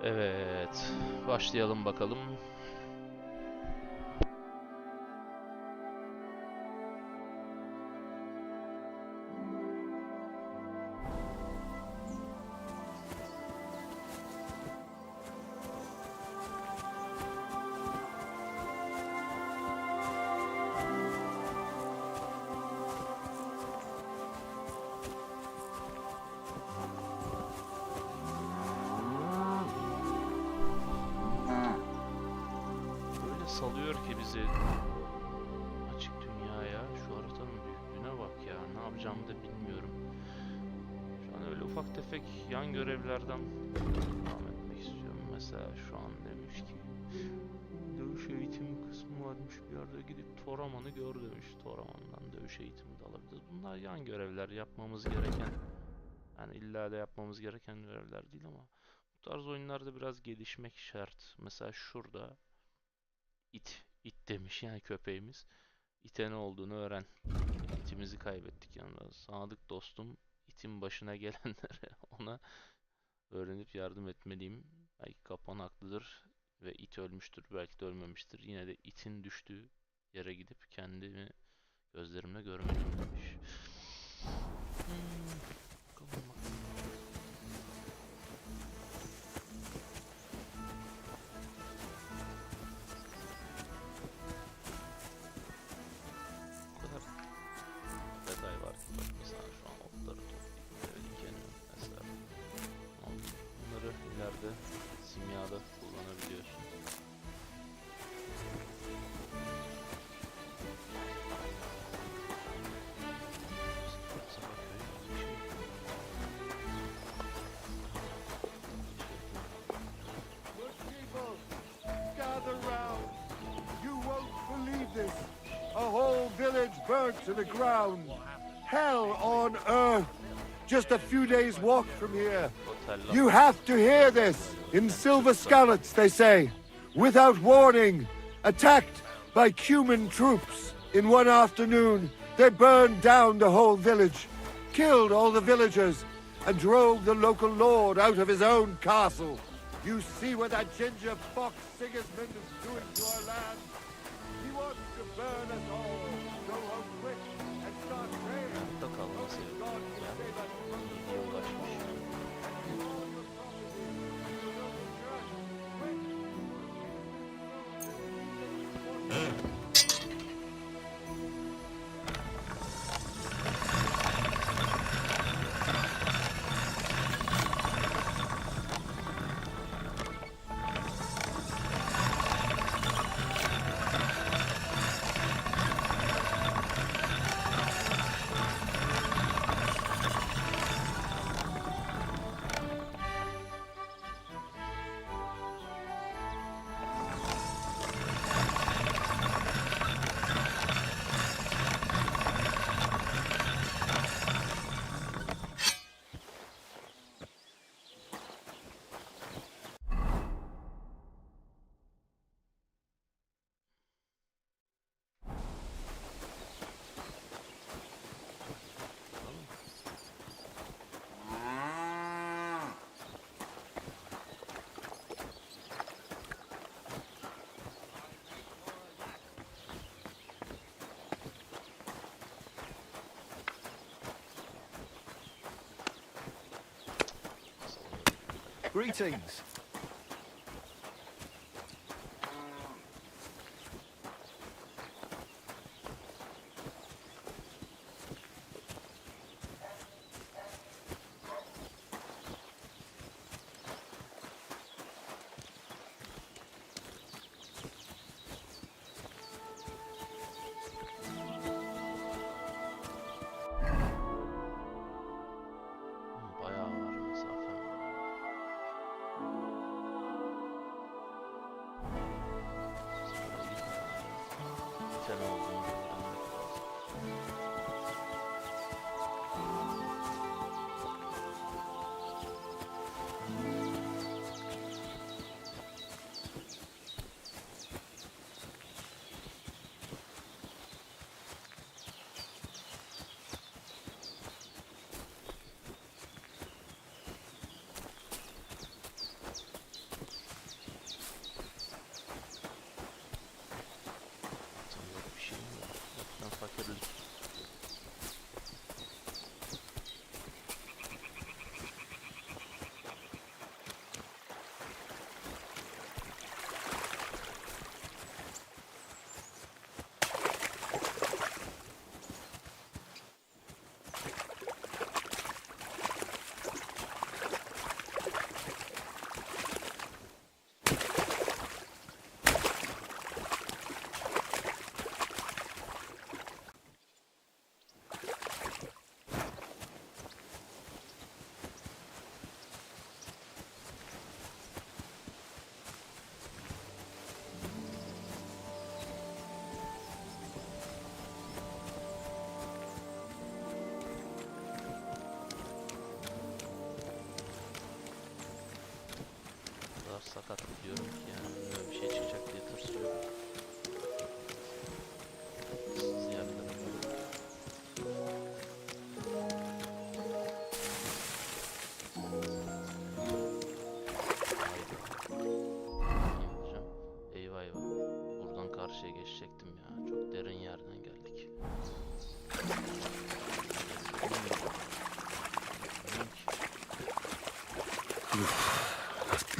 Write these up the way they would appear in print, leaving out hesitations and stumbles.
Evet, başlayalım bakalım. Böyle salıyor ki bizi açık dünyaya. Şu haritanın büyüklüğüne bak ya. Ne yapacağımı da bilmiyorum. Şu an öyle ufak tefek yan görevlerden devam etmek istiyorum. Mesela şu an demiş ki dövüş eğitimi kısmı varmış, bir yerde gidip Toraman'ı gör demiş. Toraman'dan dövüş eğitimi de alabiliriz. Bunlar yan görevler, yapmamız gereken, yani illa da yapmamız gereken görevler değil ama bu tarz oyunlarda biraz gelişmek şart. Mesela şurada it demiş yani köpeğimiz. İte ne olduğunu öğren. İtimizi kaybettik yanında. Sadık dostum, itin başına gelenlere ona öğrenip yardım etmeliyim. Belki kapan haklıdır ve it ölmüştür, belki de ölmemiştir. Yine de itin düştüğü yere gidip kendimi gözlerimle görmeliyim demiş. Bakalım bakalım. O kadar detay var ki bak, mesela şu an otları toplayıp eve dikeniyorum mesela. Bunları ileride simyada kullanabiliyorsun. Good people, gather round. You won't believe this. A whole village burnt to the ground. Hell on earth. Just a few days' walk from here. You have to hear this. In Silver Scallots, they say, without warning, attacked by Cuman troops. In one afternoon, they burned down the whole village, killed all the villagers, and drove the local lord out of his own castle. You see what that ginger fox Sigismund is doing to our land? He wants to burn us all. Go home quick and start praying. Hayatta kalması God will yani save us from the iyiliğe ulaşmış. and all your property to the local church. Quick! Greetings. Bayağı var mesafe.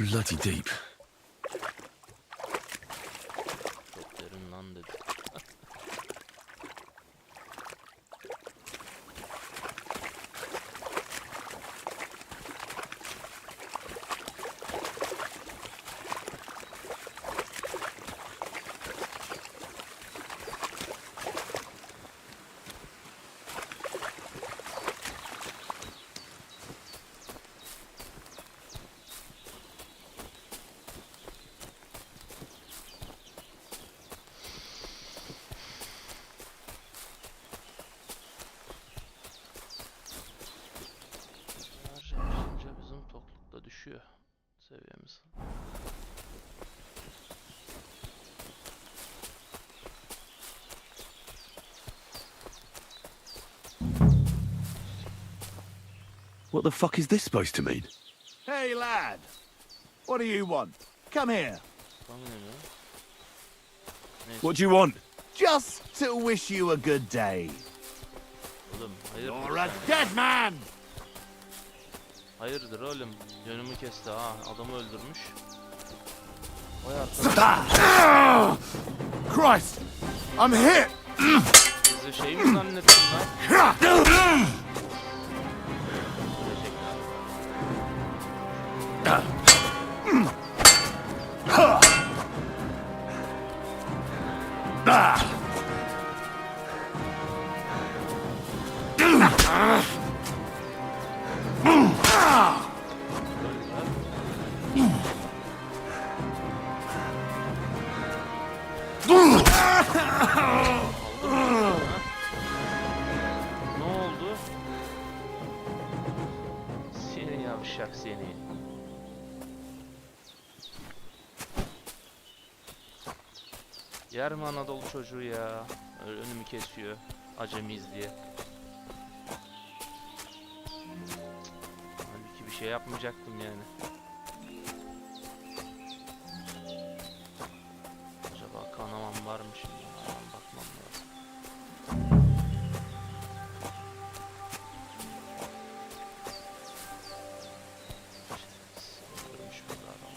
Bloody deep. Çok derin lan dedi. Harcayınca bizim tokluk da düşüyor seviyemiz. What the fuck is this supposed to mean? Hey, lad. What do you want? Come here. Tamam ya. Neyse What do you want? Just to wish you a good day. oğlum hayırdır You're a sen? dead man. Hayırdır oğlum? Yönümü kesti ha. Adamı öldürmüş. Vay arkadaş. Christ, I'm hit. Bizi şey mi zannettin lan? Ölecek Ne oldu? Seni yavşak seni. Yer mi Anadolu çocuğu ya? Öyle önümü kesiyor. Acemiyiz diye. Halbuki bir şey yapmayacaktım yani. Acaba kanamam var mı şimdi? Hemen bakmam lazım. Öldürmüş burada adam.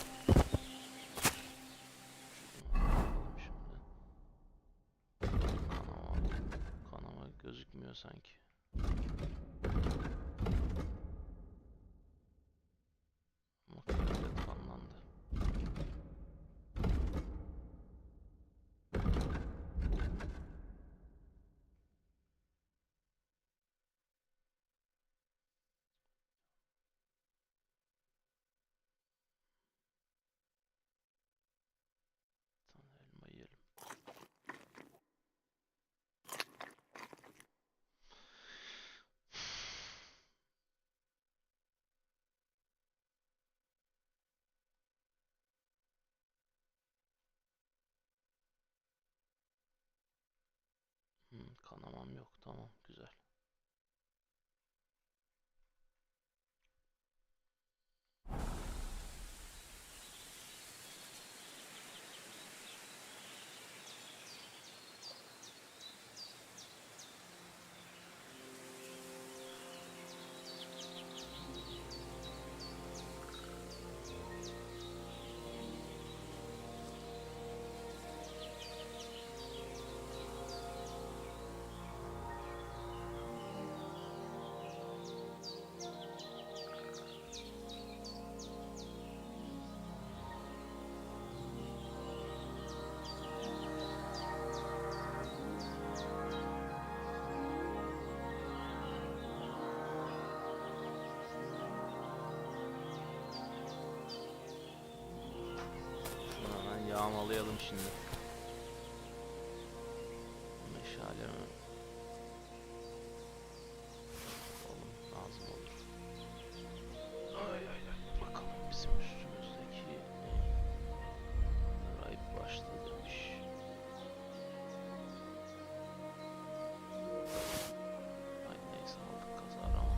Şimdi. Kanama gözükmüyor sanki. Ama kıyafet kanlandı. Elma yiyelim. Kanamam yok. Tamam, güzel. Şunu hemen yağmalayalım şimdi. Meşalemi oğlum lazım olur. Ay ay ay. Bakalım bizim üstümüzdeki ne? Rahip başladı demiş. Ay neyse aldık kazara ama.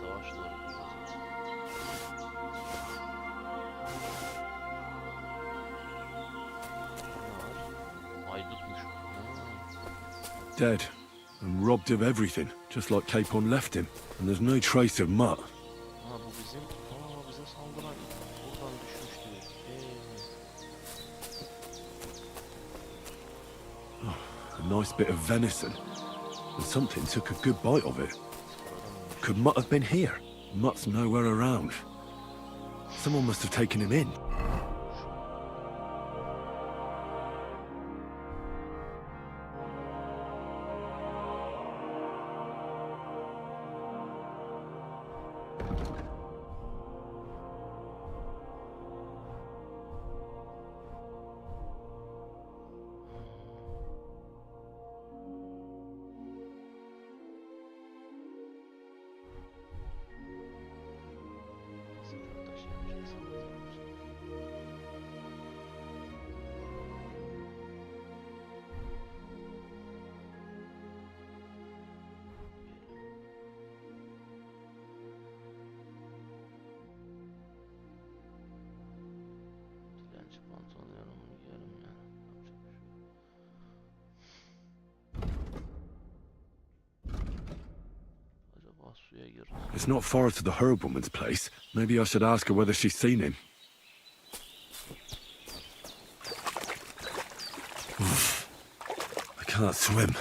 savaş doğru. Haydutmuş. Dead. And robbed of everything, just like Capon left him. And there's no trace of Mutt. Ha bu bizim, bize saldıran buradan düşmüştü. A nice bit of venison. And something took a good bite of it. Could Mutt have been here? Mutt's nowhere around. Someone must have taken him in. Dilenci pantolon yorumunu giyerim yani. Acaba suya gir. It's not far to the herb woman's place. Maybe I should ask her whether she's seen him. I can't swim.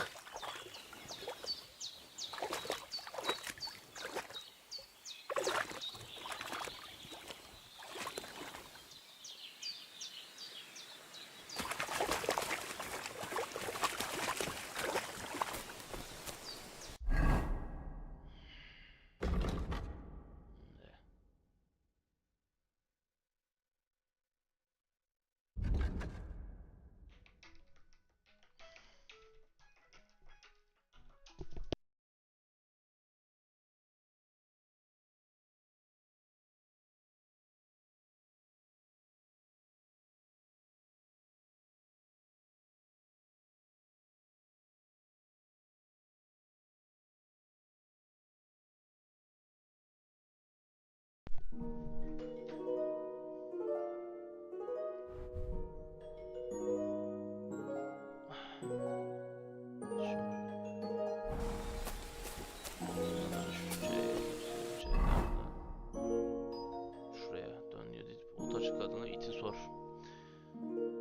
Şuraya dön ya. Ota çık adına iti sor.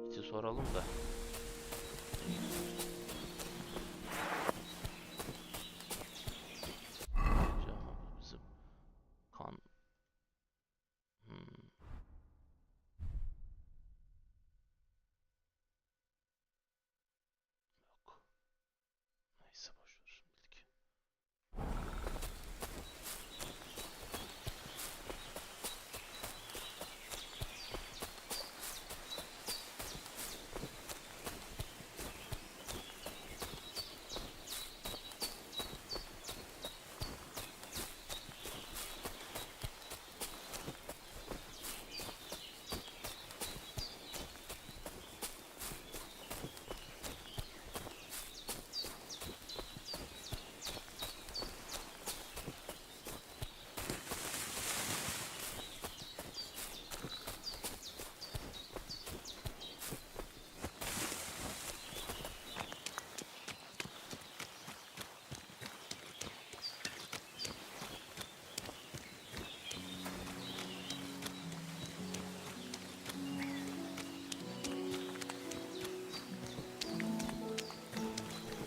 İti soralım da. Bizim kan. Yok. Neyse boşver şimdilik.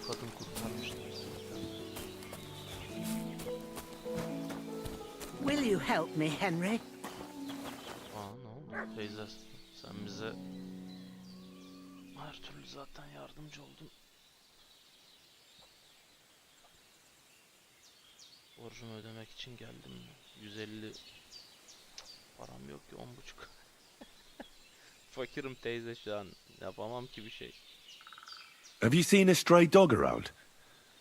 Kadın kurtarmıştı bizi. Will you help me, Henry? Ne oldu? Teyze sen bize her türlü zaten yardımcı oldun. Borcumu ödemek için geldim. 150 param yok ki 10,5. Fakirim teyze şu an. Yapamam ki bir şey. Have you seen a stray dog around?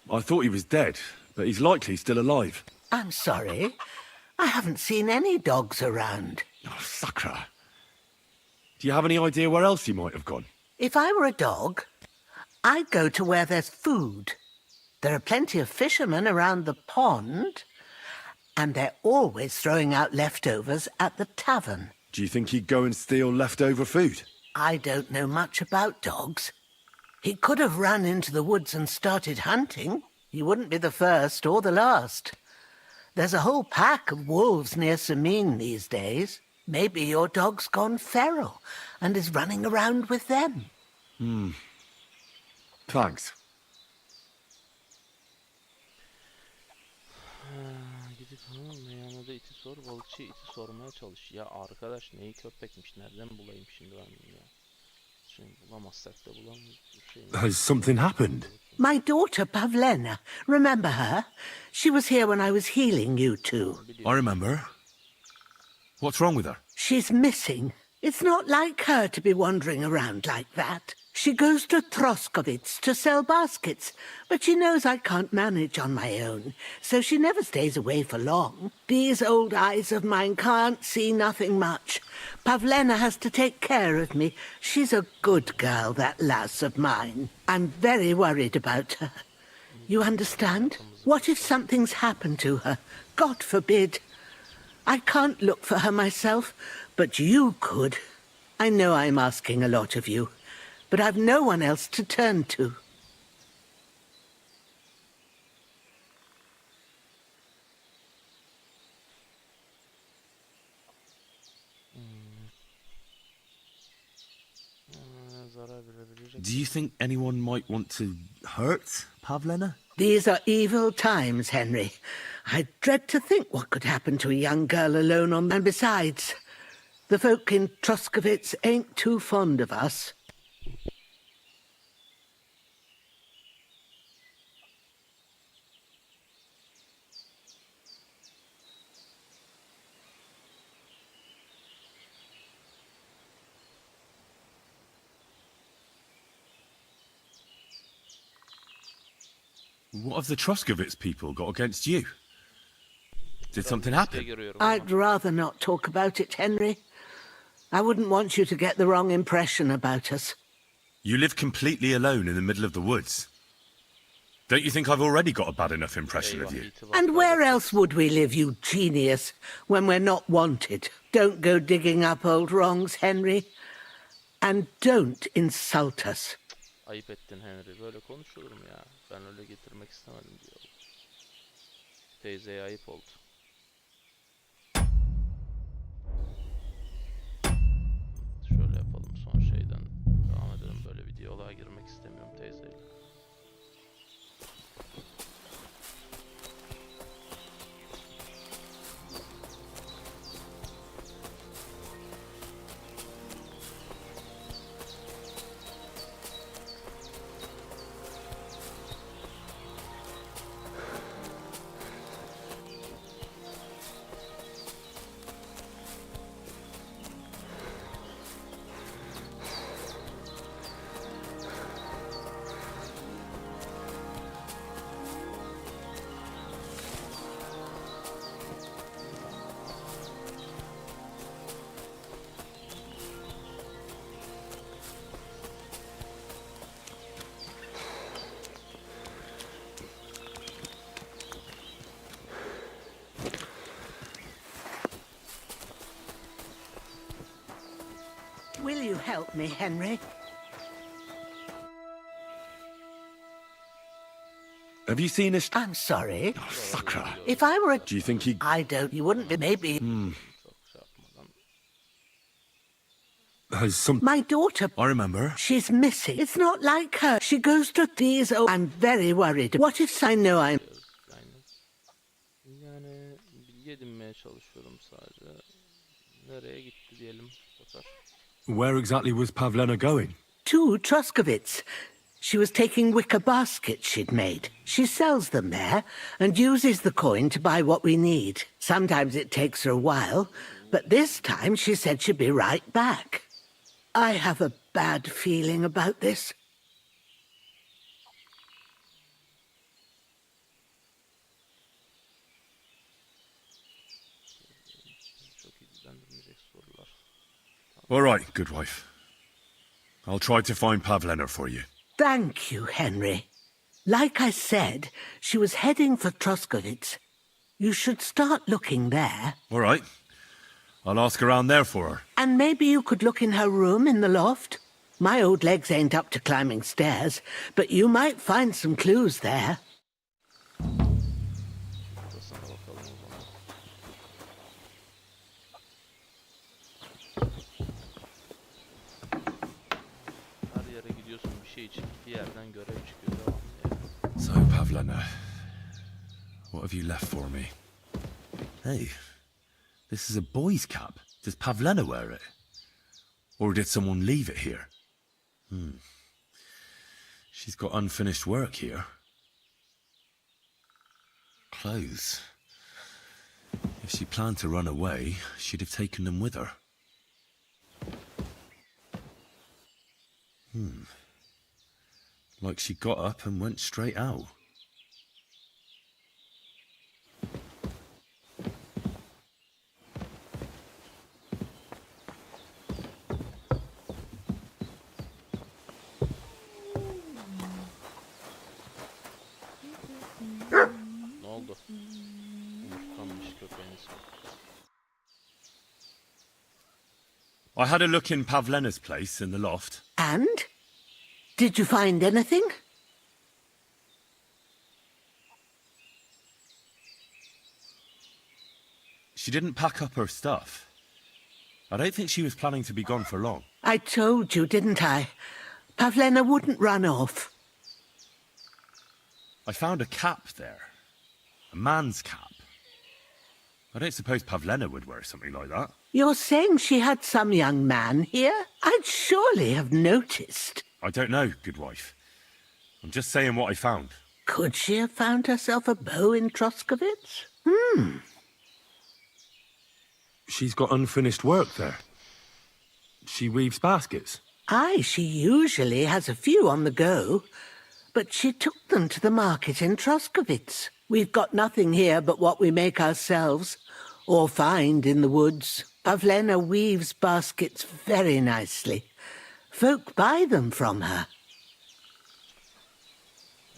I thought he was dead, but he's likely still alive. I'm sorry. I haven't seen any dogs around. Oh, sucker. Do you have any idea where else he might have gone? If I were a dog, I'd go to where there's food. There are plenty of fishermen around the pond. And they're always throwing out leftovers at the tavern. Do you think he'd go and steal leftover food? I don't know much about dogs. He could have run into the woods and started hunting. He wouldn't be the first or the last. There's a whole pack of wolves near Samin these days. Maybe your dog's gone feral and is running around with them. Thanks. Gidip meyhanede iti sor, balıkçıya iti sormaya çalış. Ya arkadaş neyi köpekmiş, nereden bulayım şimdi ben bunu ya? Şimdi bulamazsak da bulamayız. Has something happened? My daughter Pavlena, remember her? She was here when I was healing you two. I remember. What's wrong with her? She's missing. It's not like her to be wandering around like that. She goes to Troskovitz to sell baskets, but she knows I can't manage on my own, so she never stays away for long. These old eyes of mine can't see nothing much. Pavlena has to take care of me. She's a good girl, that lass of mine. I'm very worried about her. You understand? What if something's happened to her? God forbid. I can't look for her myself, but you could. I know I'm asking a lot of you, but I've no one else to turn to. Do you think anyone might want to hurt Pavlena? These are evil times, Henry. I dread to think what could happen to a young girl alone on... And besides, the folk in Troskovitz ain't too fond of us. What have the Troskovitz people got against you? Did something happen? I'd rather not talk about it, Henry. I wouldn't want you to get the wrong impression about us. You live completely alone in the middle of the woods. Don't you think I've already got a bad enough impression of you? And where else would we live, you genius, when we're not wanted? Don't go digging up old wrongs, Henry. And don't insult us. Ayıp ettin Henry. Böyle konuşulur mu ya? Ben öyle getirmek istemedim diyor. Teyzeye ayıp oldu. Şöyle yapalım, son şeyden devam edelim. Böyle bir diyaloğa girmek istemiyorum teyzeyle. Will you help me, Henry? Have you seen this? I'm sorry. Oh, sucker. If I were a... Do you think he... I don't... You wouldn't be... Maybe... Has some... My daughter... I remember. She's missing. It's not like her. She goes to these... Oh, I'm very worried. What if I know I'm... Yani bilgi edinmeye çalışıyorum sadece. Nereye gitti diyelim. Bakar. Where exactly was Pavlena going? To Troskovitz. She was taking wicker baskets she'd made. She sells them there and uses the coin to buy what we need. Sometimes it takes her a while, but this time she said she'd be right back. I have a bad feeling about this. All right, good wife. I'll try to find Pavlena for you. Thank you, Henry. Like I said, she was heading for Troskovitz. You should start looking there. All right. I'll ask around there for her. And maybe you could look in her room in the loft. My old legs ain't up to climbing stairs, but you might find some clues there. Odasına bakalım o zaman. Her yere gidiyorsun bir şey için, bir yerden görev çıkıyor, devam ya. So, Pavlena, what have you left for me? Hey, this is a boy's cap. Does Pavlena wear it? Or did someone leave it here? She's got unfinished work here. Clothes. If she planned to run away, she'd have taken them with her. Like she got up and went straight out. Ne oldu? Umurtlanmış köpeğiniz. I had a look in Pavlena's place in the loft. And? Did you find anything? She didn't pack up her stuff. I don't think she was planning to be gone for long. I told you, didn't I? Pavlena wouldn't run off. I found a cap there. A man's cap. I don't suppose Pavlena would wear something like that. You're saying she had some young man here? I'd surely have noticed. I don't know, good wife. I'm just saying what I found. Could she have found herself a beau in Troskovitz? She's got unfinished work there. She weaves baskets. Aye, she usually has a few on the go, but she took them to the market in Troskovitz. We've got nothing here but what we make ourselves, or find in the woods. Pavlena weaves baskets very nicely. Folk buy them from her.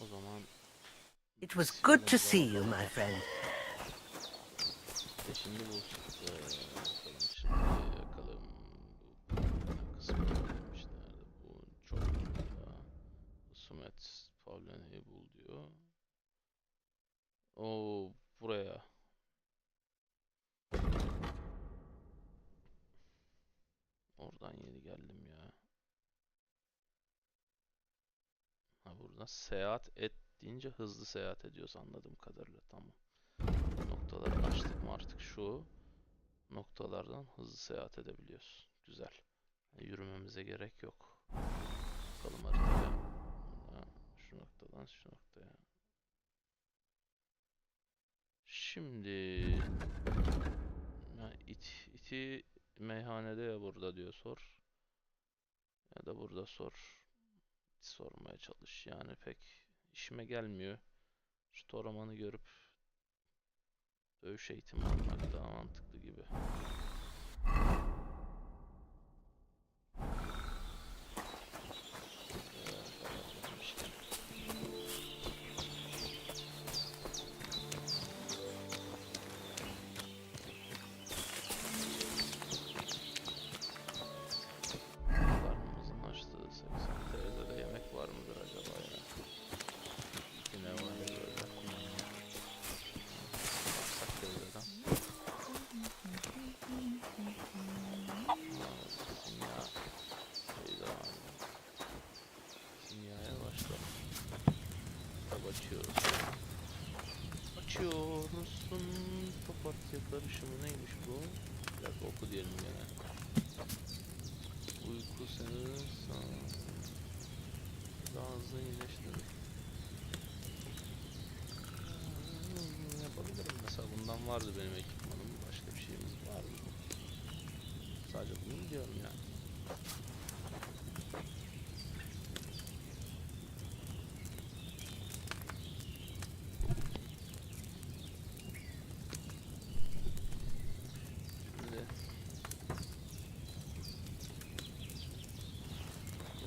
O zaman It was good to see you, my friend. şimdi bu bakalım şimdi yakalım. Bu kısmı demişlerdi. Bu çok ya. Sumet Pavlena'yı bul diyor. O buraya. Oradan yeni geldim ya. Ha burada seyahat et deyince hızlı seyahat ediyoruz anladığım kadarıyla, tamam. Noktaları açtık mı artık şu noktalardan hızlı seyahat edebiliyoruz. Güzel. Yürümemize gerek yok. Bakalım haritaya. Şu noktadan şu noktaya. Şimdi ya iti meyhanede ya burada diyor sor. Ya da burada sor. Sormaya çalış. Yani pek işime gelmiyor. Şu Toraman'ı görüp dövüş eğitimi almak daha mantıklı gibi. Karnımızın açtığı 80 TL'de yemek var mıdır acaba ya? Yine var böyle. Baksak TL'den. Simya. Şeyde var mı? Simyaya başla. Kitap açıyoruz. Açıyoruzsun. Papatya karışımı neymiş bu? Bir dakika oku diyelim gene. Uyku seni daha hızlı iyileştirir. Yapabilirim mesela, bundan vardı benim ekipmanım, başka bir şeyimiz vardı mı? Sadece bunu mu diyorum yani?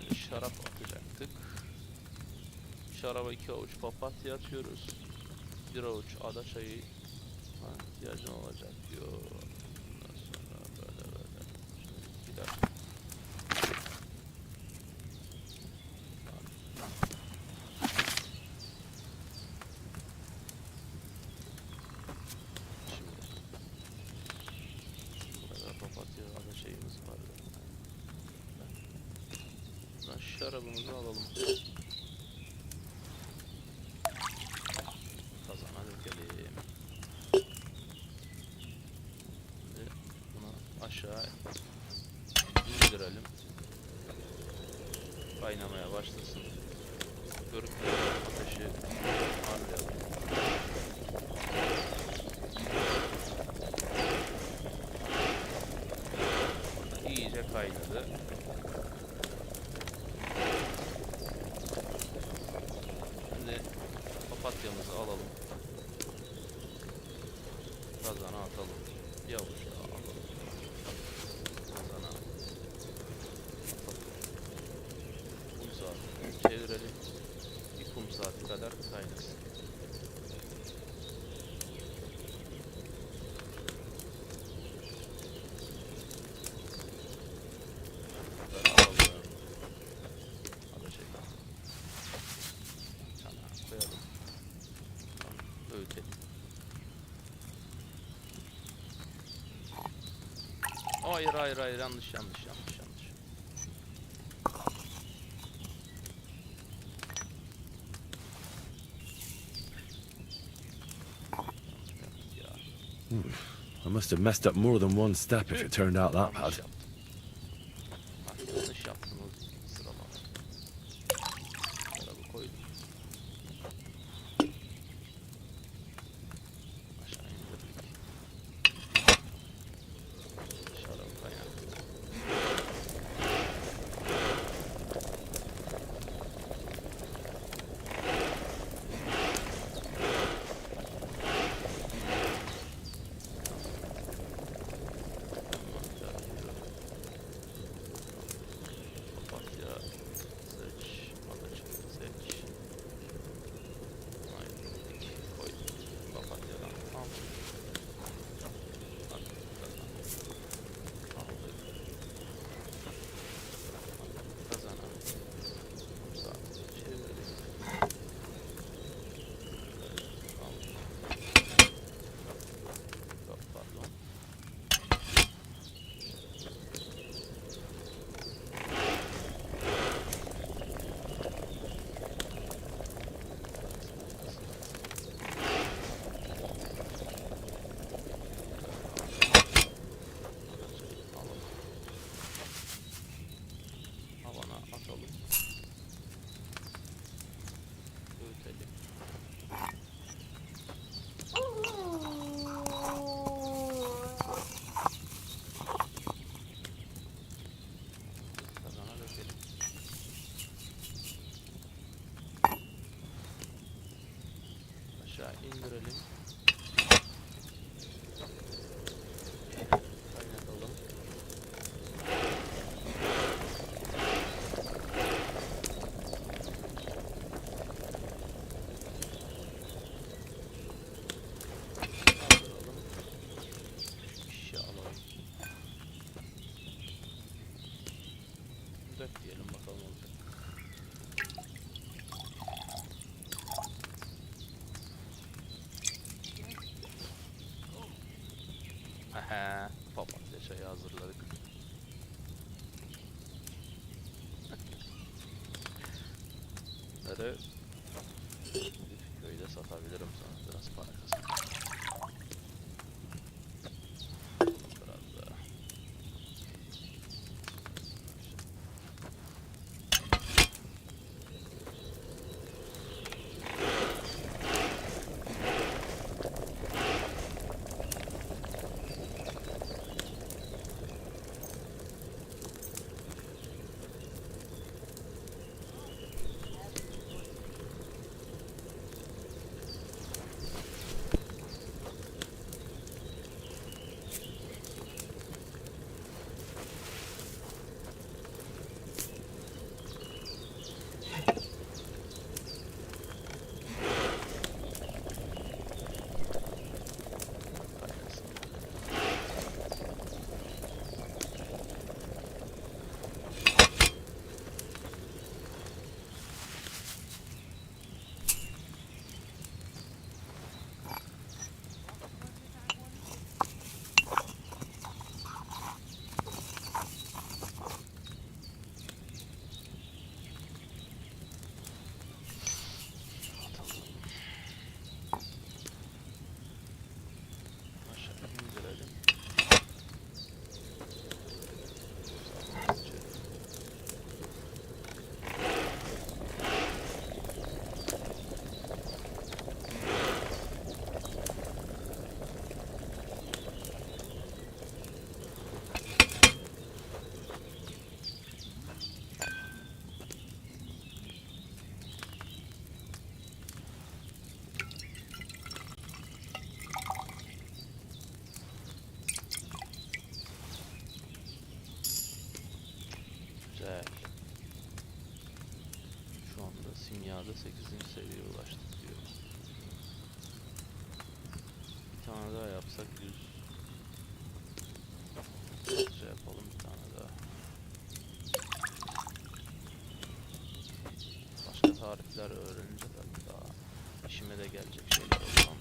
Şimdi şarap atacaktık. Şaraba 2 avuç papatya atıyoruz. 1 avuç adaçayı ihtiyacın olacak diyor. Ondan sonra böyle. Şimdi gider. Şimdi burada papatya ada şeyimiz var. Buradan şarabımızı alalım. Kazana dökelim. Şimdi bunu aşağı indirelim. Kaynamaya başlasın. Körükle ateşi harlayalım. İyice kaynadı. Şimdi papatyamızı alalım. Kazana atalım. Yavuşla alalım. Kazana. Kum saati çevirelim. Bir kum saati kadar kaynasın. Hayır yanlış. I must have messed up more than one step if it turned out that bad. Yanlış yaptınız sıralama. Şarabı koydum. Aşağı indirdik. Şarabı kaynattık. Aşağı indirelim. Kaynatalım. Kaldıralım. Şişe alalım. Dök diyelim bakalım olacak. Papatya çayı hazırladık. Bunları köyde satabilirim sonra biraz para kazanırım. Biraz daha. Güzel. Şu anda simyada 8. seviyeye ulaştık diyor. Bir tane daha yapsak 100. Şey yapalım bir tane daha. Başka tarifler öğrenince tabii daha işime de gelecek şeyler olur ama.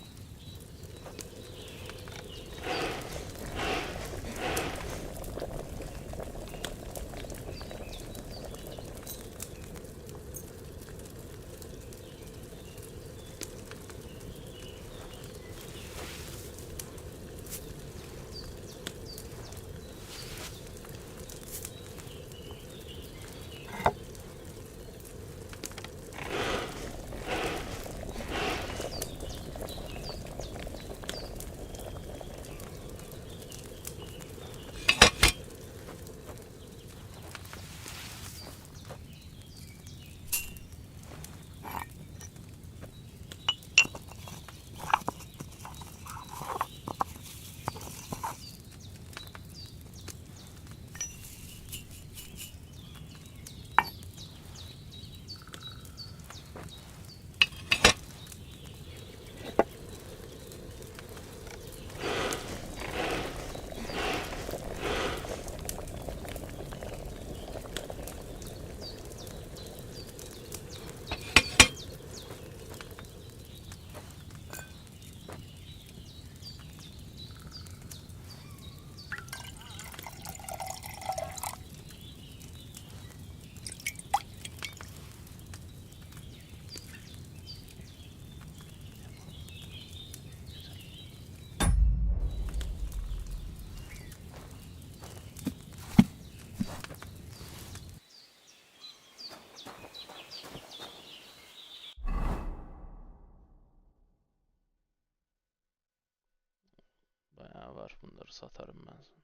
Bayağı var, bunları satarım ben sana.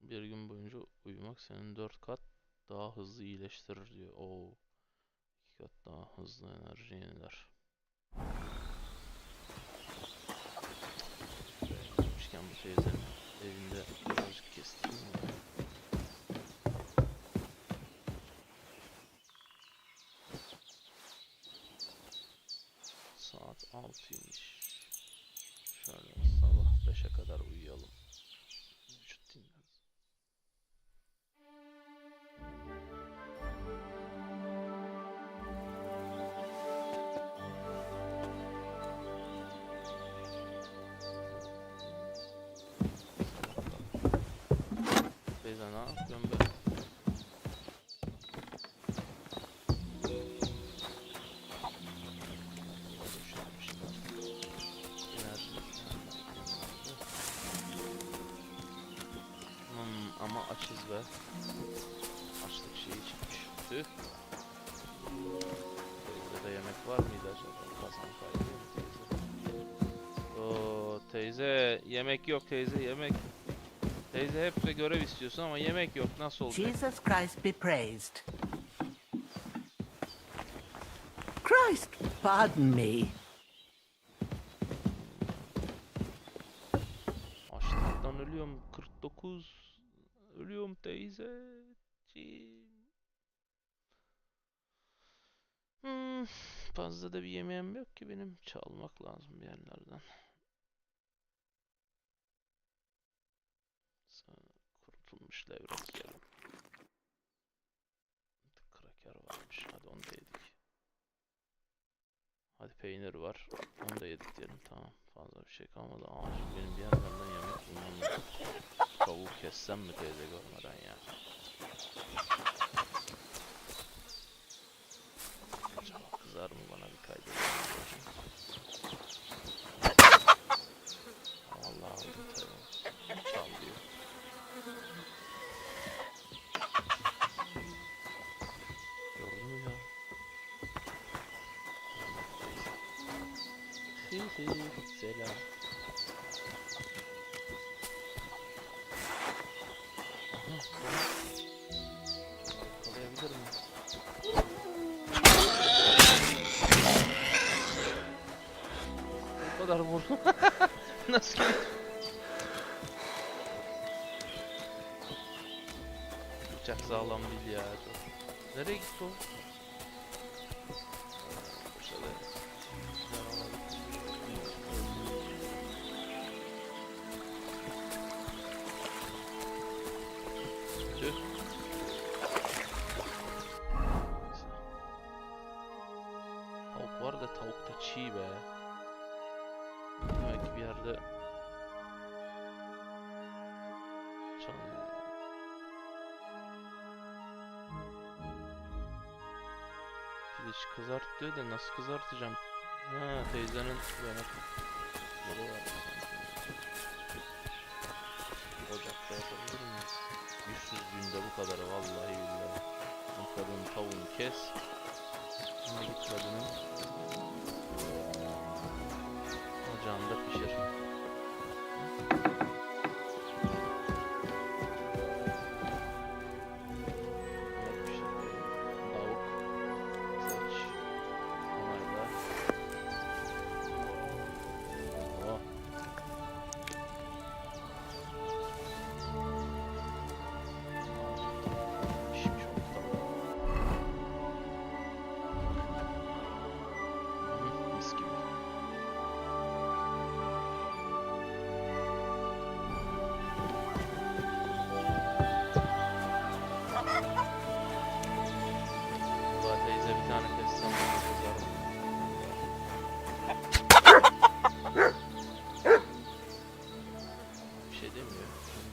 Bir gün boyunca uyumak senin 4 kat daha hızlı iyileştirir diyor. Oo, 2 kat daha hızlı enerji yeniler. Demişken bu teyzenin evinde birazcık kestireyim mi? Saat 6'ymış. Şöyle sabah 5'e kadar uyuyalım. Vücut dinlensin. Teyze ne yapıyorsun be? Ama açız be. Açlık şeyi çıkmış. Tüh. Teyzede yemek var mıydı acaba? Kazan kaynıyor mu teyze? Oo teyze yemek yok teyze yemek. Teyze hep de görev istiyorsun ama yemek yok, nasıl olacak? Jesus Christ be praised. Christ, pardon me. Açlıktan ölüyorum. 49. Ölüyorum teyze. Fazla da bir yemeğim yok ki benim. Çalmak lazım bir yerlerden. Kurutulmuş levrek yiyelim. Kraker varmış. Hadi onu da yedik. Hadi peynir var. Onu da yedik diyelim. Tamam. Fazla bir şey kalmadı. Aa, şimdi benim bir yerlerden yemek bulmam lazım. Tavuğu kessem mi teyze görmeden ya? Acaba kızar mı bana bir kaydedelim? Vallahi aldım tavuğu. Çal diyor. Gördün mü ya? Selam. Yakalayabilir mi? kadar vurdum. Nasıl gidiyor? Bıçak sağlam değil ya. Nereye gitti o? Boşalı. Tüh. Tavuk var da tavuk da çiğ be. Belki bir yerde piliç kızart diyor da nasıl kızartacağım? Ha, teyzenin böyle var. Ocakta yapabilir miyiz? 100 günde bu kadar vallahi billahi. Bu kadının tavuğunu kes. Şimdi git kadının ocağında pişir.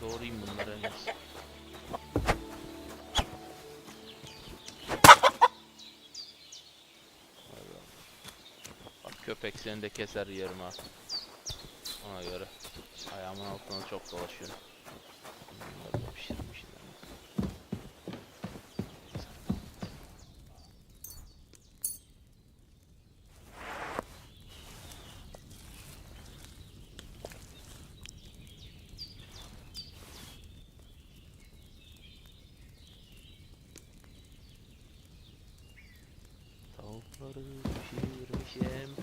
Doğrayayım bunları en iyisi. Bak köpek seni de keser yerim ha. Ona göre. Ayağımın altına çok dolaşıyorum. Bunları da pişirmişim. Tavukları pişirmişim.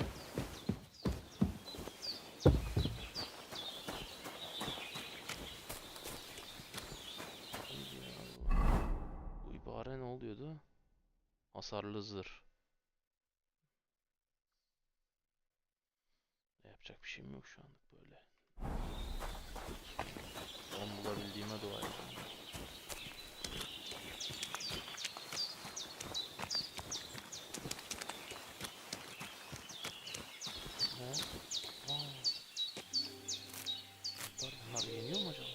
Bu ibare ne oluyordu? Hasarlı zırh. Yapacak bir şeyim yok şu anlık böyle. Onu bulabildiğime dua edeceğim. Bunlar yeniyor mu acaba?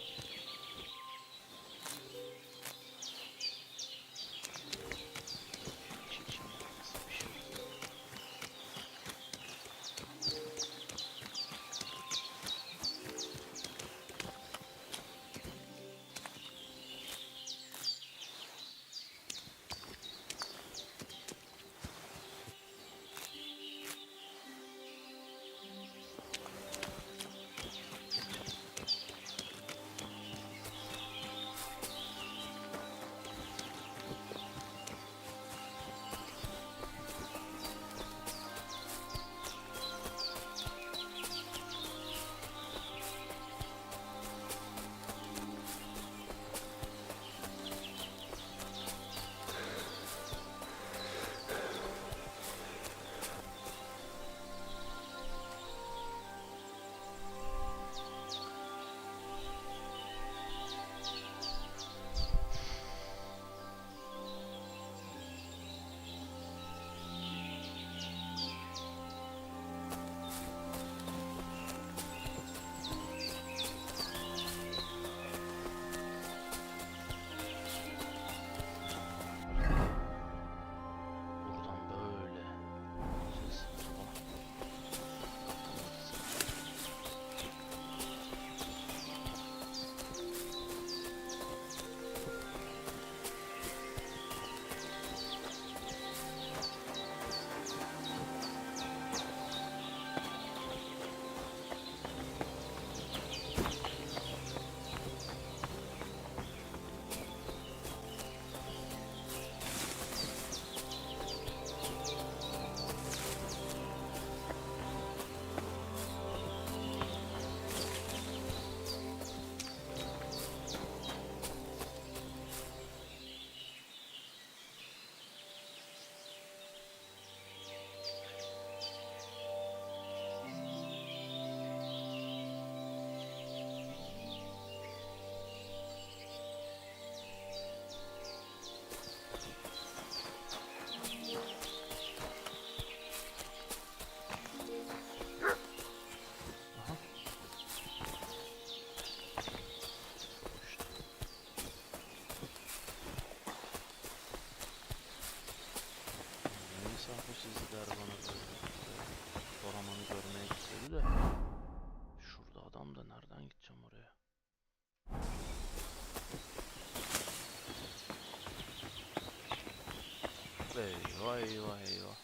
Eyvah eyvah eyvah.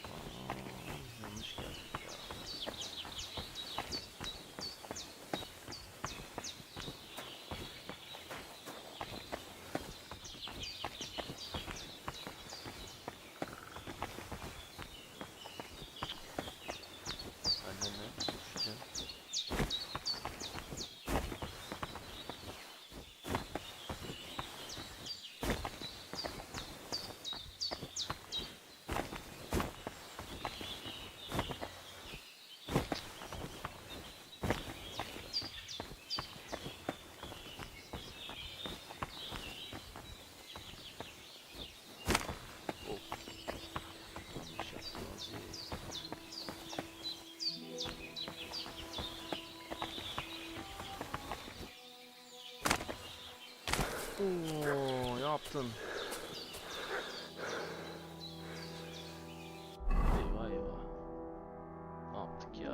Aa, yanlış geldik ya. Benden ne? Düşeceğim. Oh. Yanlış yaptım Aziz. Oo, ne yaptın? Eyvah eyvah. Ne yaptık ya?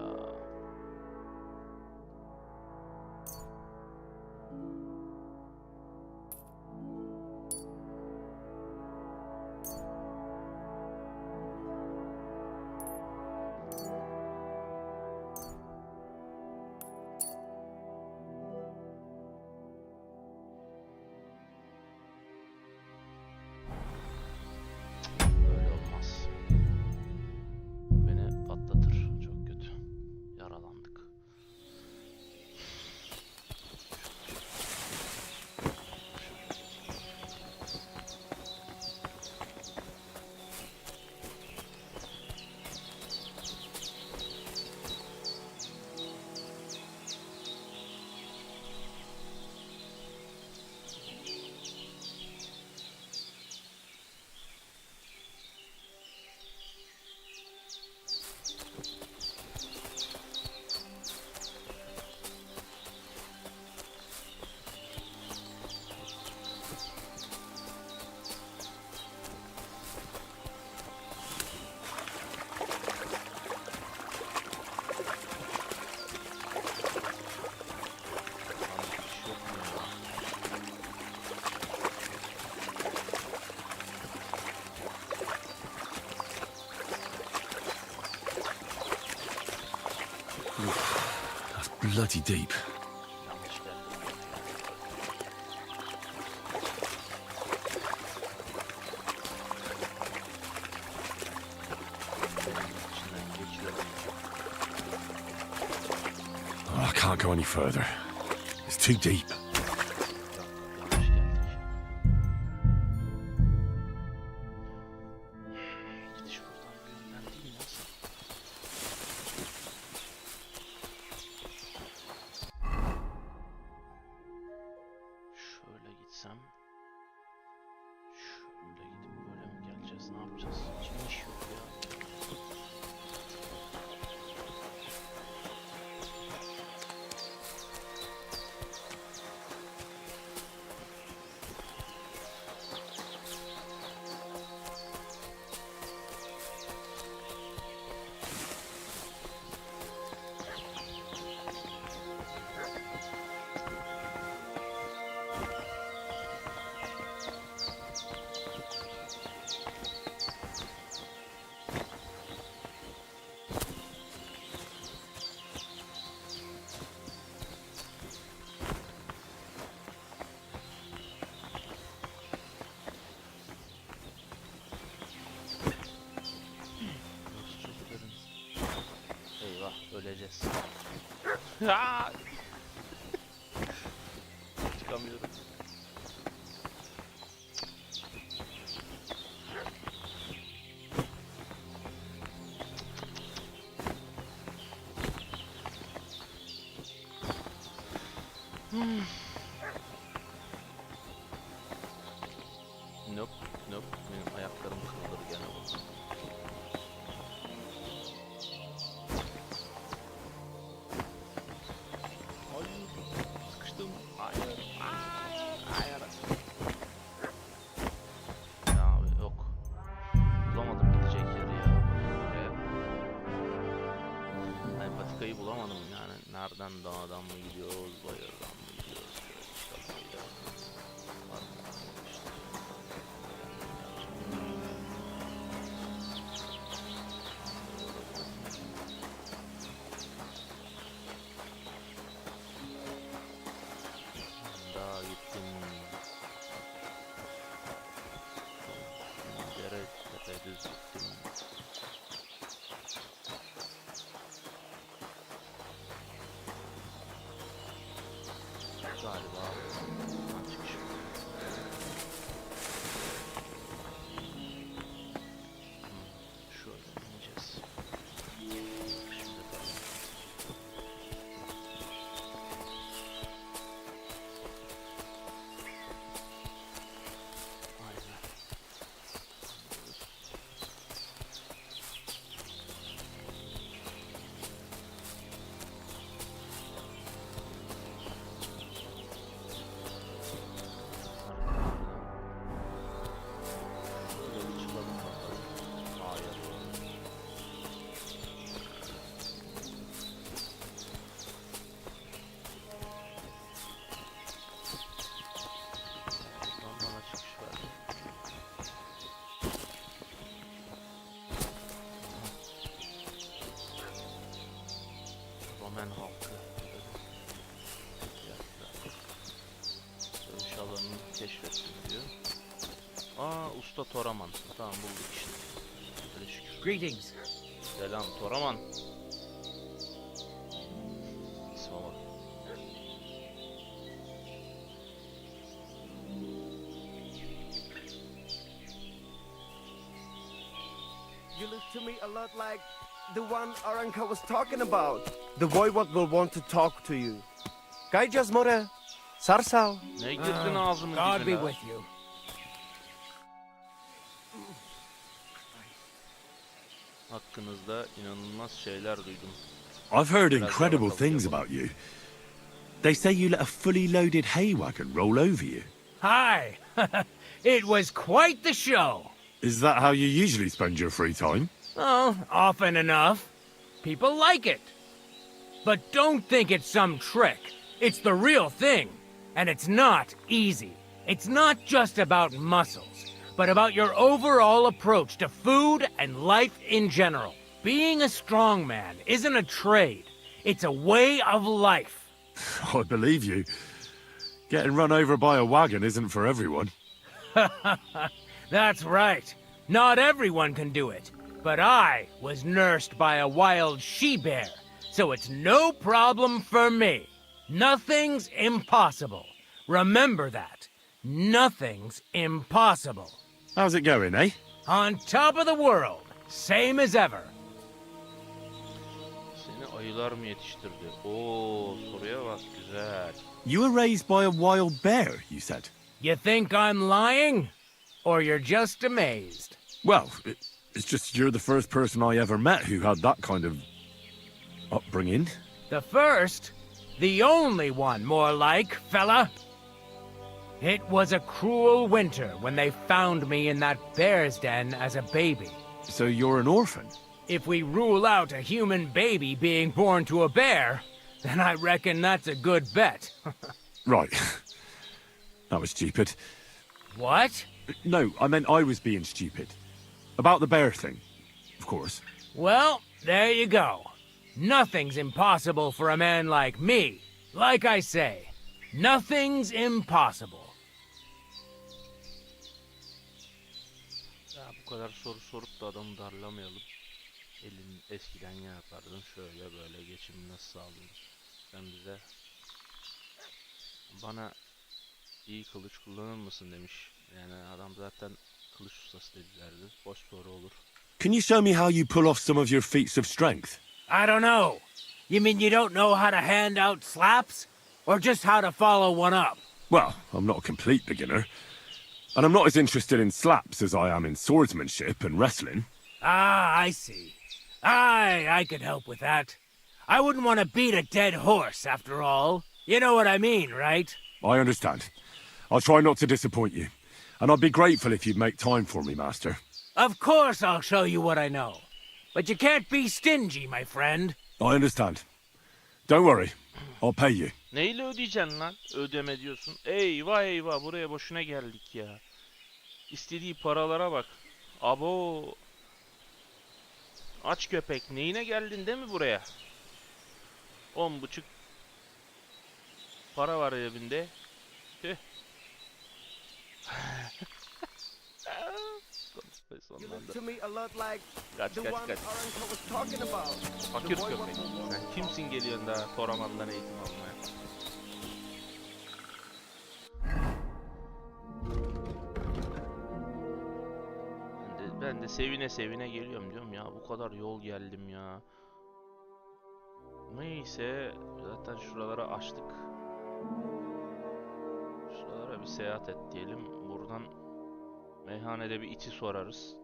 Böyle olmaz. Beni patlatır. Çok kötü. Yaralandık. Lan hiç yok mu ya? That's bloody deep. Yanlış geldi. İçinden geçiyorum. Oh, I can't go any further. It's too deep. Yanlış geldik. Gidiş buradan bir yönden değil nasıl? Şöyle gitsem. Şöyle gidip böyle mi geleceğiz? Ne yapacağız? Hiç iniş yok ya. Burası çok derin. Eyvah öleceğiz. Aa! Çıkamıyorum. Nope, nope. Benim ayaklarım kırılır gene bu. Hayır, sıkıştım. Hayır, hayır, hayır. Ya abi yok. Bulamadım gidecek yeri ya. Buraya. Hani patikayı bulamadım yani. Nereden dağdan mı gidiyoruz, bayırdan mı gidiyoruz? Şöyle çıkalım ya. Var mı? İşte. Galiba buradan çıkış yok. Şöyle ineceğiz. Şimdi tabii. Aynen. Şöyle bir çıkalım bakalım. A'ya doğru. Buradan bana çıkış ver. Roman halkı. Dövüş alanını keşfettim diyor. Aa, usta Toraman. Tamam, bulduk işte. Hadi şükür. Greetings. Selam Toraman. İsme bak. You look to me a lot like the one Aranka was talking about. The boy what will want to talk to you. Gaycaz more. Sarsal. Ne girdin ağzımın God be dibine? with you. Hakkınızda inanılmaz şeyler duydum. I've heard Biraz incredible daha things bakalım. about you. They say you let a fully loaded hay wagon roll over you. Hi. It was quite the show. Is that how you usually spend your free time? Oh, often enough. People like it. But don't think it's some trick. It's the real thing. And it's not easy. It's not just about muscles, but about your overall approach to food and life in general. Being a strongman isn't a trade. It's a way of life. I believe you. Getting run over by a wagon isn't for everyone. That's right. Not everyone can do it. But I was nursed by a wild she-bear, so it's no problem for me. Nothing's impossible. Remember that. Nothing's impossible. How's it going, eh? On top of the world, same as ever. Seni ayılar mı yetiştirdi? Oo, soruya bak, güzel. You were raised by a wild bear, you said. You think I'm lying? Or you're just amazed? Well, it's just you're the first person I ever met who had that kind of upbringing. The first, the only one, more like, fella. It was a cruel winter when they found me in that bear's den as a baby. So you're an orphan? If we rule out a human baby being born to a bear, then I reckon that's a good bet. Right. That was stupid. What? No, I meant I was being stupid. About the bear thing, of course. Well, there you go. Nothing's impossible for a man like me. Like I say, nothing's impossible. Ya bu kadar soru sorup da adamı darlamayalım. Elin eskiden ne yapardın? Şöyle böyle geçimini nasıl sağlıyorsun? Sen bize bana iyi kılıç kullanır mısın demiş. Yani adam zaten kılıç ustası dedilerdi. Boş soru olur. Can you show me how you pull off some of your feats of strength? I don't know. You mean you don't know how to hand out slaps? Or just how to follow one up? Well, I'm not a complete beginner. And I'm not as interested in slaps as I am in swordsmanship and wrestling. Ah, I see. I could help with that. I wouldn't want to beat a dead horse, after all. You know what I mean, right? I understand. I'll try not to disappoint you. And I'd be grateful if you'd make time for me, Master. Of course I'll show you what I know. But you can't be stingy, my friend. I understand. Don't worry. I'll pay you. Neyle ödeyeceksin lan? Ödeme diyorsun. Eyvah eyvah, buraya boşuna geldik ya. İstediği paralara bak. Abo. Aç köpek, neyine geldin değil mi buraya? 10,5 para var evinde. Tüh. Konuşmayı You look sonlandır. to me a lot like Kaç the kaç one kaç. Aranka was talking about. Fakir köpek. Sen kimsin geliyorsun daha Toraman'dan eğitim almaya? sevine sevine geliyorum diyorum ya. Bu kadar yol geldim ya. Neyse zaten şuralara açtık. Şuralara bir seyahat et diyelim. Buradan meyhanede bir içi sorarız.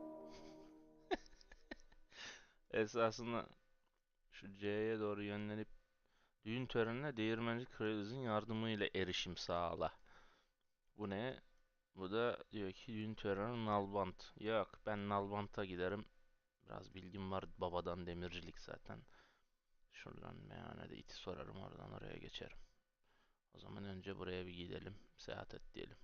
Esasında şu C'ye doğru yönlenip düğün törenine değirmenci kraliçemizin yardımıyla erişim sağla. Bu ne? Bu da diyor ki düğün töreni nalbant. Yok, ben nalbanta giderim. Biraz bilgim var babadan, demircilik zaten. Şuradan meyhanede iti sorarım, oradan oraya geçerim. O zaman önce buraya bir gidelim. Seyahat et diyelim.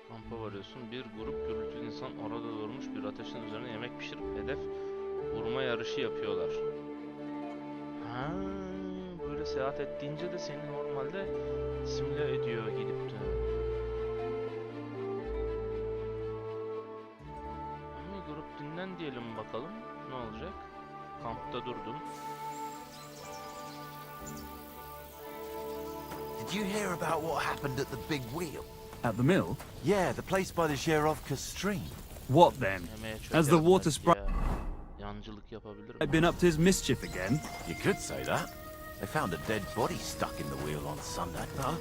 Kampa varıyorsun. Bir grup gürültülü insan orada durmuş bir ateşin üzerine yemek pişirip hedef vurma yarışı yapıyorlar. Ha, böyle seyahat ettiğince de seni normalde simüle ediyor gidip de. Bir grup dinlen diyelim bakalım. Ne olacak? Kampta durdum. Did you hear about what happened at the big wheel? At the mill? Yeah, the place by the Sherovka stream. What then? Yemeğe Has the çökerim water belki sprite ya. Yancılık yapabilirim. been up to his mischief again? You could say that. They found a dead body stuck in the wheel on Sunday. Huh?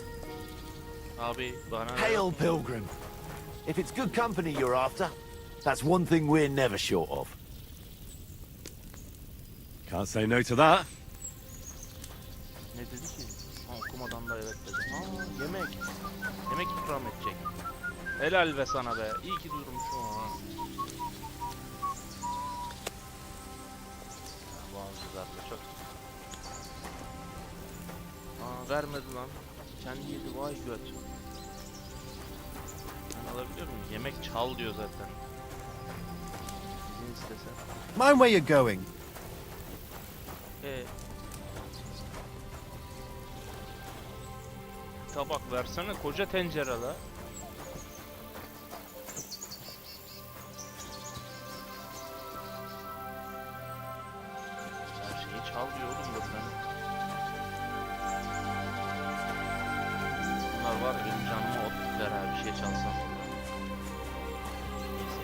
Abi bana Hail, Pilgrim. If it's good company you're after, that's one thing we're never short of. Can't say no to that. ne dedi ki? Ha, okumadan da evet dedi. Aa, yemek. Yemek ikram edecek. Helal be sana be. İyi ki durmuşum ha. Bazılar da çok. Aa, vermedi lan. Kendi yedi, vay göt. Ben alabiliyor muyum? Yemek çal diyor zaten. İzin istesen. Mind where you're going. Tabak versene, koca tencere la. Her şeyi çal diyor oğlum buradan. Bunlar var, benim canıma ot ver abi, bir şey çalsam. Neyse.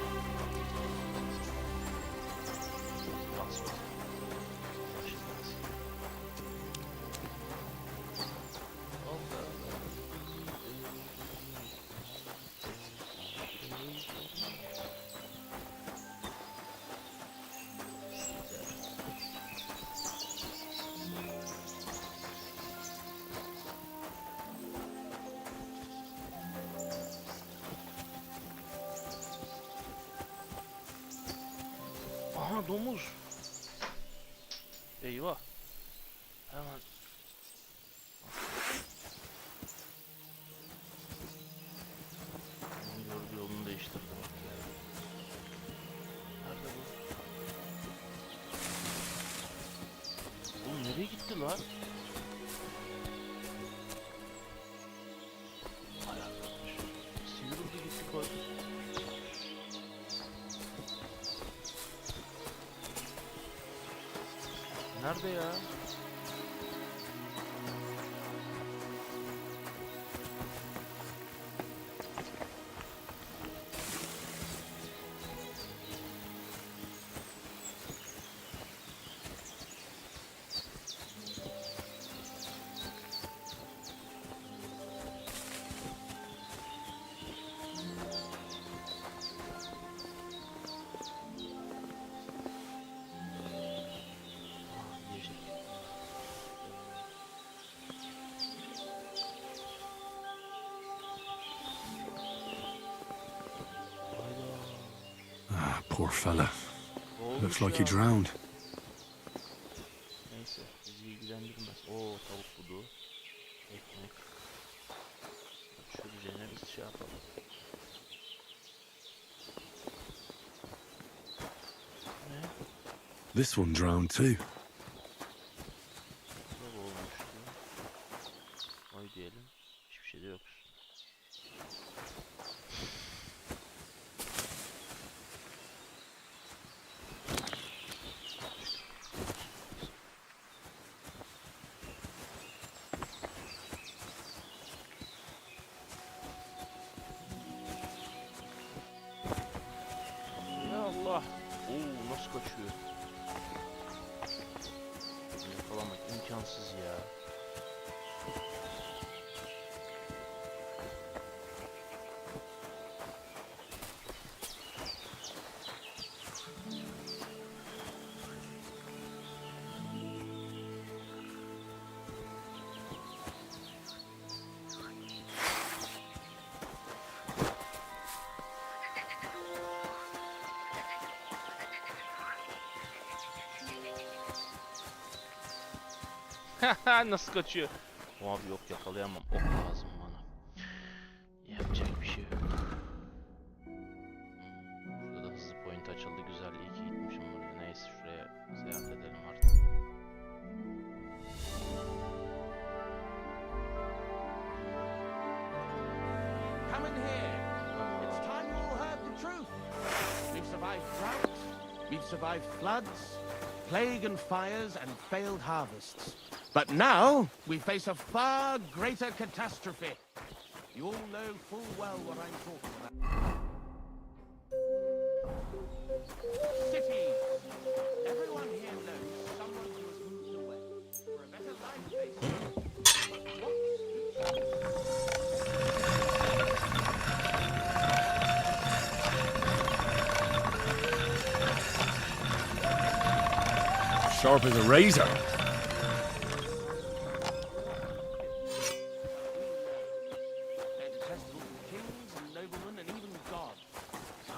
Bas bas. Başlayacağız. Aha, domuz. Eyvah. Hemen. Gördüğü yolunu değiştirdi bak ya. Nerede bu? Oğlum nereye gitti lan? Hay arkadaş. Sıyırıldı gitti koy. Nerede ya? Yiyecek. Ah, poor fella. Olmuş Looks like he ya. drowned. Neyse, bizi ilgilendirmez. Oo, tavuk budu. Ekmek. Şu düzene biz şey yapalım. Ne? This one drowned too. Ne olmuştu? Oy diyelim. Hiçbir şey de yok. Oo, nasıl kaçıyor? Yakalamak imkansız ya. Nasıl kaçıyor? Abi yok, yakalayamam. Ok lazım bana. Yapacak bir şey yok. Burada da hızlı point açıldı. Güzel. İyi ki gitmişim buraya. Neyse, şuraya seyahat edelim artık. Come in here. It's time you all heard the truth. We've survived drought, we've survived floods, plague and fires, and failed harvests. But now we face a far greater catastrophe. You all know full well what I'm talking about. Cities. Everyone here knows someone who has moved away for a better life, they say. Sharp as a razor. They're detestable to kings and noblemen and even gods.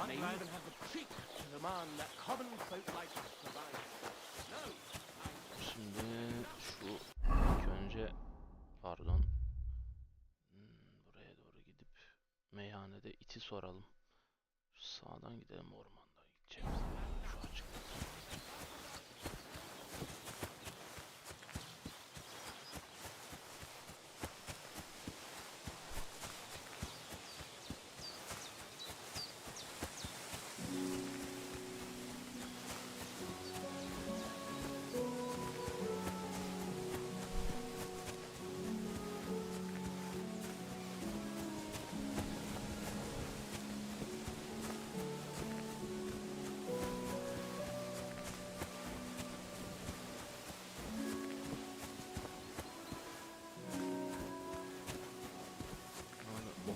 And they even have the cheek to demand that common folk like us provide. No. Şimdi şu ilk önce pardon. Buraya doğru gidip meyhanede iti soralım. Şu sağdan gidelim, ormandan gideceğiz. Şu açık.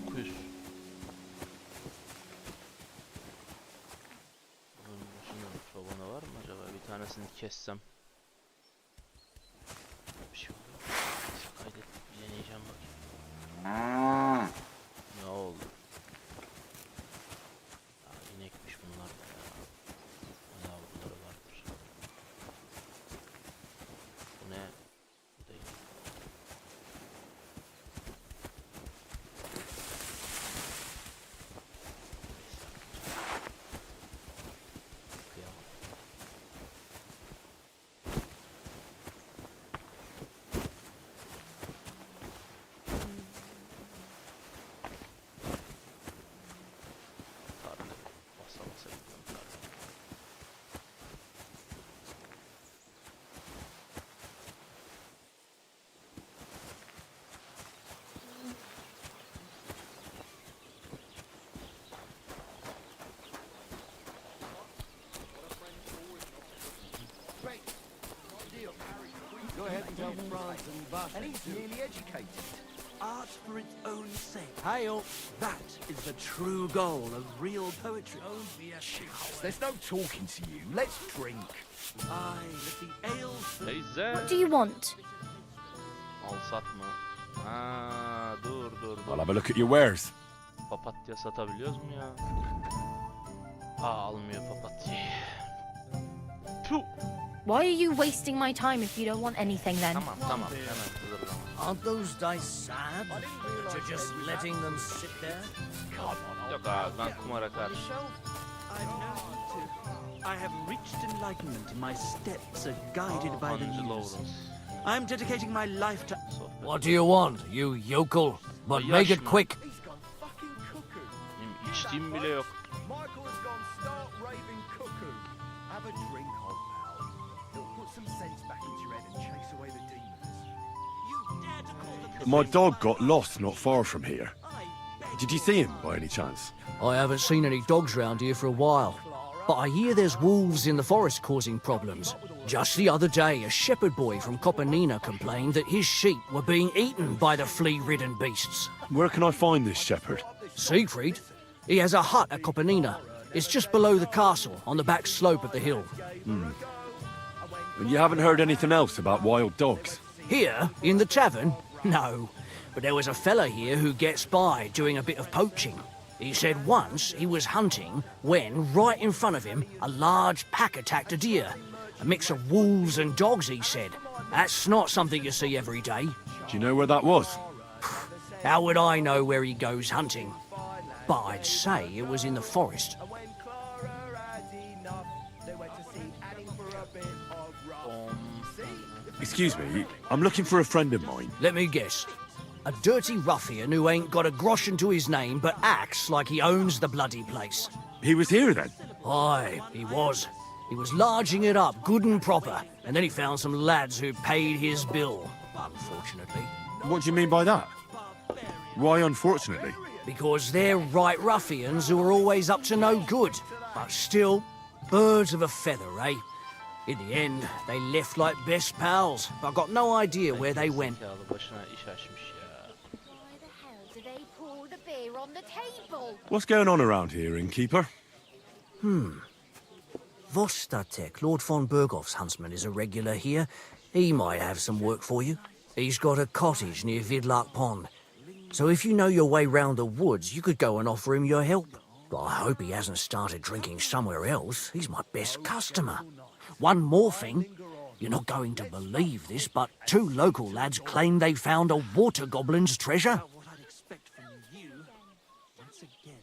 Okuyuz. Bunun başında çobanı var mı acaba? Bir tanesini kessem. Bir şey olur. Neyse, kaydet. Bir deneyeceğim bakayım. Ne oldu? Ya, inekmiş bunlar da ya. Yavruları vardır. Bu ne? Bu da inek. Kıyamam. Karnı basa basa gidiyorum karnı. Go ahead and tell France and Bush. And he's nearly educated. Art for its own sake. Hail. That is the true goal of real poetry. Don't be a shout. There's no talking to you. Let's drink. Aye, let the ale... Teyze. What do you want? Al satma. Ha, dur. I'll have a look at your wares. Papatya satabiliyoruz mu ya? Aa, almıyor papatyayı. Puh. Why are you wasting my time if you don't want anything then? Tamam. Hemen hazırlan. Aren't those dice sad? That you're just letting them sit there? Yok abi, ben kumara karşı. I have reached enlightenment. My steps are guided by the Hancı muse. Lawrence. I'm dedicating my life to... Sohbet. What do you want, you yokel? But Ay, make it yaşma. quick. He's gone fucking cuckoo. Benim içtiğim bile yok. Michael has gone stark raving cuckoo. Have a drink, old pal. It'll put some sense back into your head and chase away the demons. You dare to call the... My dog got lost not far from here. Did you see him by any chance? I haven't seen any dogs round here for a while. But I hear there's wolves in the forest causing problems. Just the other day, a shepherd boy from Kopanina complained that his sheep were being eaten by the flea-ridden beasts. Where can I find this shepherd? Siegfried? He has a hut at Kopanina. It's just below the castle, on the back slope of the hill. And you haven't heard anything else about wild dogs? Here, in the tavern? No. But there was a fella here who gets by doing a bit of poaching. He said once he was hunting when, right in front of him, a large pack attacked a deer. A mix of wolves and dogs, he said. That's not something you see every day. Do you know where that was? How would I know where he goes hunting? But I'd say it was in the forest. Excuse me, I'm looking for a friend of mine. Let me guess. A dirty ruffian who ain't got a groschen to his name but acts like he owns the bloody place. He was here then? Aye, he was. He was larging it up good and proper, and then he found some lads who paid his bill, unfortunately. What do you mean by that? Why unfortunately? Because they're right ruffians who are always up to no good. But still, birds of a feather, eh? In the end, they left like best pals, but got no idea where they went. Zekalı başına iş açmış ya. Why the hell do they pour the beer on the table? What's going on around here, innkeeper? Vostatek, Lord von Berghoff's huntsman, is a regular here. He might have some work for you. He's got a cottage near Vidlark Pond. So if you know your way round the woods, you could go and offer him your help. But I hope he hasn't started drinking somewhere else. He's my best customer. One more thing. You're not going to believe this, but 2 local lads claim they found a water goblin's treasure.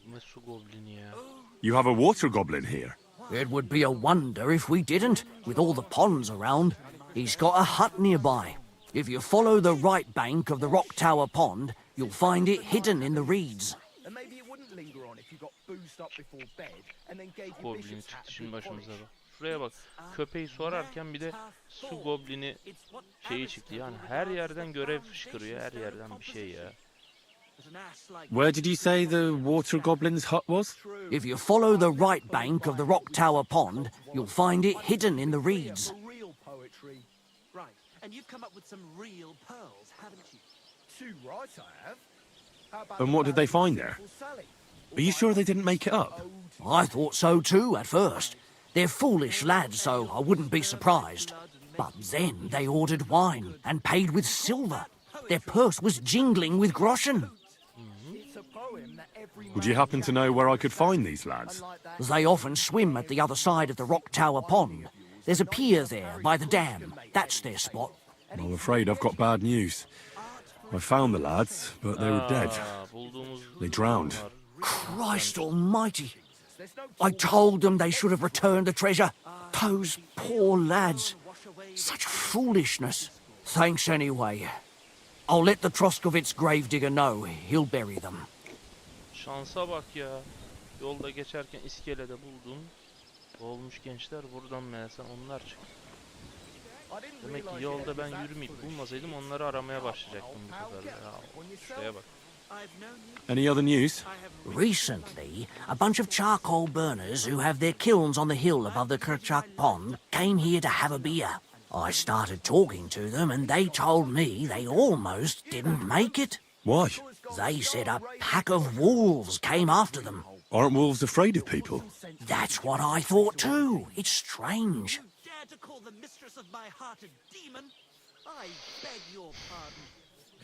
Ne su goblini ya. You have a water goblin here? It would be a wonder if we didn't, with all the ponds around. He's got a hut nearby. If you follow the right bank of the Rock Tower Pond, you'll find it hidden in the reeds. And maybe it wouldn't linger on if you got boozed up before bed and then gave your Goblin bishop's çıktı hat şimdi good başımıza polish. bak. Şuraya bak. Köpeği sorarken bir de su goblini şeyi çıktı. Yani her yerden görev fışkırıyor. Her yerden bir şey ya. Where did you say the water goblin's hut was? If you follow the right bank of the Rock Tower Pond, you'll find it hidden in the reeds. Real poetry. Right. And you've come up with some real pearls, haven't you? Too right, I have. How about And what did they find there? Sally? Are you sure they didn't make it up? I thought so too at first. They're foolish lads, so I wouldn't be surprised. But then they ordered wine and paid with silver. Their purse was jingling with groschen. Would you happen to know where I could find these lads? They often swim at the other side of the Rock Tower Pond. There's a pier there by the dam. That's their spot. I'm afraid I've got bad news. I found the lads, but they were dead. Bulduğumuz They drowned. Christ almighty! I told them they should have returned the treasure. Those poor lads. Such foolishness. Thanks anyway. I'll let the Troskovitz gravedigger know. He'll bury them. şansa bak ya. Yolda geçerken iskelede buldum. Olmuş gençler buradan meğerse onlar çıktı. Demek ki yolda ben yürümeyip bulmasaydım onları aramaya başlayacaktım bu sefer. Ya, şuraya bak. Any other news? Recently, a bunch of charcoal burners who have their kilns on the hill above the Kerchak Pond came here to have a beer. I started talking to them and they told me they almost didn't make it. Why? They said a pack of wolves came after them. Aren't wolves afraid of people? That's what I thought too. It's strange. Dare to call the mistress of my heart a demon? I beg your pardon.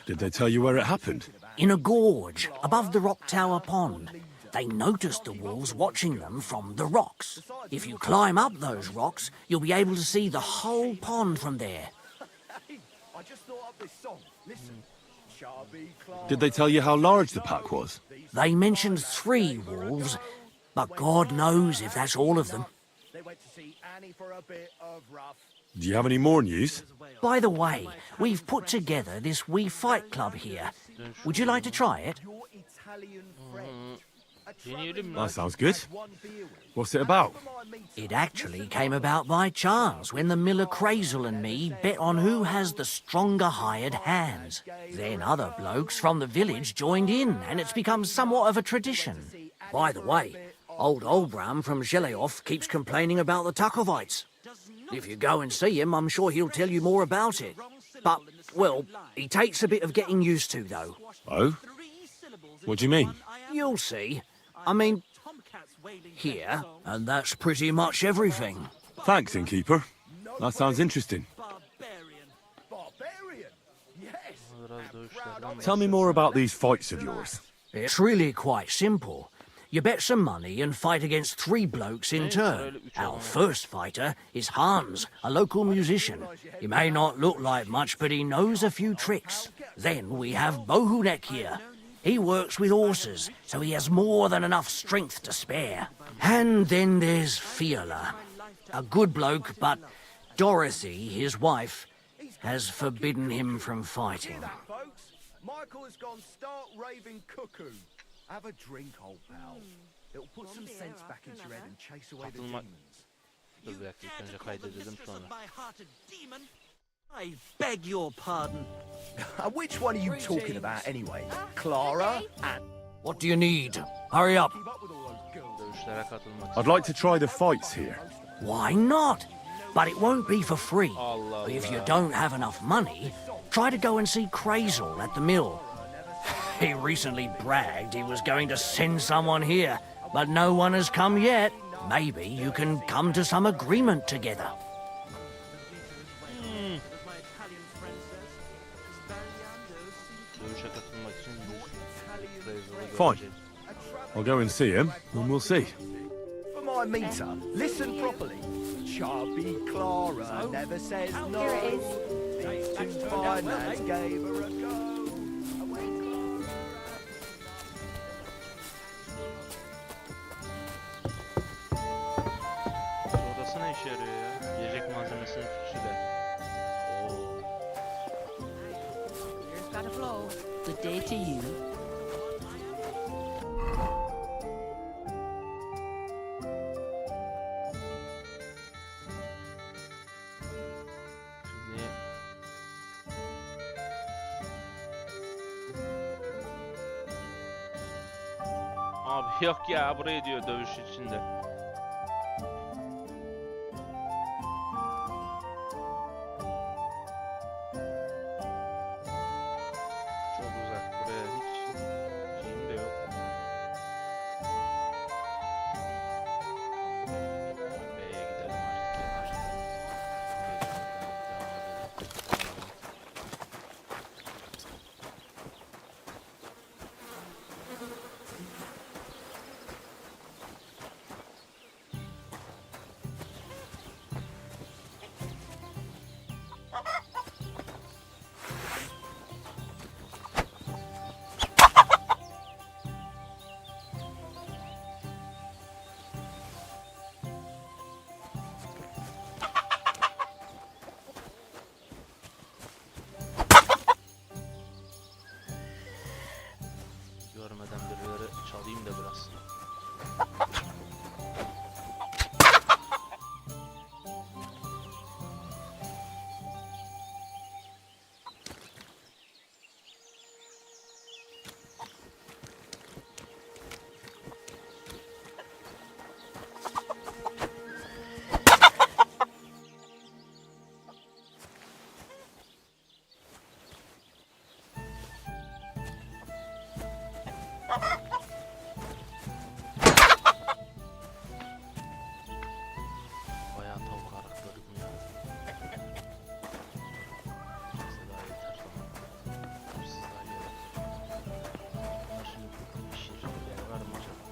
Did they tell you where it happened? In a gorge above the Rock Tower Pond. They noticed the wolves watching them from the rocks. If you climb up those rocks, you'll be able to see the whole pond from there. I just thought up this song. Listen. Did they tell you how large the pack was? They mentioned 3 wolves, but God knows if that's all of them. They went to see Annie for a bit of rough. Do you have any more news? By the way, we've put together this wee fight club here. Would you like to try it? Your Italian friend. Deneyelim mi? That sounds good. What's it about? It actually came about by chance when the miller Crazel and me bet on who has the stronger hired hands. Then other blokes from the village joined in, and it's become somewhat of a tradition. By the way, Old Olbram from Zheleoth keeps complaining about the Tuckovites. If you go and see him, I'm sure he'll tell you more about it. But, well, he takes a bit of getting used to, though. Oh? What do you mean? You'll see. I mean, here, and that's pretty much everything. Thanks, innkeeper. That sounds interesting. Barbarian? Yes. Biraz dövüşlerden Tell me more about these fights of yours. It's really quite simple. You bet some money and fight against 3 blokes in turn. Our first fighter is Hans, a local musician. He may not look like much, but he knows a few tricks. Then we have Bohunek here. He works with horses, so he has more than enough strength to spare. And then there's Fiala, a good bloke, but Dorothy, his wife, has forbidden him from fighting. Folks, Michael has gone stark raving cuckoo. Have a drink, old pal. It'll put some sense back into your head and chase away the Katılmak- demons. Dur bir dakika ilk önce kaydedelim sonra. I beg your pardon. Which one are you talking about anyway? Clara and... What do you need? Hurry up. Keep up with all those girls. Dövüşlere katılmak I'd like to try the fights here. Why not? But it won't be for free. Allah If you Allah. don't have enough money, try to go and see Crazel at the mill. He recently bragged he was going to send someone here, but no one has come yet. Maybe you can come to some agreement together. Dövüşe katılmak için bir Fine. I'll go and see him, and we'll see. For my meter, listen properly. Chubby Clara never says no. Here it is. These 2 fine lads gave her a go. Sodası ne işe yarıyor ya? Yiyecek malzemesinin fikri de. Oo. Here's got a flow. Good day to you. Şimdi abi yok ya buraya diyor dövüş içinde. Çok uzak buraya hiç şeyim de yok. B'ye gidelim artık ya. Görmeden birileri çalayım da biraz. Bayağı tavuk arakladım ya. Neyse daha yeter. Hırsız daha yeter. Şimdi pişirmeler var mı acaba?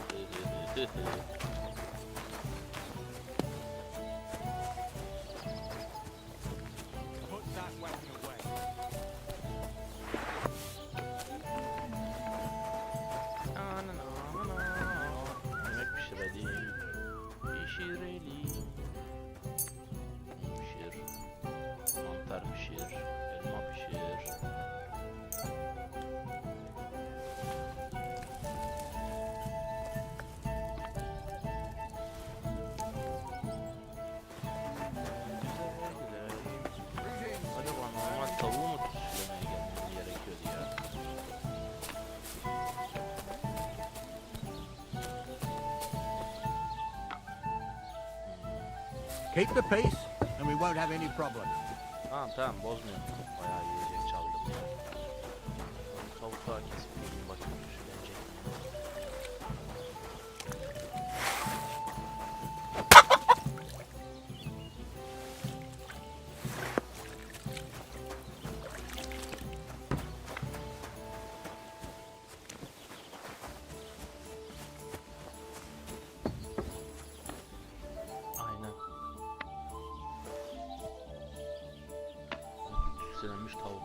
Put that weapon away. Yemek pişirelim. Pişirelim. Pişir. Mantar pişir. Elma pişir. Keep the peace, and we won't have any problems. Tamam bozmuyorum. Bayağı yiyecek çaldım ya. Tavuklar kesip geleyim bakayım şu gelecek mi? Aynen. Süslenmiş tavuk.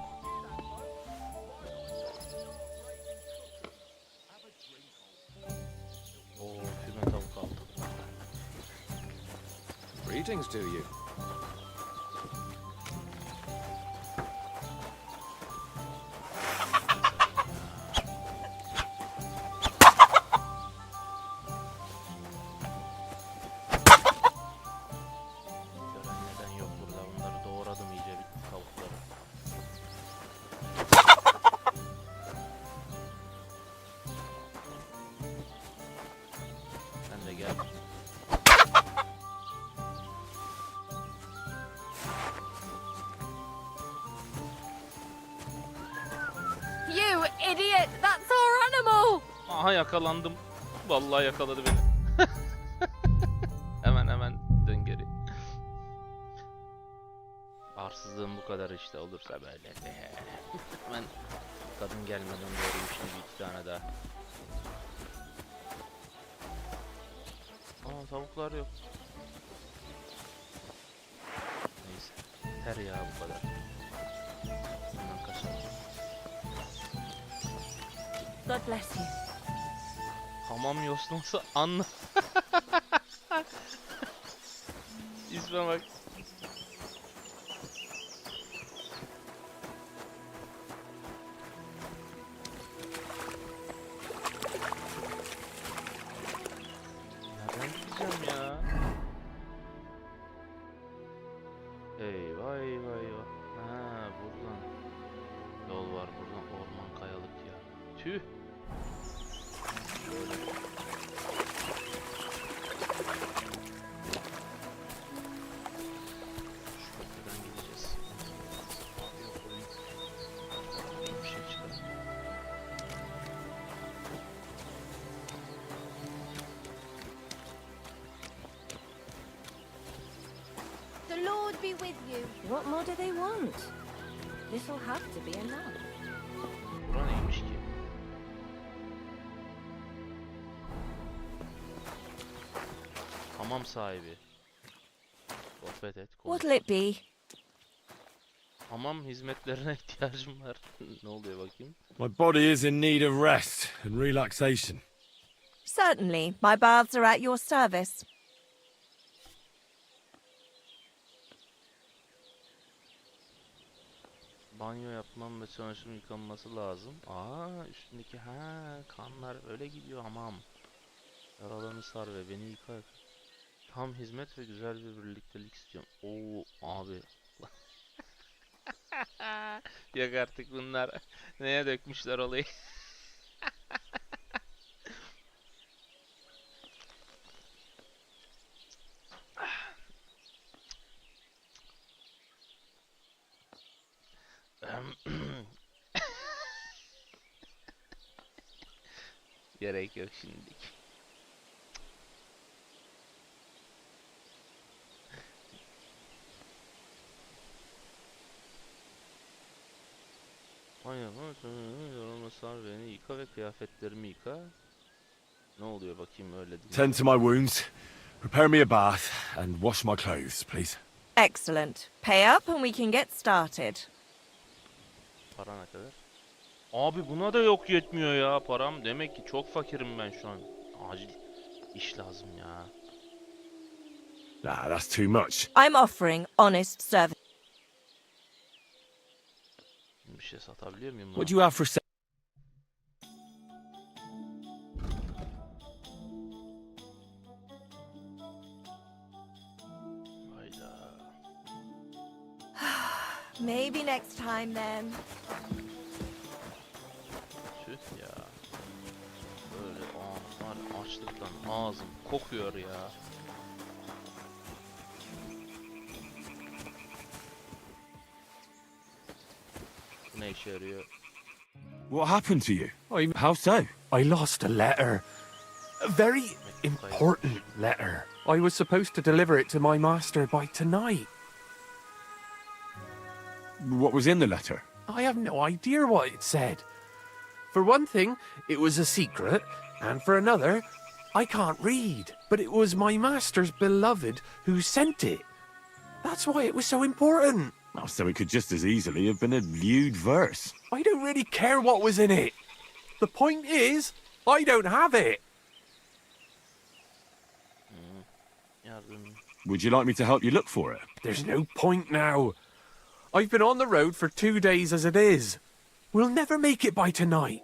Oo, füme tavuk aldım. Greetings to you. Gören neden yok burada. Bunları doğradım iyice bir tavukları. Sen de gel. You idiot! That's our animal! Aha yakalandım. Vallahi yakaladı beni. Hemen dön geri. Arsızlığım bu kadar işte, olursa böyle. Hemen kadın gelmeden doğruyum şimdi bir iki tane daha. Aa, tavuklar yok. Neyse. Yeter ya bu kadar. Hemen kaçalım. God bless you. Hamam yoslası anla. İsme bak. Nereden gideceğim ya? Eyvah eyvah eyvah. Ha, buradan yol var, buradan orman kayalık ya. Tüh. Şöyle. Şuradan gideceğiz. Abi yok oyun. Bir şey çıkar. The Lord be with you. What more do they want? This'll have to be enough. Bura neymiş ki? Hamam sahibi. Sohbet et. Konuş. What'll it be? Hamam hizmetlerine ihtiyacım var. Ne oluyor bakayım? My body is in need of rest and relaxation. Certainly. My baths are at your service. Banyo yapmam ve çamaşırın yıkanması lazım. Üstündeki kanlar öyle gidiyor hamam. Yaralarını sar ve beni yıka. Tam hizmet ve güzel bir birliktelik istiyorum. Oo abi. Yok artık bunlar. Neye dökmüşler olayı? Gerek yok şimdilik. Yorulma sar beni yıka ve kıyafetlerimi yıka. Ne oluyor bakayım öyle değil. Tend to my wounds, prepare me a bath, and wash my clothes, please. Excellent. Pay up and we can get started. Para ne kadar? Abi buna da yok yetmiyor ya param. Demek ki çok fakirim ben şu an. Acil iş lazım ya. Nah, that's too much. I'm offering honest service. Bir şey satabiliyor muyum What buna? do you have for a Hayda. Maybe next time then. Tüh ya. Böyle var açlıktan ağzım kokuyor ya. Bu ne işe yarıyor? What happened to you? How so? I lost a letter. A very important letter. I was supposed to deliver it to my master by tonight. What was in the letter? I have no idea what it said. For one thing, it was a secret, and for another, I can't read. But it was my master's beloved who sent it. That's why it was so important. Oh, so it could just as easily have been a lewd verse. I don't really care what was in it. The point is, I don't have it. Yardım. Would you like me to help you look for it? There's no point now. I've been on the road for 2 days as it is. We'll never make it by tonight.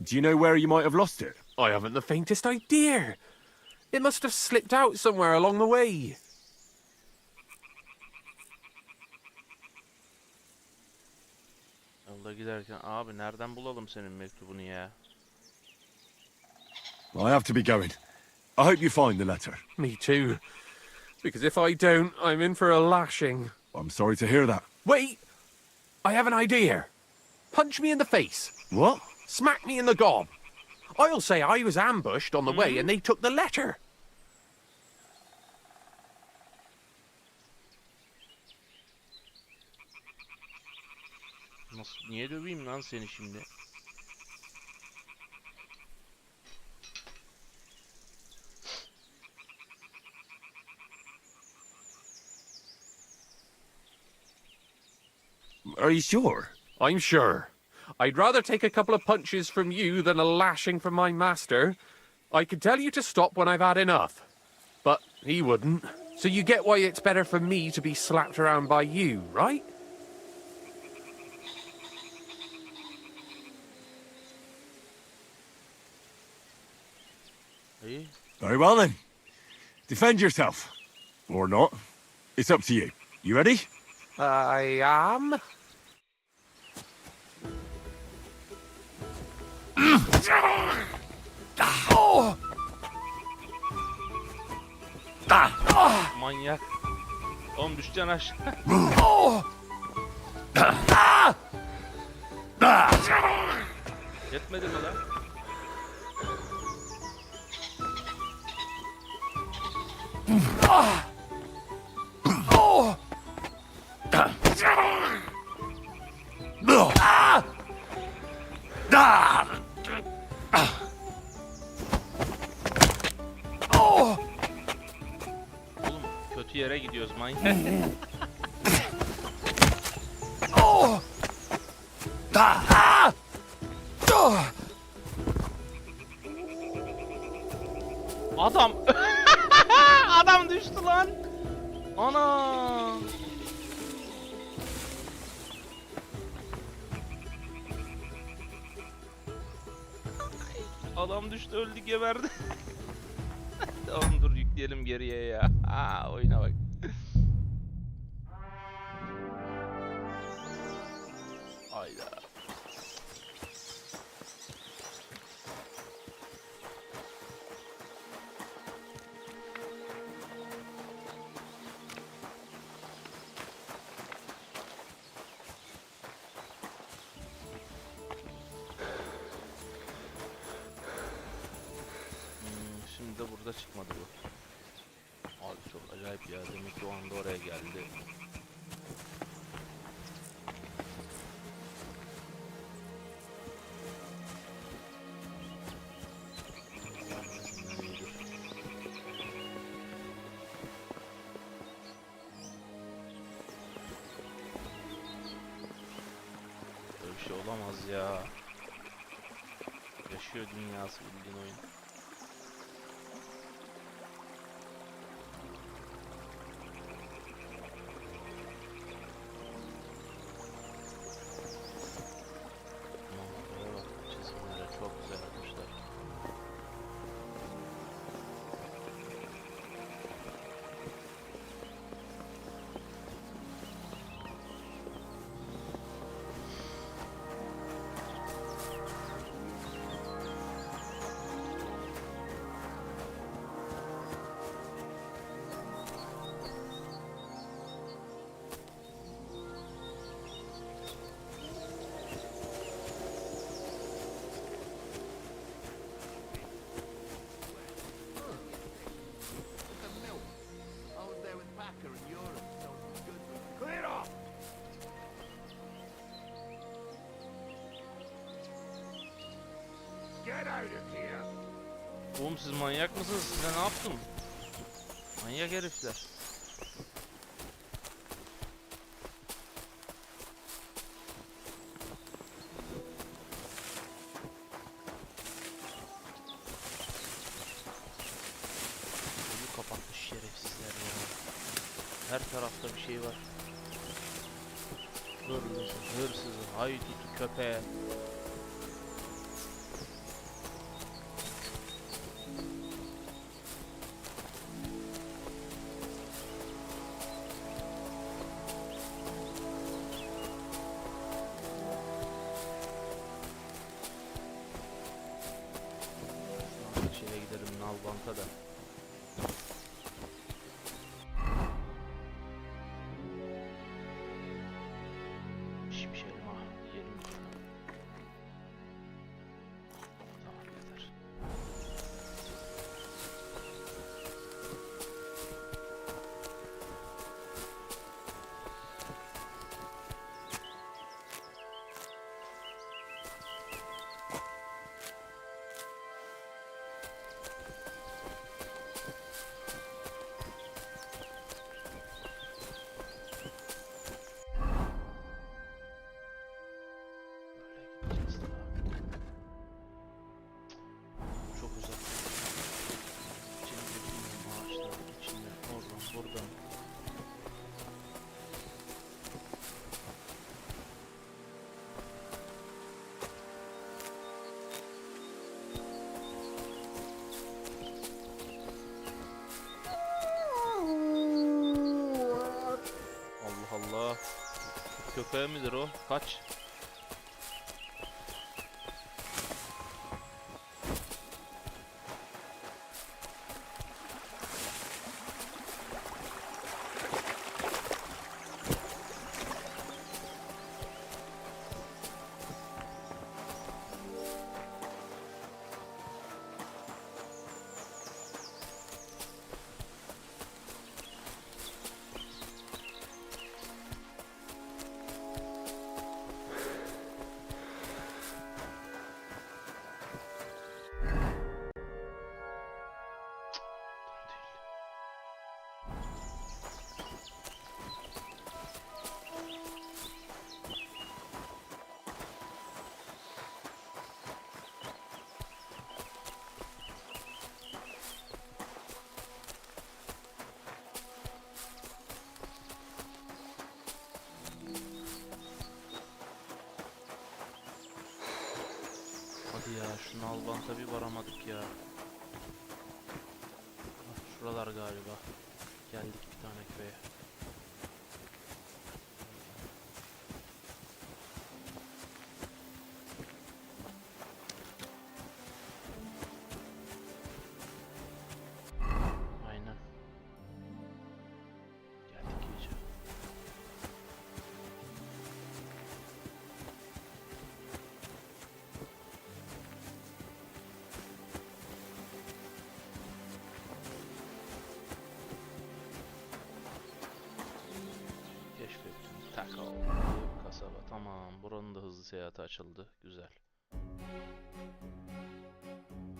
Do you know where you might have lost it? I haven't the faintest idea. It must have slipped out somewhere along the way. Yolda giderken abi nereden bulalım senin mektubunu ya? I have to be going. I hope you find the letter. Me too. Because if I don't, I'm in for a lashing. I'm sorry to hear that. Wait! I have an idea. Punch me in the face. What? Smack me in the gob. I'll say I was ambushed on the way and they took the letter. Nasıl, niye döveyim lan seni şimdi? Are you sure? I'm sure. I'd rather take a couple of punches from you than a lashing from my master. I could tell you to stop when I've had enough. But he wouldn't. So you get why it's better for me to be slapped around by you, right? İyi. Very well then. Defend yourself. Or not. It's up to you. You ready? I am. Manyak. Oğlum düşeceksin aşağı. Yetmedi mi lan? Oğlum kötü yere gidiyoruz manyak. Adam adam düştü lan. Ana. Adam düştü, öldü, geberdi. Tamam dur yükleyelim geriye ya. Aa, oyuna bak. Hayda. Şimdi de burada çıkmadı bu. Abi çok acayip ya. Demek ki o anda oraya geldi. Böyle bir şey olamaz ya. Yaşıyor dünyası bildiğin oyun. Manzaraya bak, çizimlere çok güzel yapmışlar. Oğlum siz manyak mısınız? Size ne yaptım? Manyak herifler. Yolu kapatmış şerefsizler ya. Her tarafta bir şey var. Hırsızı, haydut, köpeğe. Şeye gidelim Nalbant'a da. Pişmiş elma yiyelim bir tane. Tamam yeter. Böyle gideceğiz daha. Çok uzak. İçinde bilmiyorum ağaçlar, içinde oradan buradan. Allah Allah. Köpeğe midir o? Kaç. Hadi ya şu Nalbant'a bir varamadık ya. Ah, şuralar galiba. Geldik bir tane köye. Aynen. Geldik iyice. Keşfettim. Takal. Kasaba. Tamam. Buranın da hızlı seyahati açıldı. Güzel.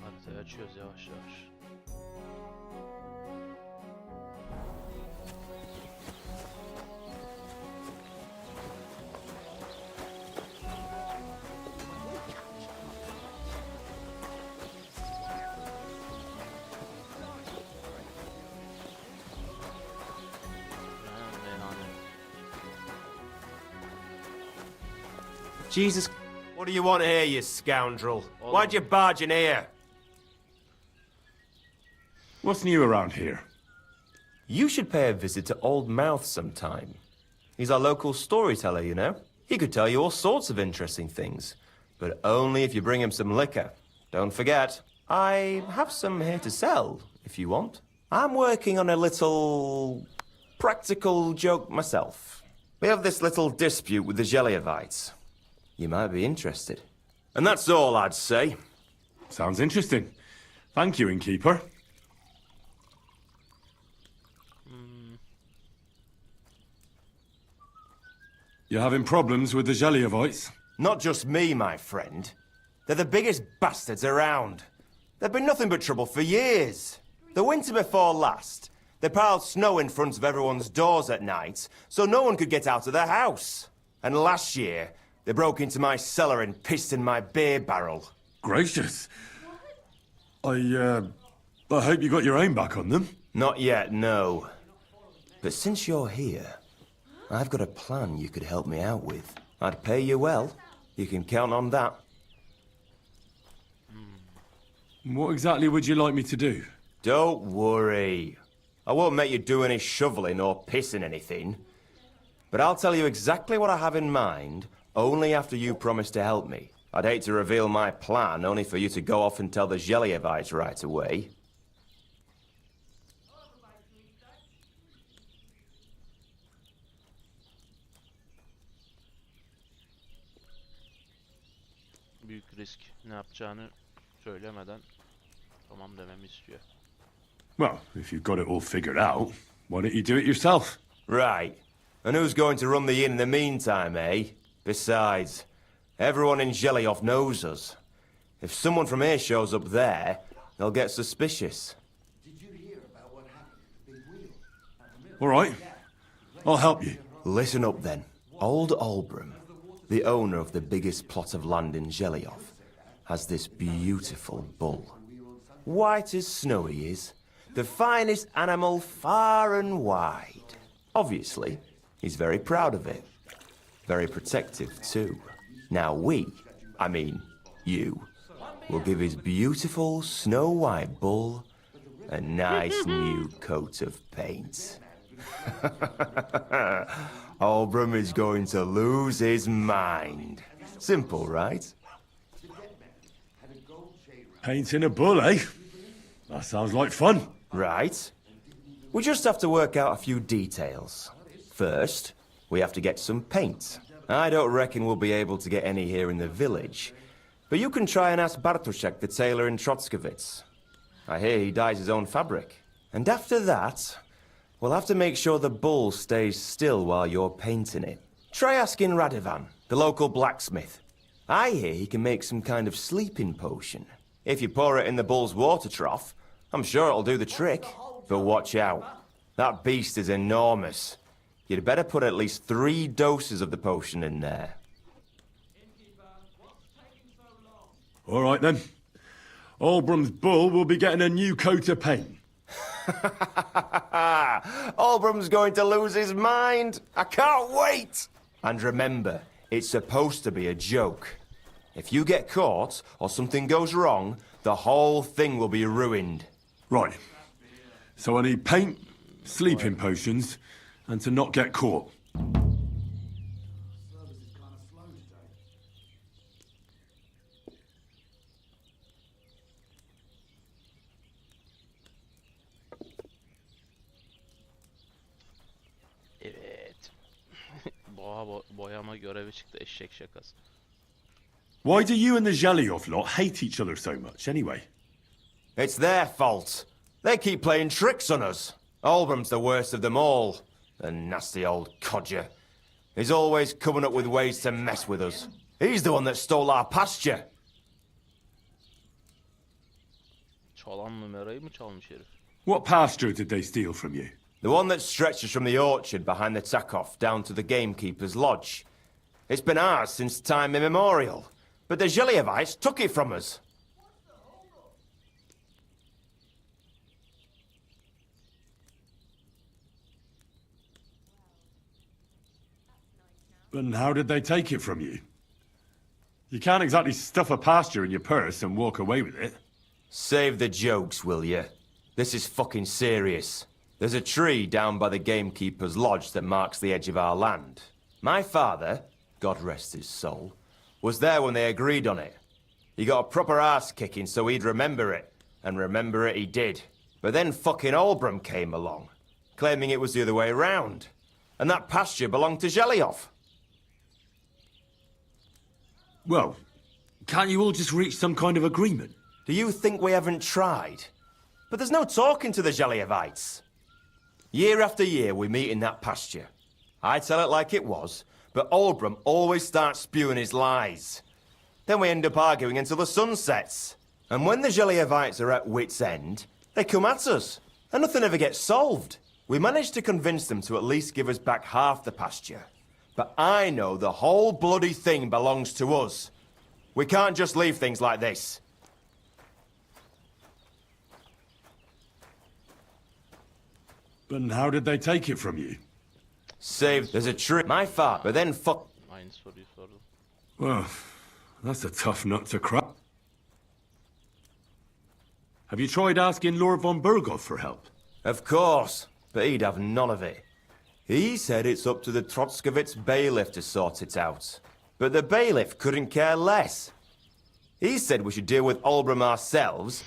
Haritayı açıyoruz yavaş yavaş. Jesus, what do you want here, you scoundrel? Why'd you barge in here? What's new around here? You should pay a visit to Old Mouth sometime. He's our local storyteller, you know. He could tell you all sorts of interesting things, but only if you bring him some liquor. Don't forget, I have some here to sell, if you want. I'm working on a little practical joke myself. We have this little dispute with the Geliovites. You might be interested. And that's all I'd say. Sounds interesting. Thank you, innkeeper. You're having problems with the Geliovites? Not just me, my friend. They're the biggest bastards around. They've been nothing but trouble for years. The winter before last, they piled snow in front of everyone's doors at night, so no one could get out of their house. And last year, they broke into my cellar and pissed in my beer barrel. Gracious. I hope you got your aim back on them. Not yet, no. But since you're here, I've got a plan you could help me out with. I'd pay you well. You can count on that. What exactly would you like me to do? Don't worry. I won't make you do any shoveling or pissing anything. But I'll tell you exactly what I have in mind, only after you promise to help me. I'd hate to reveal my plan, only for you to go off and tell the Zelievites right away. Büyük risk. Ne yapacağını söylemeden tamam dememi istiyor. Well, if you've got it all figured out, why don't you do it yourself? Right. And who's going to run the inn in the meantime, eh? Besides, everyone in Zelioff knows us. If someone from here shows up there, they'll get suspicious. All right. I'll help you. Listen up then. Old Olbram, the owner of the biggest plot of land in Zelioff, has this beautiful bull. White as snow he is. The finest animal far and wide. Obviously, he's very proud of it. Very protective, too. Now I mean you, will give his beautiful snow-white bull a nice new coat of paint. Olbram is going to lose his mind. Simple, right? Painting a bull, eh? That sounds like fun. Right. We just have to work out a few details. First, we have to get some paint. I don't reckon we'll be able to get any here in the village, but you can try and ask Bartoszek, the tailor in Trotskovitz. I hear he dyes his own fabric. And after that, we'll have to make sure the bull stays still while you're painting it. Try asking Radovan, the local blacksmith. I hear he can make some kind of sleeping potion. If you pour it in the bull's water trough, I'm sure it'll do the trick. But watch out. That beast is enormous. You'd better put at least 3 doses of the potion in there. All right, then. Olbram's bull will be getting a new coat of paint. Olbram's going to lose his mind. I can't wait. And remember, it's supposed to be a joke. If you get caught or something goes wrong, the whole thing will be ruined. Right. So I need paint, sleeping potions, and to not get caught. Evet. Boyama görevi çıktı, eşek şakası. Why do you and the Zelioff lot hate each other so much, anyway? It's their fault. They keep playing tricks on us. Olbram's the worst of them all. The nasty old codger. He's always coming up with ways to mess with us. He's the one that stole our pasture. Çalan numarayı mı çalmış herif? What pasture did they steal from you? The one that stretches from the orchard behind the Takov down to the gamekeeper's lodge. It's been ours since time immemorial. But the Zelievites took it from us. And how did they take it from you? You can't exactly stuff a pasture in your purse and walk away with it. Save the jokes, will you? This is fucking serious. There's a tree down by the gamekeeper's lodge that marks the edge of our land. My father, God rest his soul, was there when they agreed on it. He got a proper ass kicking so he'd remember it, and remember it he did. But then fucking Olbram came along, claiming it was the other way round, and that pasture belonged to Zelioff. Well, can't you all just reach some kind of agreement? Do you think we haven't tried? But there's no talking to the Zelievites. Year after year we meet in that pasture. I tell it like it was, but Olbram always starts spewing his lies. Then we end up arguing until the sun sets. And when the Delivarances are at wit's end, they come at us. And nothing ever gets solved. We managed to convince them to at least give us back half the pasture. But I know the whole bloody thing belongs to us. We can't just leave things like this. But how did they take it from you? Saved. There's a tree. My father, but then fuck. Aynı soruyu sordum. Well, that's a tough nut to crack. Have you tried asking Lord von Burgov for help? Of course, but he'd have none of it. He said it's up to the Trotskovitz bailiff to sort it out. But the bailiff couldn't care less. He said we should deal with Olbram ourselves,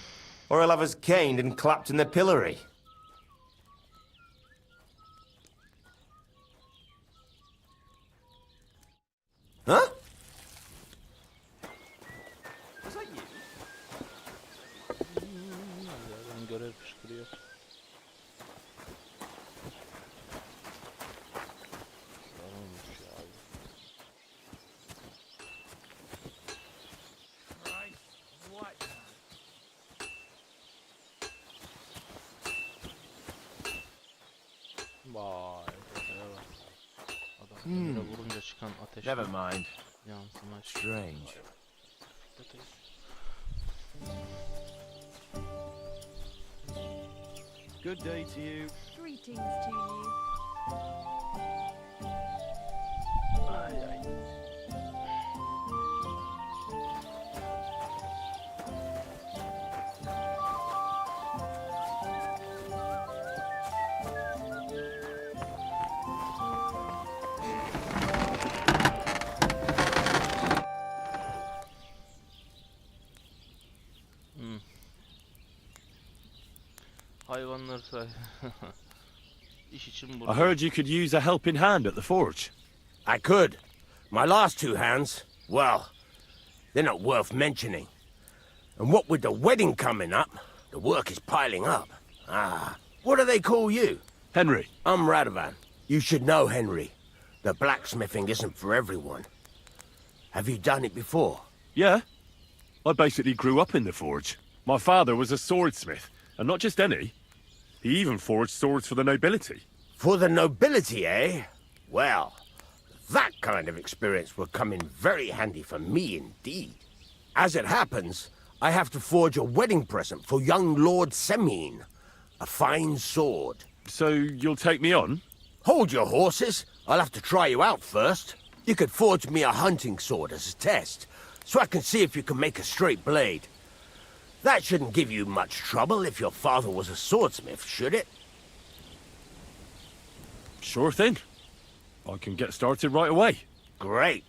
or he'll have us caned and clapped in the pillory. Huh? Was that you? Yerden görev fışkırıyor. Sarılmış ya abi. Vay. Adam yere vurunca çıkan ateş. Never mind. Yansıma. Strange. Good day to you. Greetings to you. Ay ay. Hayvanları say. İş için burada. I heard you could use a helping hand at the forge. I could. My last two hands, well, they're not worth mentioning. And what with the wedding coming up, the work is piling up. What do they call you? Henry. I'm Radovan. You should know Henry. The blacksmithing isn't for everyone. Have you done it before? Yeah. I basically grew up in the forge. My father was a swordsmith, and not just any. He even forged swords for the nobility. For the nobility, eh? Well, that kind of experience will come in very handy for me indeed. As it happens, I have to forge a wedding present for young Lord Semine. A fine sword. So you'll take me on? Hold your horses. I'll have to try you out first. You could forge me a hunting sword as a test, so I can see if you can make a straight blade. That shouldn't give you much trouble if your father was a swordsmith, should it? Sure thing. I can get started right away. Great.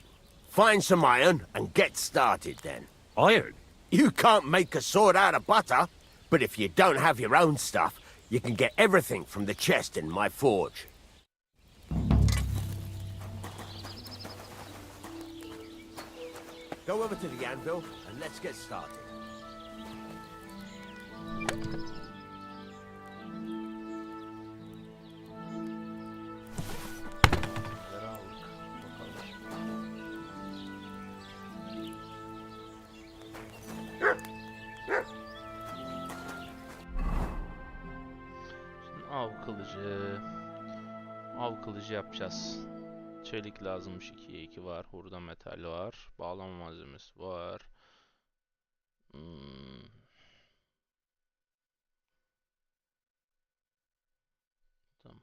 Find some iron and get started then. Iron? You can't make a sword out of butter, but if you don't have your own stuff, you can get everything from the chest in my forge. Go over to the anvil and let's get started. Av kılıcı yapacağız. Çelik lazımmış, 2'ye 2 var. Hurda metal var. Bağlama malzemesi var. Tamam.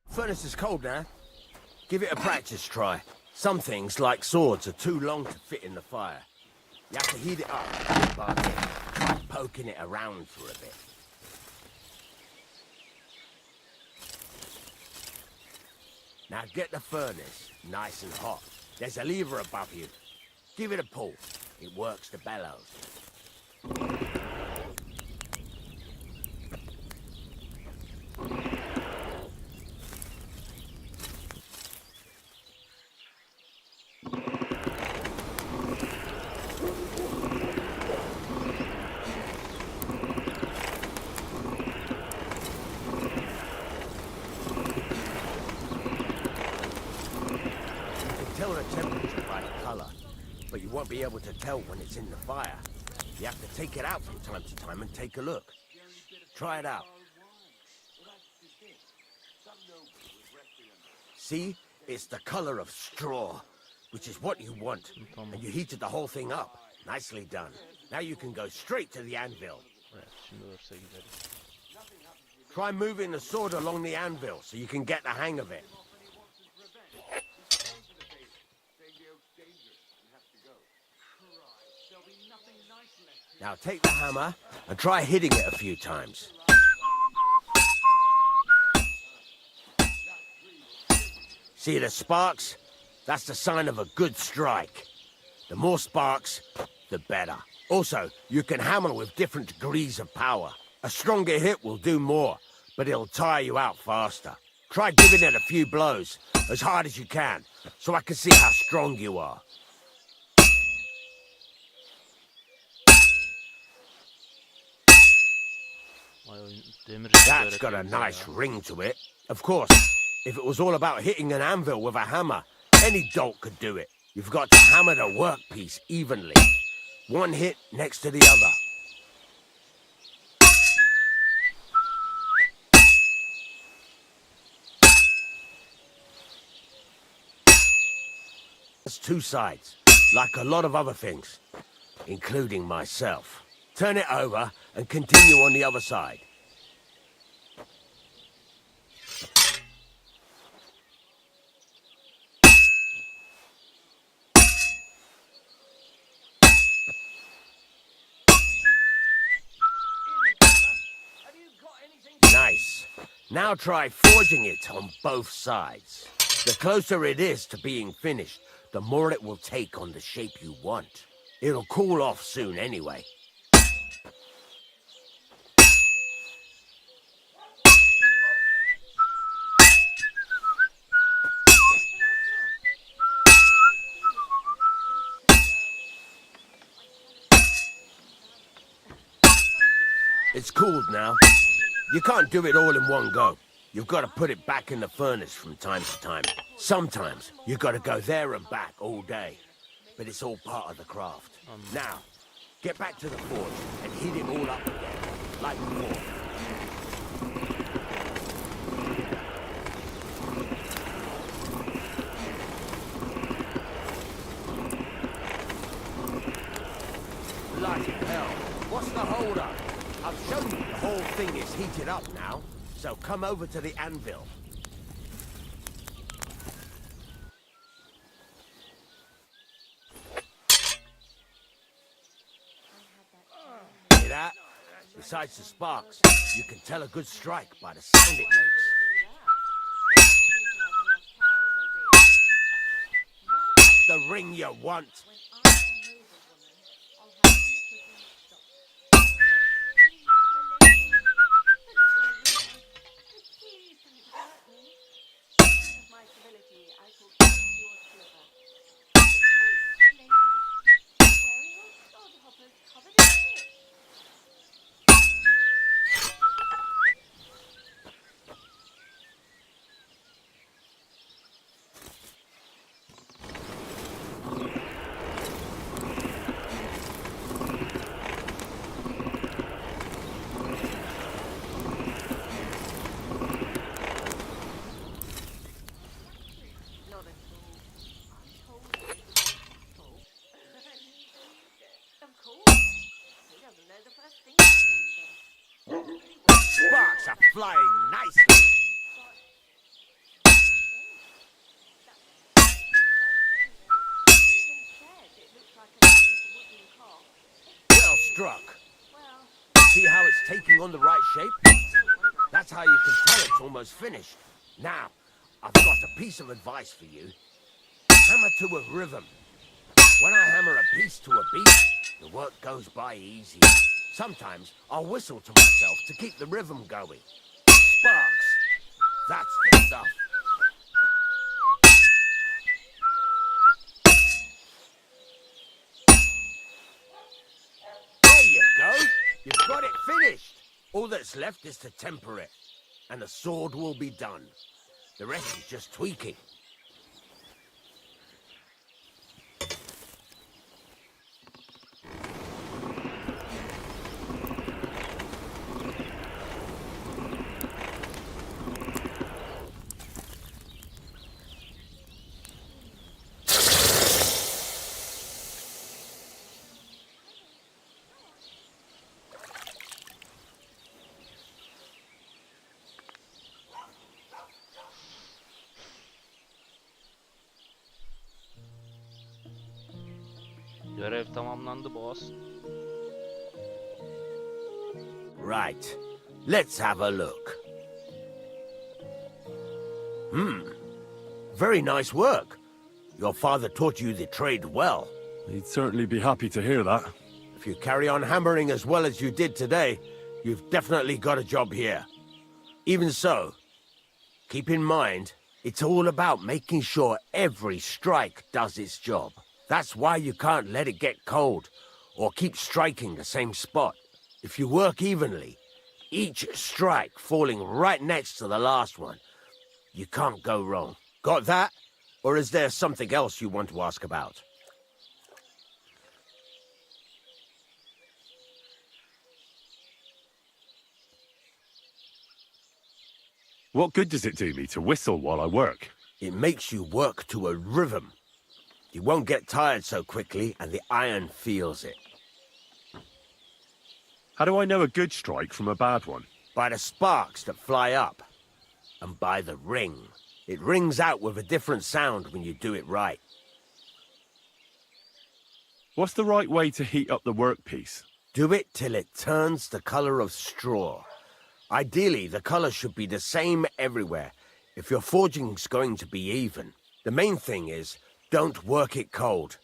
Furnace is cold now. Give it a practice try. Some things, like swords, are too long to fit in the fire. You have to heat it up by poking it around for a bit. Now get the furnace nice and hot. There's a lever above you. Give it a pull. It works the bellows. the temperature by the color, but you won't be able to tell when it's in the fire. You have to take it out from time to time and take a look. Try it out. See? It's the color of straw, which is what you want. And you heated the whole thing up. Nicely done. Now you can go straight to the anvil. Evet, şimdi örse gidelim. Try moving the sword along the anvil so you can get the hang of it. Now take the hammer and try hitting it a few times. See the sparks? That's the sign of a good strike. The more sparks, the better. Also, you can hammer with different degrees of power. A stronger hit will do more, but it'll tire you out faster. Try giving it a few blows, as hard as you can, so I can see how strong you are. That's got a nice ring to it. Of course, if it was all about hitting an anvil with a hammer, any dolt could do it. You've got to hammer the workpiece evenly. One hit next to the other. There's two sides, like a lot of other things, including myself. Turn it over and continue on the other side. Nice. Now try forging it on both sides. The closer it is to being finished, the more it will take on the shape you want. It'll cool off soon anyway. It's cooled now. You can't do it all in one go. You've got to put it back in the furnace from time to time. Sometimes you've got to go there and back all day. But it's all part of the craft. Now, get back to the forge and heat it all up again, like before. Bloody hell, what's the hold up? I've shown you the whole thing is heated up now, so come over to the anvil. See that? Besides the sparks, you can tell a good strike by the sound it makes. The ring you want. Sparks are flying nicely. Well struck. See how it's taking on the right shape? That's how you can tell it's almost finished. Now, I've got a piece of advice for you. Hammer to a rhythm. When I hammer a piece to a beat, the work goes by easy. Sometimes I'll whistle to myself to keep the rhythm going. Sparks. That's the stuff. There you go. You've got it finished. All that's left is to temper it, and the sword will be done. The rest is just tweaking. Görev tamamlandı boss. Right. Let's have a look. Very nice work. Your father taught you the trade well. He'd certainly be happy to hear that. If you carry on hammering as well as you did today, you've definitely got a job here. Even so, keep in mind, it's all about making sure every strike does its job. That's why you can't let it get cold, or keep striking the same spot. If you work evenly, each strike falling right next to the last one, you can't go wrong. Got that? Or is there something else you want to ask about? What good does it do me to whistle while I work? It makes you work to a rhythm. You won't get tired so quickly, and the iron feels it. How do I know a good strike from a bad one? By the sparks that fly up. And by the ring. It rings out with a different sound when you do it right. What's the right way to heat up the workpiece? Do it till it turns the color of straw. Ideally, the color should be the same everywhere, if your forging's going to be even. The main thing is, don't work it cold.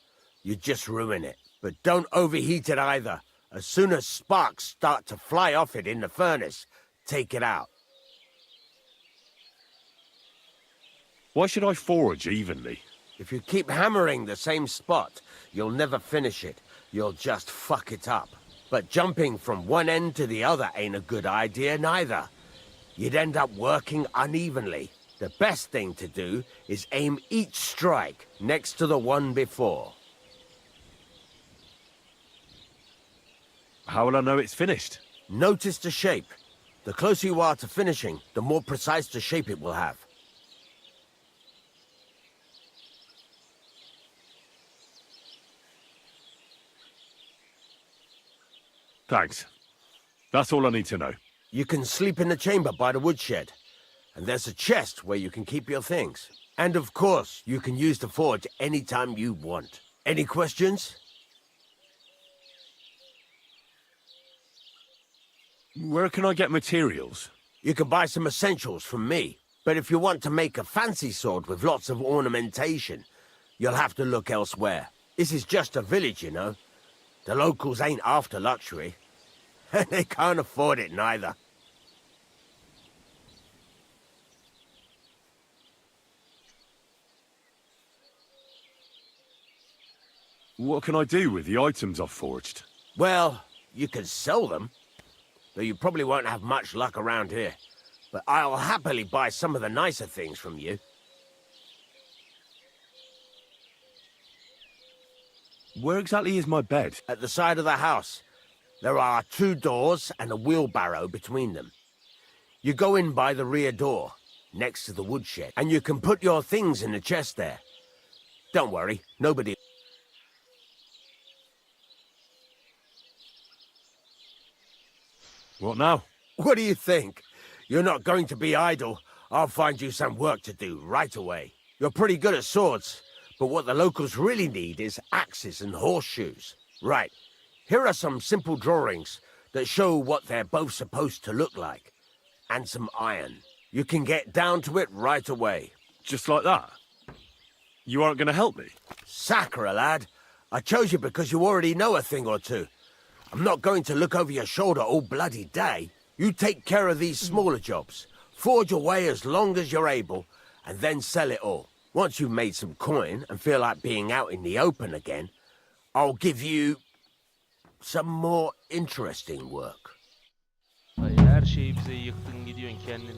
You just ruin it. But don't overheat it either. As soon as sparks start to fly off it in the furnace, take it out. Why should I forge evenly? If you keep hammering the same spot, you'll never finish it. You'll just fuck it up. But jumping from one end to the other ain't a good idea neither. You'd end up working unevenly. The best thing to do is aim each strike next to the one before. How will I know it's finished? Notice the shape. The closer you are to finishing, the more precise the shape it will have. Thanks. That's all I need to know. You can sleep in the chamber by the woodshed. And there's a chest where you can keep your things. And of course, you can use the forge anytime you want. Any questions? Where can I get materials? You can buy some essentials from me. But if you want to make a fancy sword with lots of ornamentation, you'll have to look elsewhere. This is just a village, you know. The locals ain't after luxury. And they can't afford it neither. What can I do with the items I've forged? Well, you can sell them. Though you probably won't have much luck around here. But I'll happily buy some of the nicer things from you. Where exactly is my bed? At the side of the house. There are 2 doors and a wheelbarrow between them. You go in by the rear door, next to the woodshed, and you can put your things in the chest there. Don't worry, nobody... What now? What do you think? You're not going to be idle. I'll find you some work to do right away. You're pretty good at swords, but what the locals really need is axes and horseshoes. Right. Here are some simple drawings that show what they're both supposed to look like. And some iron. You can get down to it right away. Just like that? You aren't going to help me? Sacre, lad. I chose you because you already know a thing or two. I'm not going to look over your shoulder all bloody day. You take care of these smaller jobs. Forge away as long as you're able, and then sell it all. Once you've made some coin and feel like being out in the open again, I'll give you some more interesting work. Ay, her şeyi bize yıktın gidiyorsun kendin.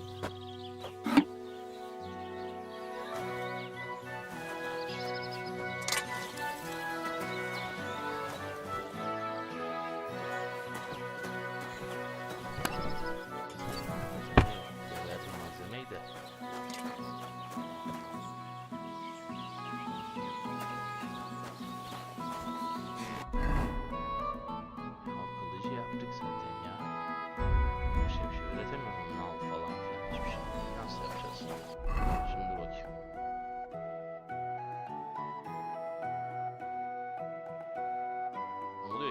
Malzemeyi de. Kılıcı yaptık zaten ya. Başka bir şey üretemiyorum. Nal falan filan hiçbir şey.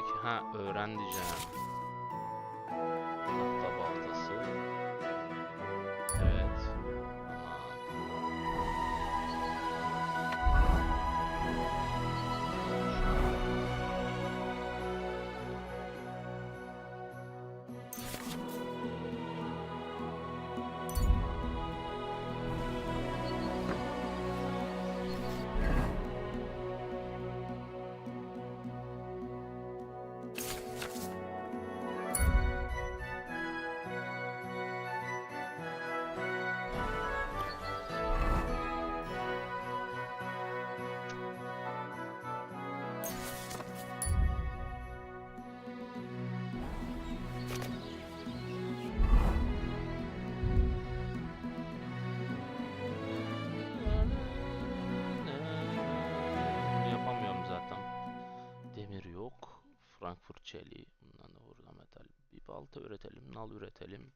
ki? Ha, öğren diyeceğim. Tahta baltası. Evet. Yapamıyorum zaten. Demir yok. Frankfurt çeliği. Bundan da vurla metal. Bir balta üretelim. Nal üretelim.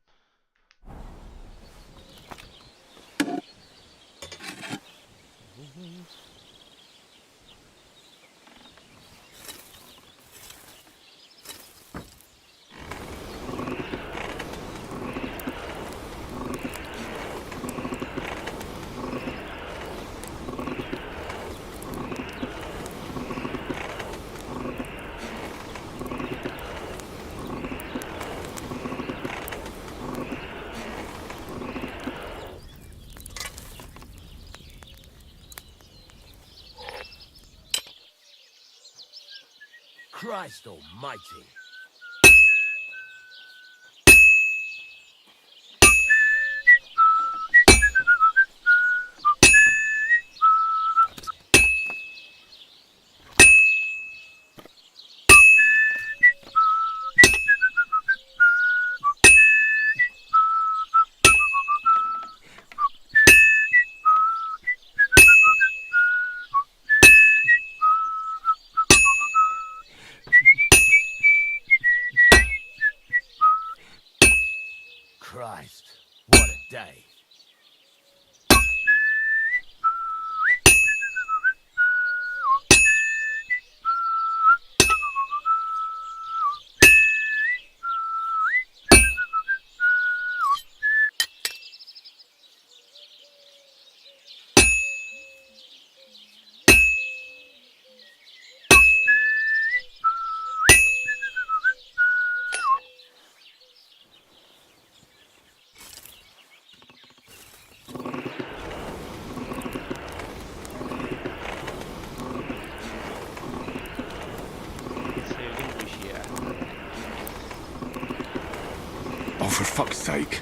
Christ almighty. Christ, what a day. Sevdim bu işi ya. Oh, for fuck's sake.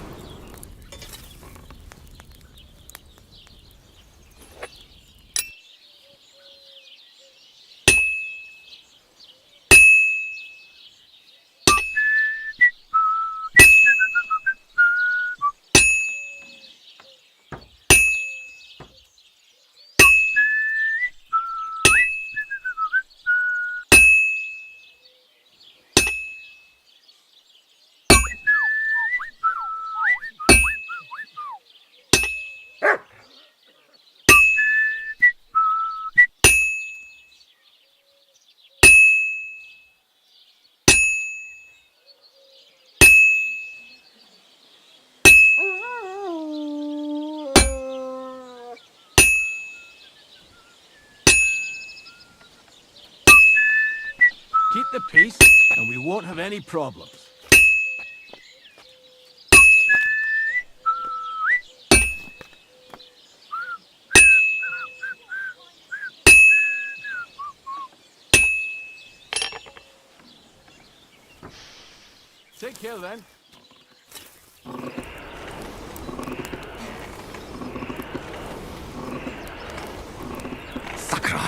Keep the peace, and we won't have any problems. Take care then. Sakra.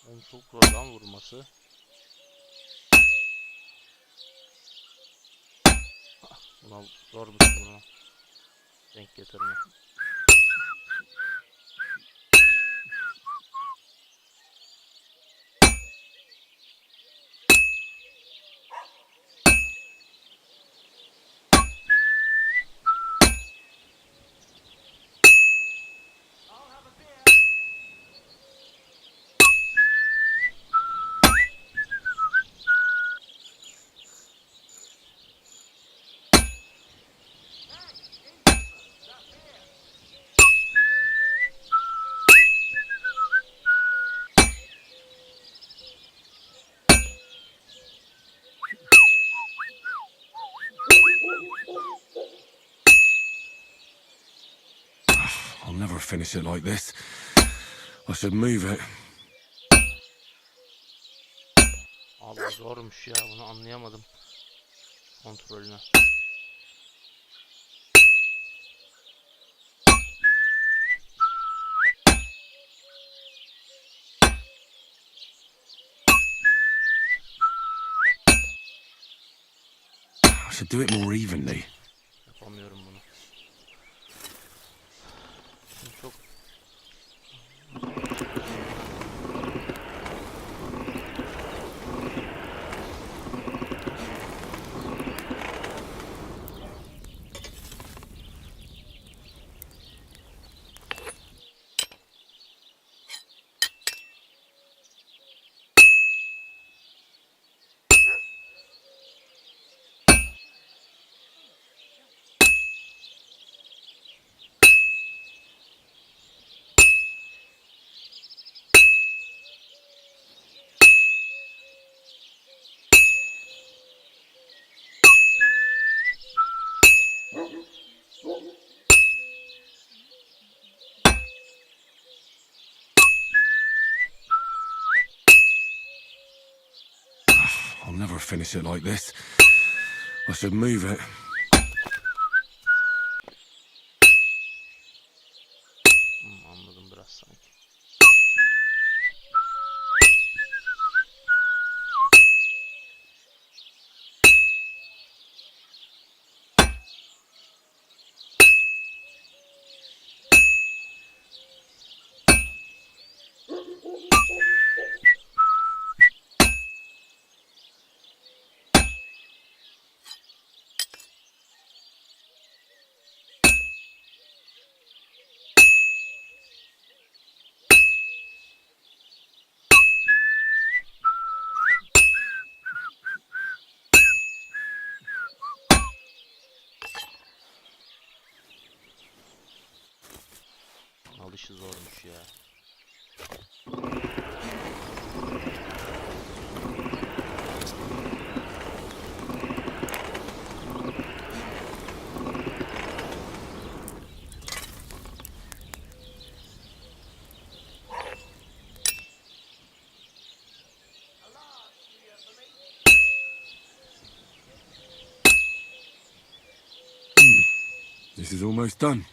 Oğlum çok zor lan vurması. Buna zormuş buna. Denk getirme. I'll never finish it like this. I should move it. Abi zormuş ya, bunu anlayamadım kontrolünü. I should do it more evenly. Yapamıyorum bunu. Çok I'll never finish it like this. I should move it. Anladım biraz sanki. Alışı zormuş ya. This is almost done.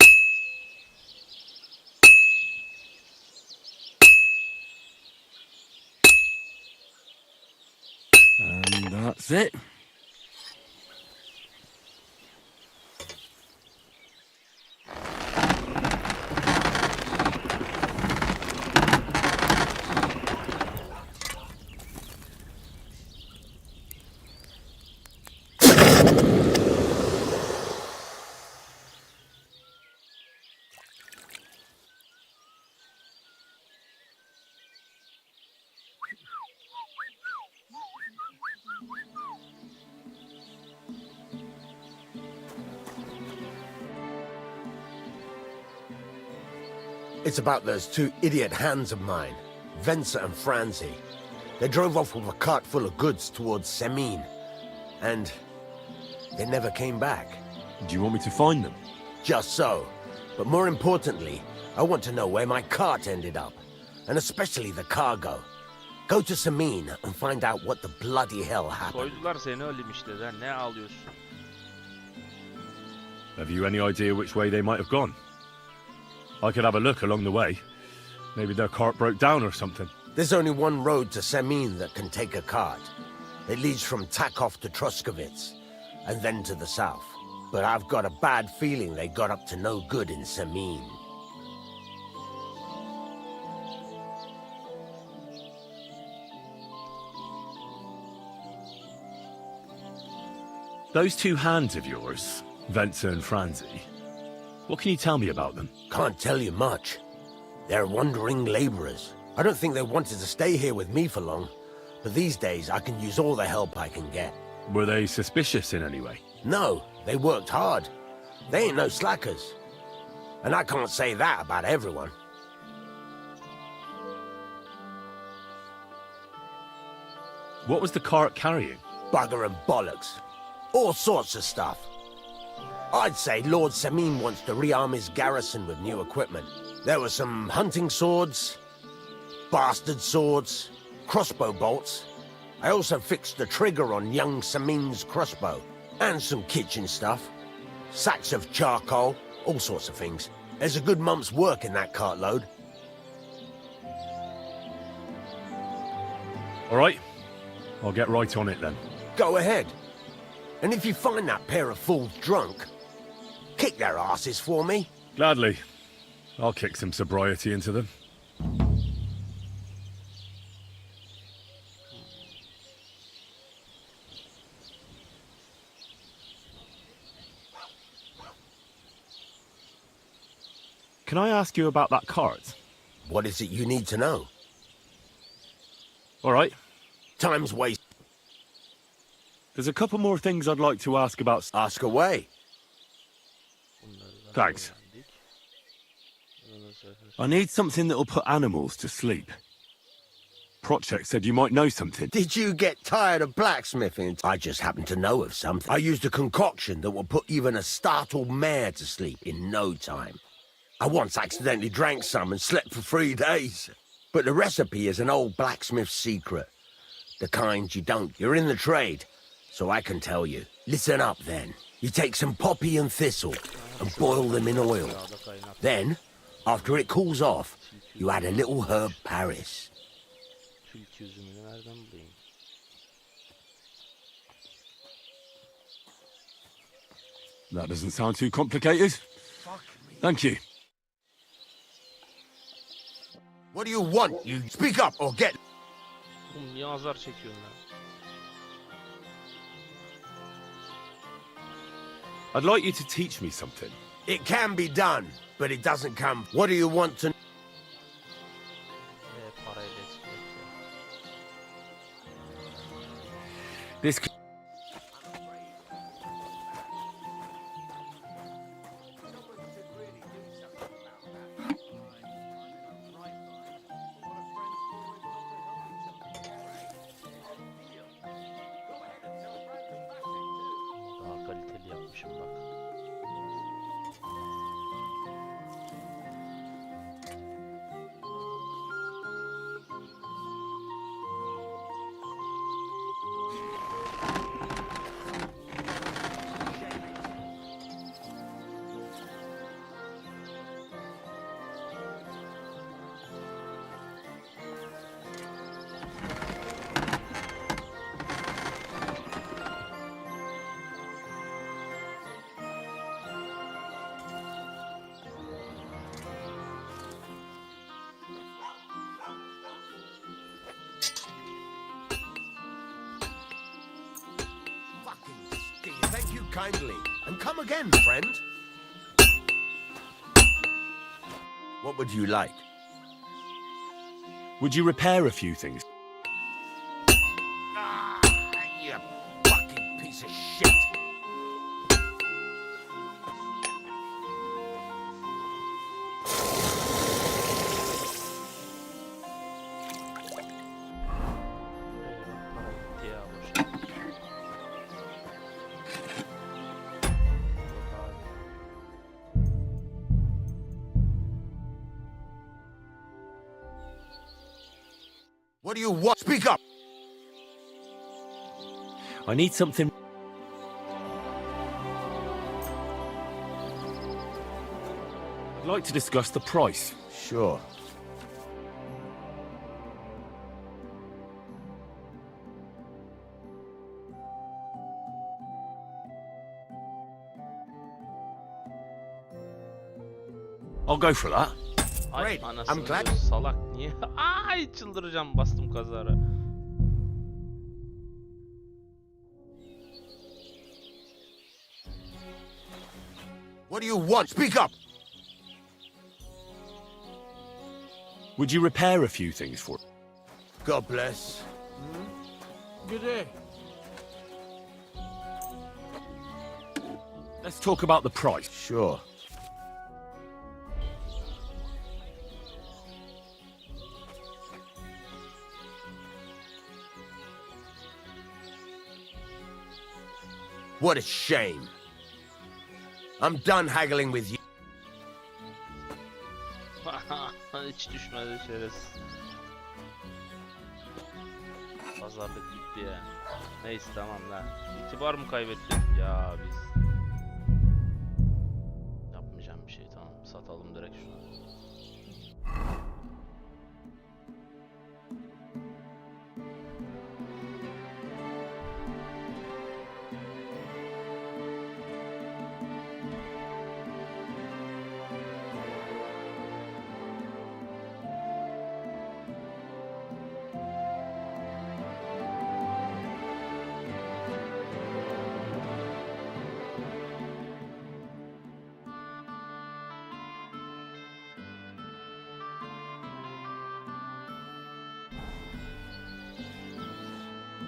And that's it. It's about those two idiot hands of mine, Venser and Franzi. They drove off with a cart full of goods towards Semin, and they never came back. Do you want me to find them? Just so. But more importantly, I want to know where my cart ended up, and especially the cargo. Go to Semin and find out what the bloody hell happened. Koydular seni ölüm işte, sen ne ağlıyorsun? Have you any idea which way they might have gone? I could have a look along the way. Maybe their cart broke down or something. There's only one road to Semin that can take a cart. It leads from Takov to Troskovitz, and then to the south. But I've got a bad feeling they got up to no good in Semin. Those two hands of yours, Venser and Franzi, what can you tell me about them? Can't tell you much. They're wandering laborers. I don't think they wanted to stay here with me for long, but these days I can use all the help I can get. Were they suspicious in any way? No, they worked hard. They ain't no slackers. And I can't say that about everyone. What was the cart carrying? Bugger and bollocks. All sorts of stuff. I'd say Lord Semin wants to rearm his garrison with new equipment. There were some hunting swords, bastard swords, crossbow bolts. I also fixed the trigger on young Semin's crossbow. And some kitchen stuff. Sacks of charcoal, all sorts of things. There's a good month's work in that cartload. All right, I'll get right on it then. Go ahead. And if you find that pair of fools drunk, kick their asses for me. Gladly. I'll kick some sobriety into them. Can I ask you about that cart? What is it you need to know? All right. Time's wasted. There's a couple more things I'd like to ask about. Ask away. Thanks. I need something that'll put animals to sleep. Project said you might know something. Did you get tired of blacksmithing? I just happen to know of something. I used a concoction that will put even a startled mare to sleep in no time. I once accidentally drank some and slept for 3 days. But the recipe is an old blacksmith's secret. The kind you don't. You're in the trade, so I can tell you. Listen up then. You take some poppy and thistle and boil them in oil. Then, after it cools off, you add a little herb Paris. That doesn't sound too complicated. Thank you. What do you want? You speak up or get... Niye azar çekiyorsun lan? I'd like you to teach me something. It can be done, but it doesn't come... What do you want to... This... Daha kaliteli yapmışım bak. Thank you kindly. And come again, friend. What would you like? Would you repair a few things? Ah, you fucking piece of shit. What do you want? Speak up! I need something... I'd like to discuss the price. Sure. I'll go for that. Ay Great, anasını I'm glad- diyor, salak niye? Ay çıldıracağım, bastım kazara. What do you want? Speak up! Would you repair a few things for us? God bless. Good day. Let's talk about the price. Sure. What a shame. I'm done haggling with you. Hiç düşmedi şerefsiz. Pazarlık gitti ya. Neyse tamam lan. İtibar mı kaybettik? Ya biz. Yapmayacağım bir şey, tamam. Satalım direkt şunu.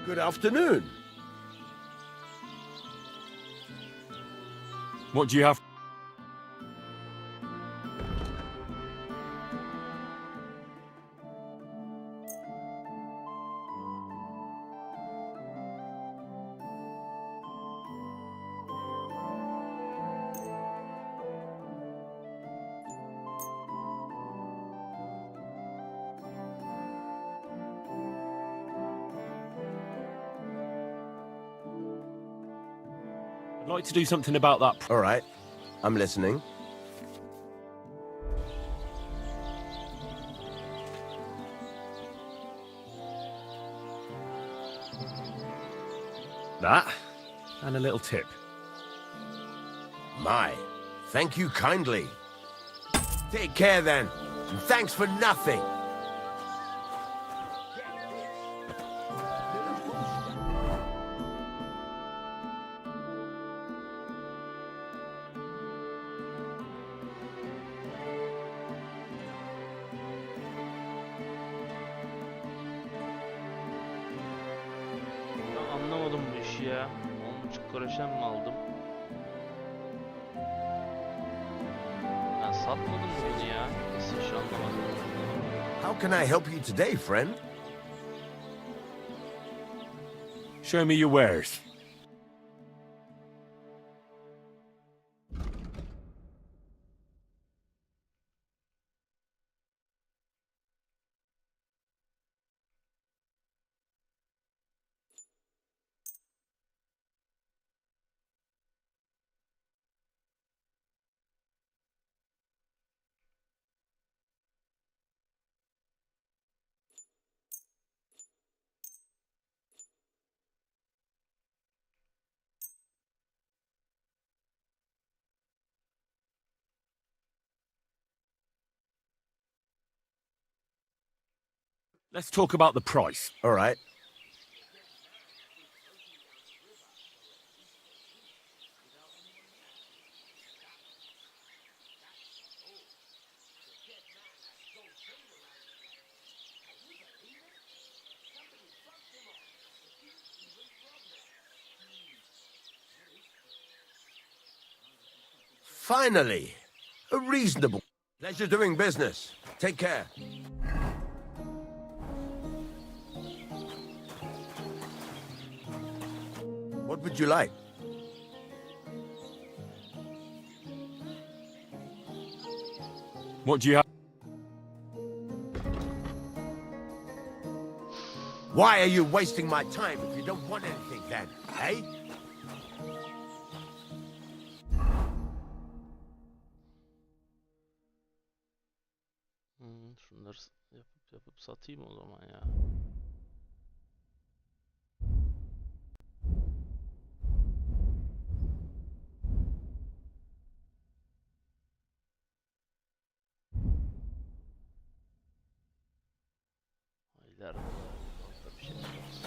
Good afternoon. What do you have? I'd like to do something about that. All right. I'm listening. That, and a little tip. My, thank you kindly. Take care then, and thanks for nothing. Ben anlamadım bu işi ya. 10.5 groşen mi aldım? Ben satmadım mı bunu ya? Nasıl iş anlamadım. How can I help you today, friend? Show me your wares. Let's talk about the price. All right. Finally, a reasonable. Pleasure doing business. Take care. What would you like? What do you have? Why are you wasting my time if you don't want anything then, eh? Şunları yapıp satayım o zaman ya. İleride fazla bir şey yaparız.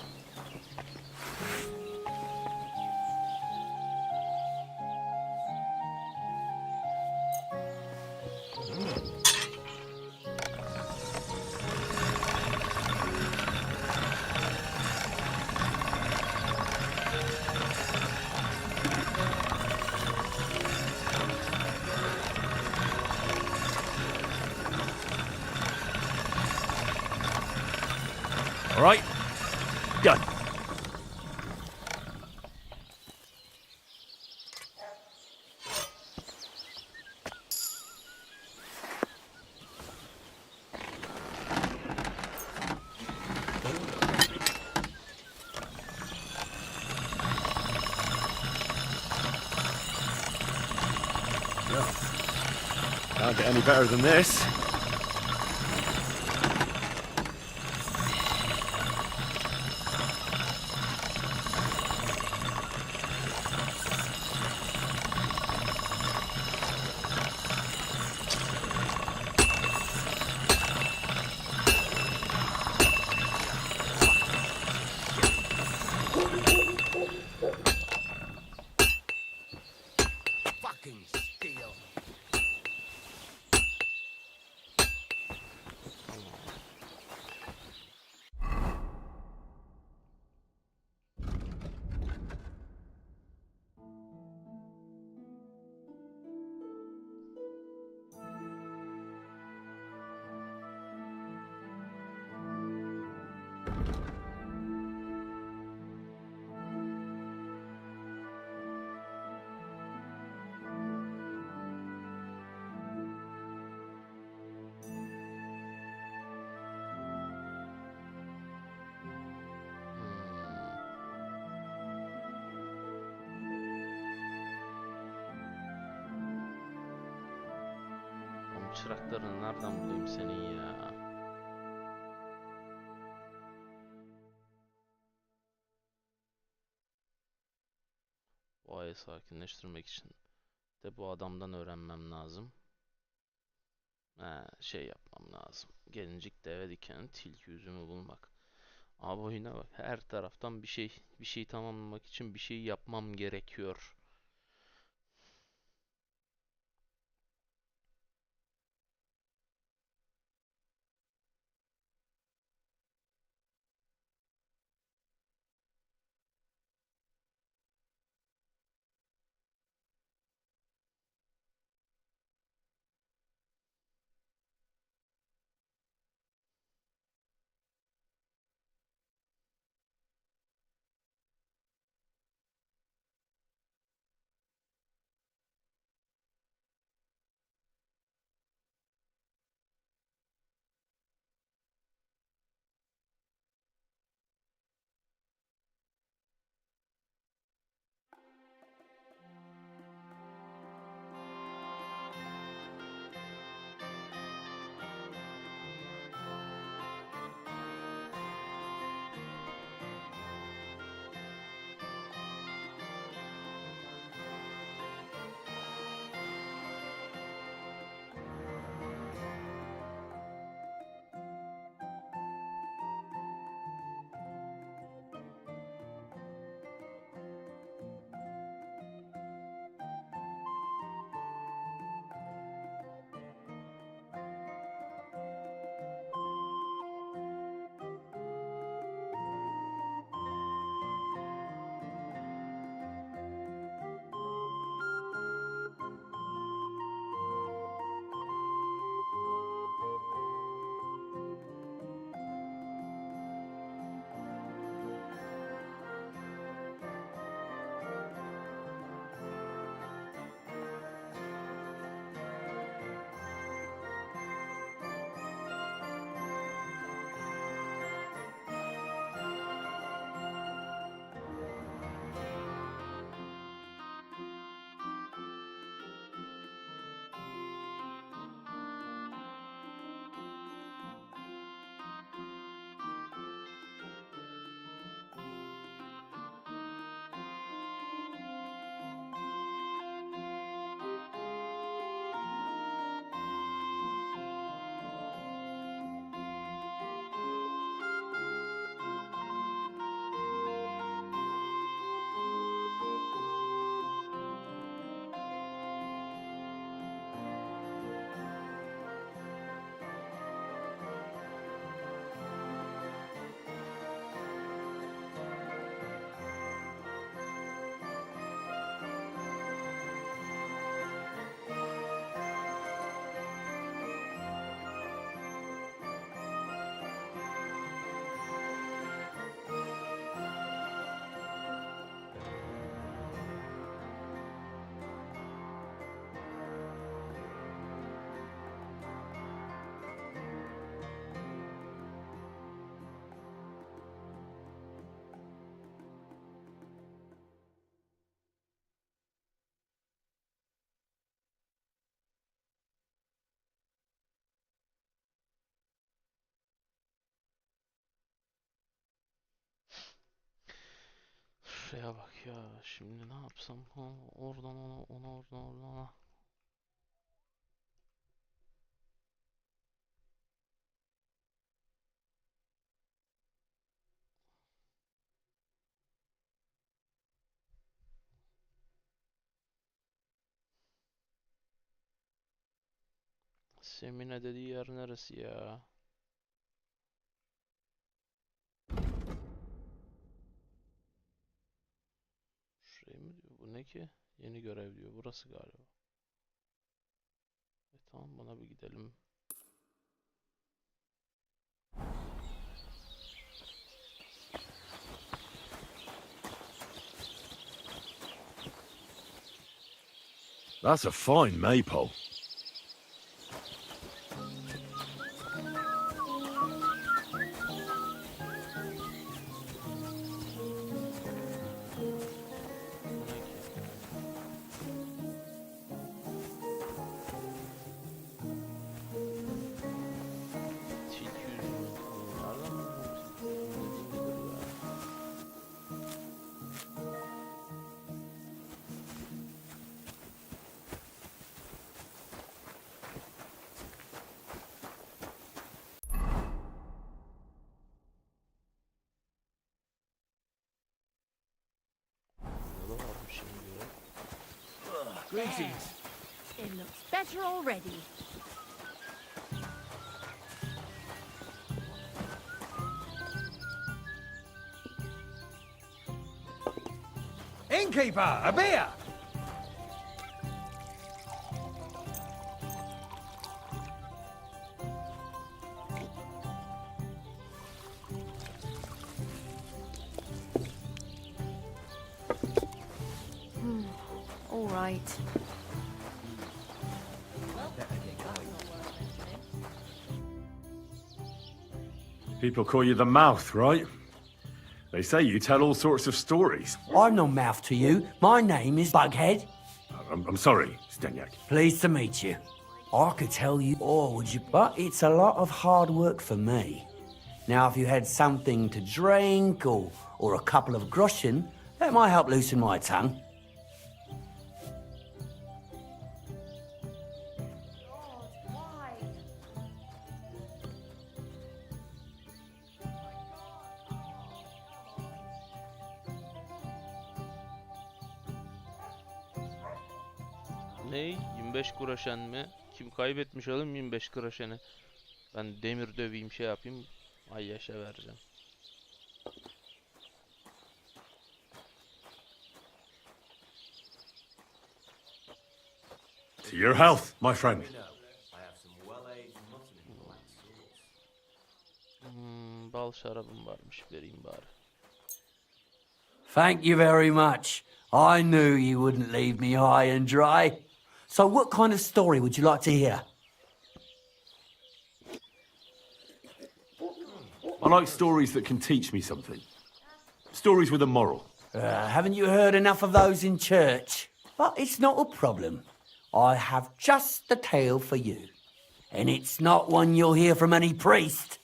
All right. Done. Can't get any better than this. Fucking steel. Oğlum çıraklarını nereden bulayım senin ya? Bu ayı sakinleştirmek için de bu adamdan öğrenmem lazım. Şey yapmam lazım. Gelincik deve diken tilki üzümü bulmak. Abi oyuna bak. Her taraftan bir şey tamamlamak için bir şey yapmam gerekiyor. Şuraya bak ya. Şimdi ne yapsam? Ha, oradan ona. Semine dediği yer neresi ya? Şuraya mı diyor? Bu ne ki? Yeni görev diyor. Burası galiba. Tamam, bana bir gidelim. That's a fine maypole. Greetings. It looks better already. Innkeeper, a beer! All right. People call you the Mouth, right? They say you tell all sorts of stories. I'm no mouth to you. My name is Bughead. I'm sorry, Stenyak. Pleased to meet you. I could tell you, or would you? But it's a lot of hard work for me. Now, if you had something to drink or a couple of groschen, that might help loosen my tongue. Ne? 25 groşen mi? Kim kaybetmiş oğlum 25 groşeni? Ben demir döveyim, şey yapayım. Ay yaşa vereceğim. To your health, my friend. Bal şarabım varmış, vereyim bari. Thank you very much. I knew you wouldn't leave me high and dry. So what kind of story would you like to hear? I like stories that can teach me something. Stories with a moral. Haven't you heard enough of those in church? But it's not a problem. I have just the tale for you. And it's not one you'll hear from any priest.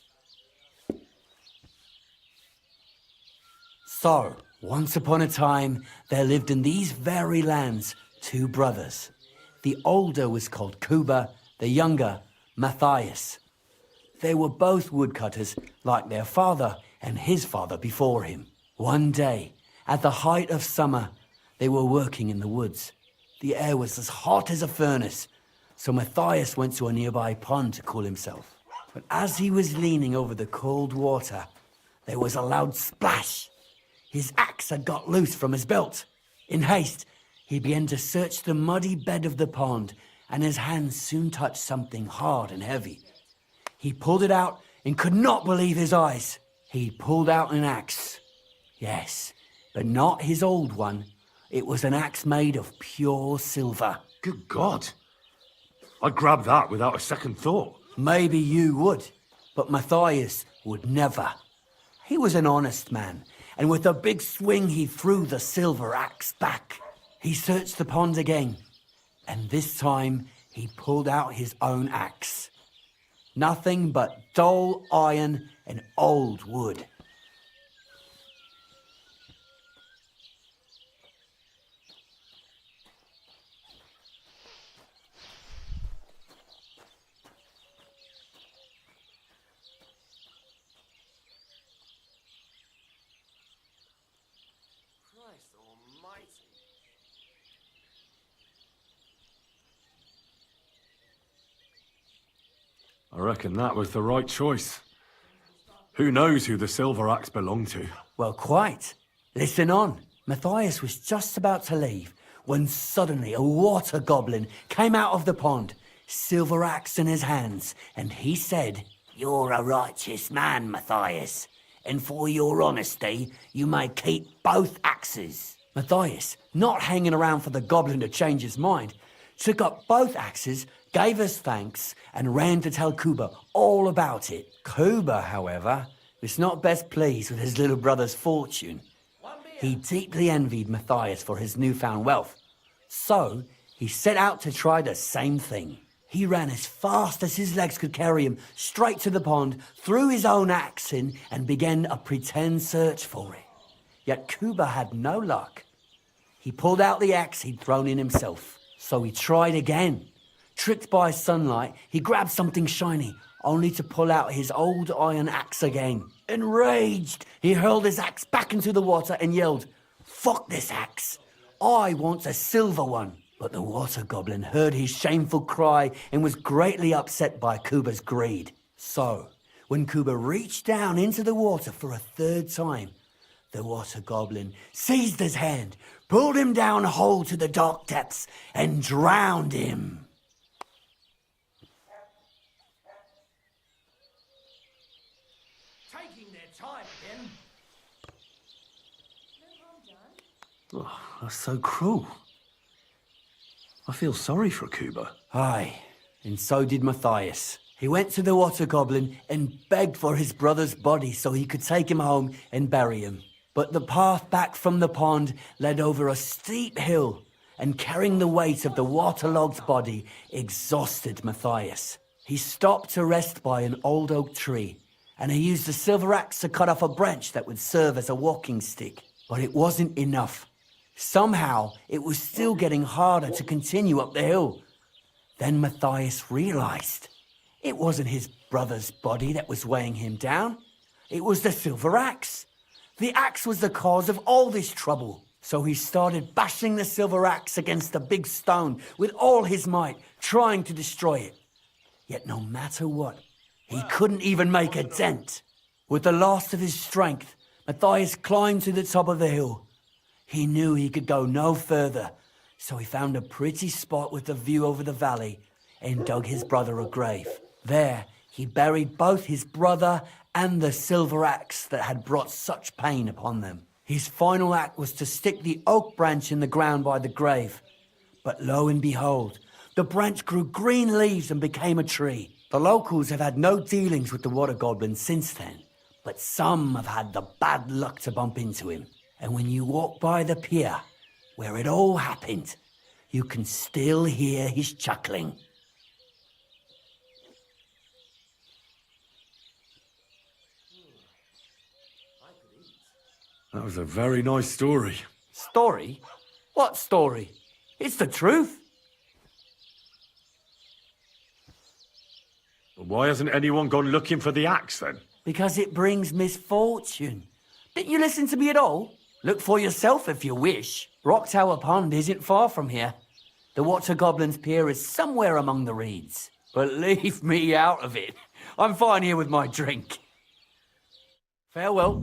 So, once upon a time, there lived in these very lands 2 brothers. The older was called Kuba, the younger, Matthias. They were both woodcutters, like their father and his father before him. One day, at the height of summer, they were working in the woods. The air was as hot as a furnace, so Matthias went to a nearby pond to cool himself. But as he was leaning over the cold water, there was a loud splash. His axe had got loose from his belt. In haste, he began to search the muddy bed of the pond, and his hands soon touched something hard and heavy. He pulled it out and could not believe his eyes. He pulled out an axe. Yes, but not his old one. It was an axe made of pure silver. Good God. I'd grab that without a second thought. Maybe you would, but Matthias would never. He was an honest man, and with a big swing he threw the silver axe back. He searched the pond again, and this time he pulled out his own axe. Nothing but dull iron and old wood. I reckon that was the right choice. Who knows who the silver axe belonged to? Well, quite. Listen on. Matthias was just about to leave when suddenly a water goblin came out of the pond, silver axe in his hands, and he said, "You're a righteous man, Matthias, and for your honesty, you may keep both axes." Matthias, not hanging around for the goblin to change his mind, took up both axes, gave us thanks, and ran to tell Kuba all about it. Kuba, however, was not best pleased with his little brother's fortune. He deeply envied Matthias for his newfound wealth, so he set out to try the same thing. He ran as fast as his legs could carry him straight to the pond, threw his own axe in, and began a pretend search for it. Yet Kuba had no luck. He pulled out the axe he'd thrown in himself, so he tried again. Tricked by sunlight, he grabbed something shiny, only to pull out his old iron axe again. Enraged, he hurled his axe back into the water and yelled, "Fuck this axe! I want a silver one!" But the water goblin heard his shameful cry and was greatly upset by Kuba's greed. So, when Kuba reached down into the water for a third time, the water goblin seized his hand, pulled him down whole to the dark depths, and drowned him. Taking their time again. Oh, that's so cruel. I feel sorry for Kuba. Aye, and so did Matthias. He went to the water goblin and begged for his brother's body so he could take him home and bury him. But the path back from the pond led over a steep hill, and carrying the weight of the waterlogged body exhausted Matthias. He stopped to rest by an old oak tree, and he used the silver axe to cut off a branch that would serve as a walking stick. But it wasn't enough. Somehow, it was still getting harder to continue up the hill. Then Matthias realized it wasn't his brother's body that was weighing him down. It was the silver axe. The axe was the cause of all this trouble. So he started bashing the silver axe against the big stone with all his might, trying to destroy it. Yet no matter what, he couldn't even make a dent. With the last of his strength, Matthias climbed to the top of the hill. He knew he could go no further, so he found a pretty spot with a view over the valley and dug his brother a grave. There, he buried both his brother and the silver axe that had brought such pain upon them. His final act was to stick the oak branch in the ground by the grave. But lo and behold, the branch grew green leaves and became a tree. The locals have had no dealings with the water goblin since then, but some have had the bad luck to bump into him. And when you walk by the pier, where it all happened, you can still hear his chuckling. That was a very nice story. Story? What story? It's the truth. Why hasn't anyone gone looking for the axe then? Because it brings misfortune. Didn't you listen to me at all? Look for yourself if you wish. Rock Tower Pond isn't far from here. The Water Goblin's Pier is somewhere among the reeds. But leave me out of it. I'm fine here with my drink. Farewell.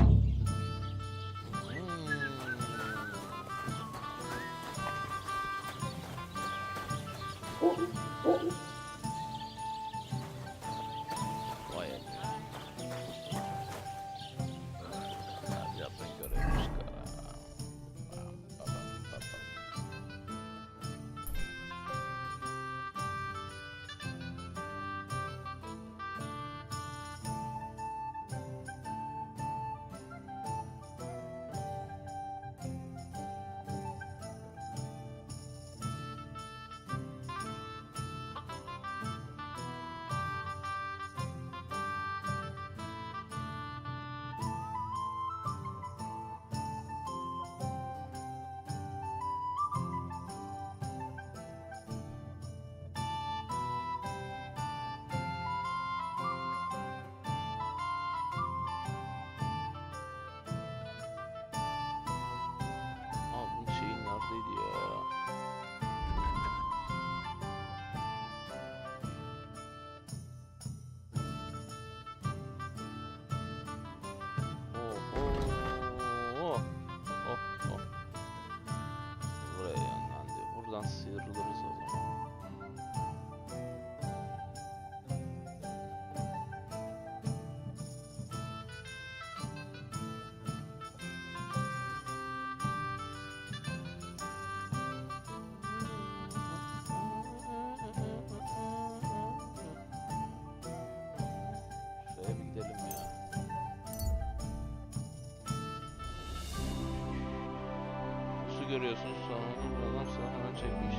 görüyorsunuz sonra buradan sana hemen çekmiş.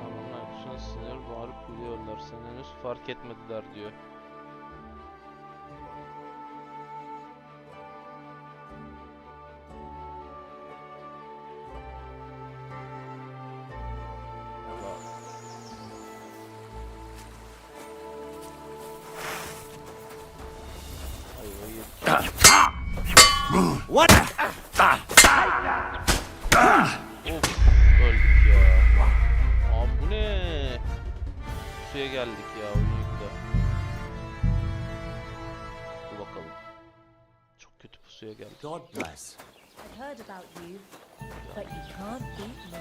Adamlar şu an sinir bağırıp biliyorlar. Seni henüz fark etmediler diyor. What? Öldük ya. Abi bu ne? Suya geldik ya oyunlukta. Dur bakalım. Çok kötü pusuya geldik. God bless. I've heard about you, but you can't beat me.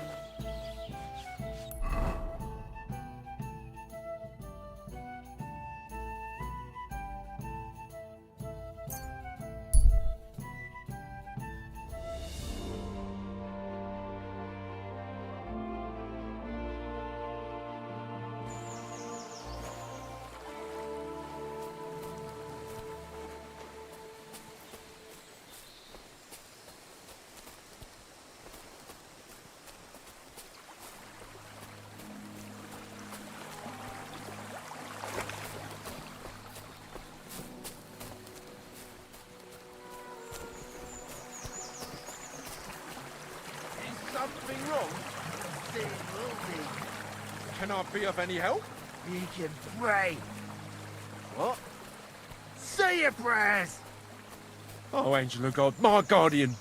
Something wrong? There will be. Can I be of any help? You can pray. What? Say your prayers! Oh, angel of God, my guardian.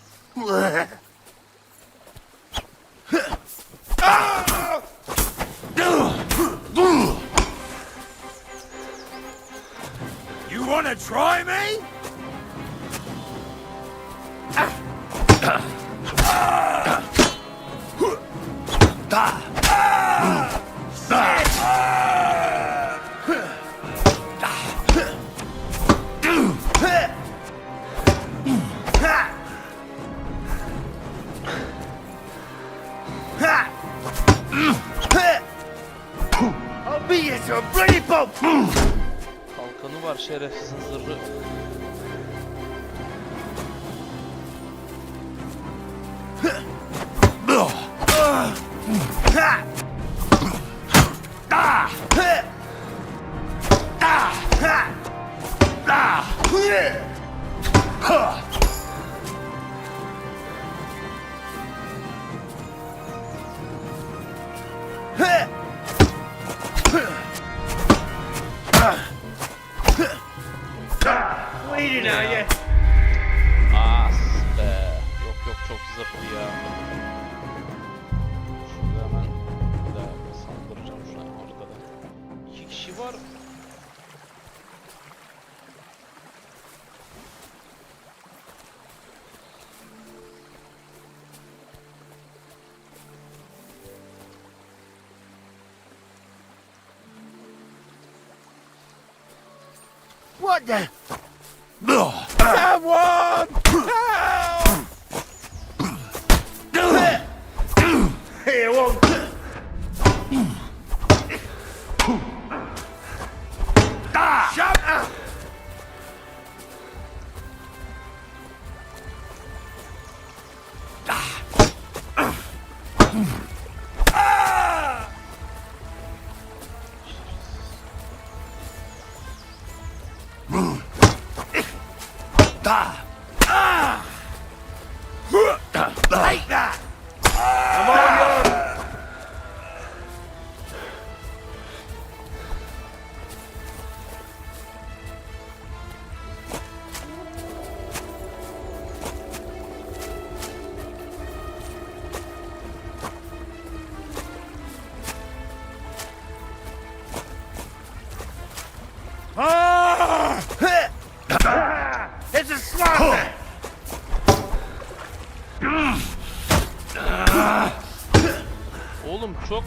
You wanna try me? I'll beat you to a bloody pulp! Kalkanı var şerefsizin zırhı. Bleeding, are you? Ah be. Yok yok çok zırhlı ya. Şurada hemen bir daha saldıracağım şu an arkadan. 2 kişi var. What the? Someone! Help! Here, one. Shut up! Take that! Come on, young! It's a slaughter! Oğlum çok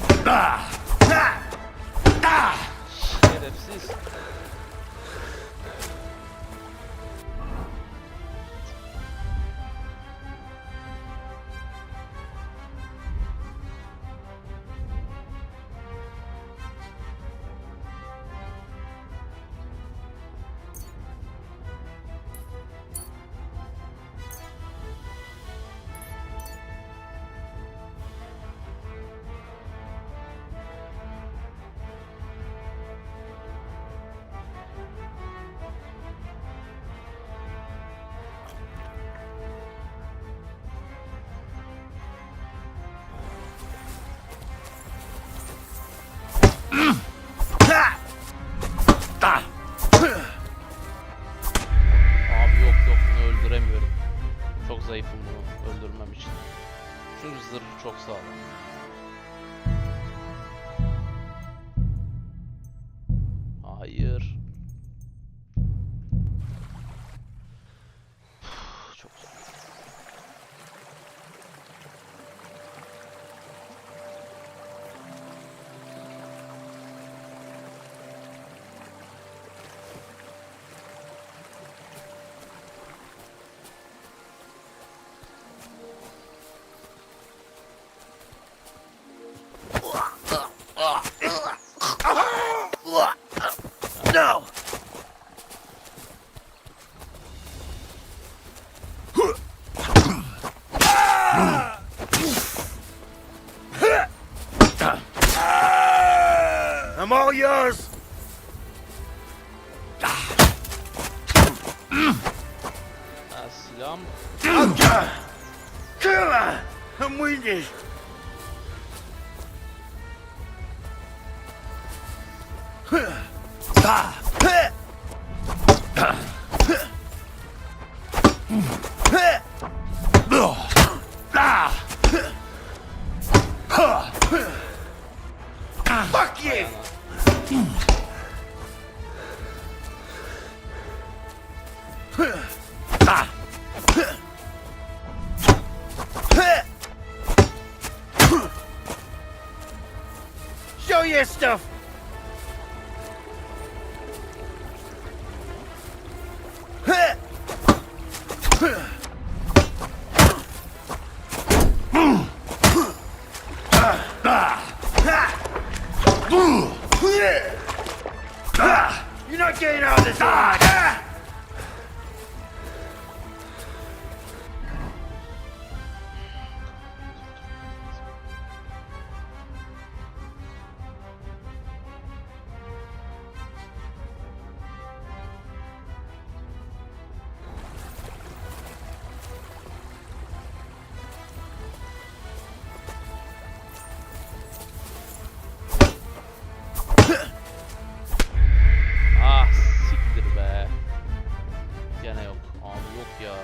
şerefsiz. çok sağlam. Hayır. Çok zor. No! I'm all yours! Silahım. Kill her! I'm winded! Fuck you! Show your stuff! You're not getting out of this alive! Ah siktir be. Gene yok. Abi yok ya.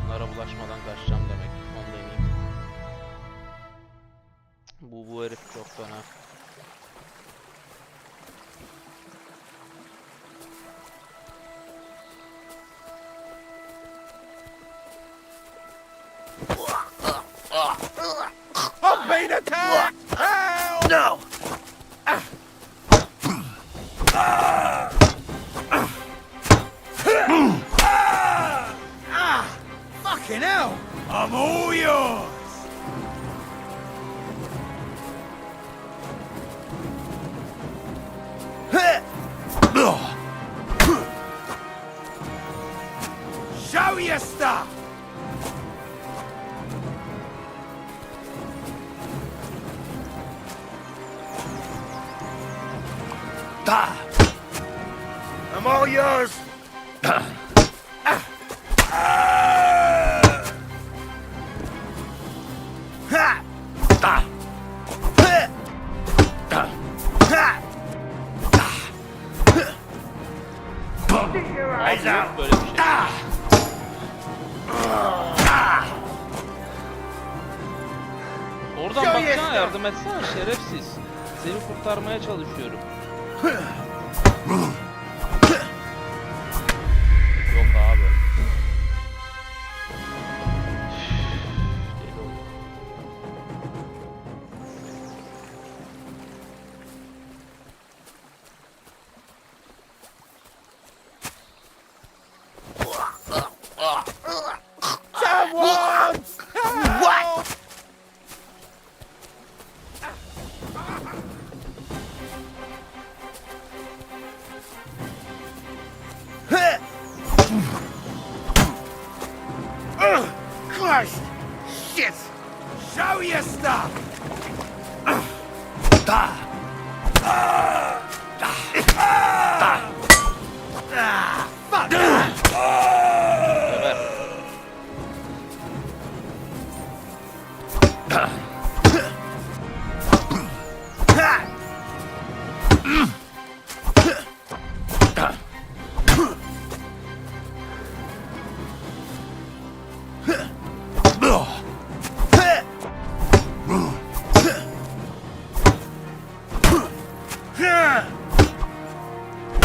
Bunlara bulaşmadan kaçacağım demek. Onu deneyeyim. Bu herif çok fena. I'm being attacked! Help! No! Fucking hell! I'm all yours! Show your stuff! I'm all yours! Eyes out! Böyle bir şey. Oradan baksana, yardım etsene şerefsiz. Seni kurtarmaya çalışıyorum. Yok abi. Deli oldu. Someone! What? Christ! Shit! Show your stuff! Fuck!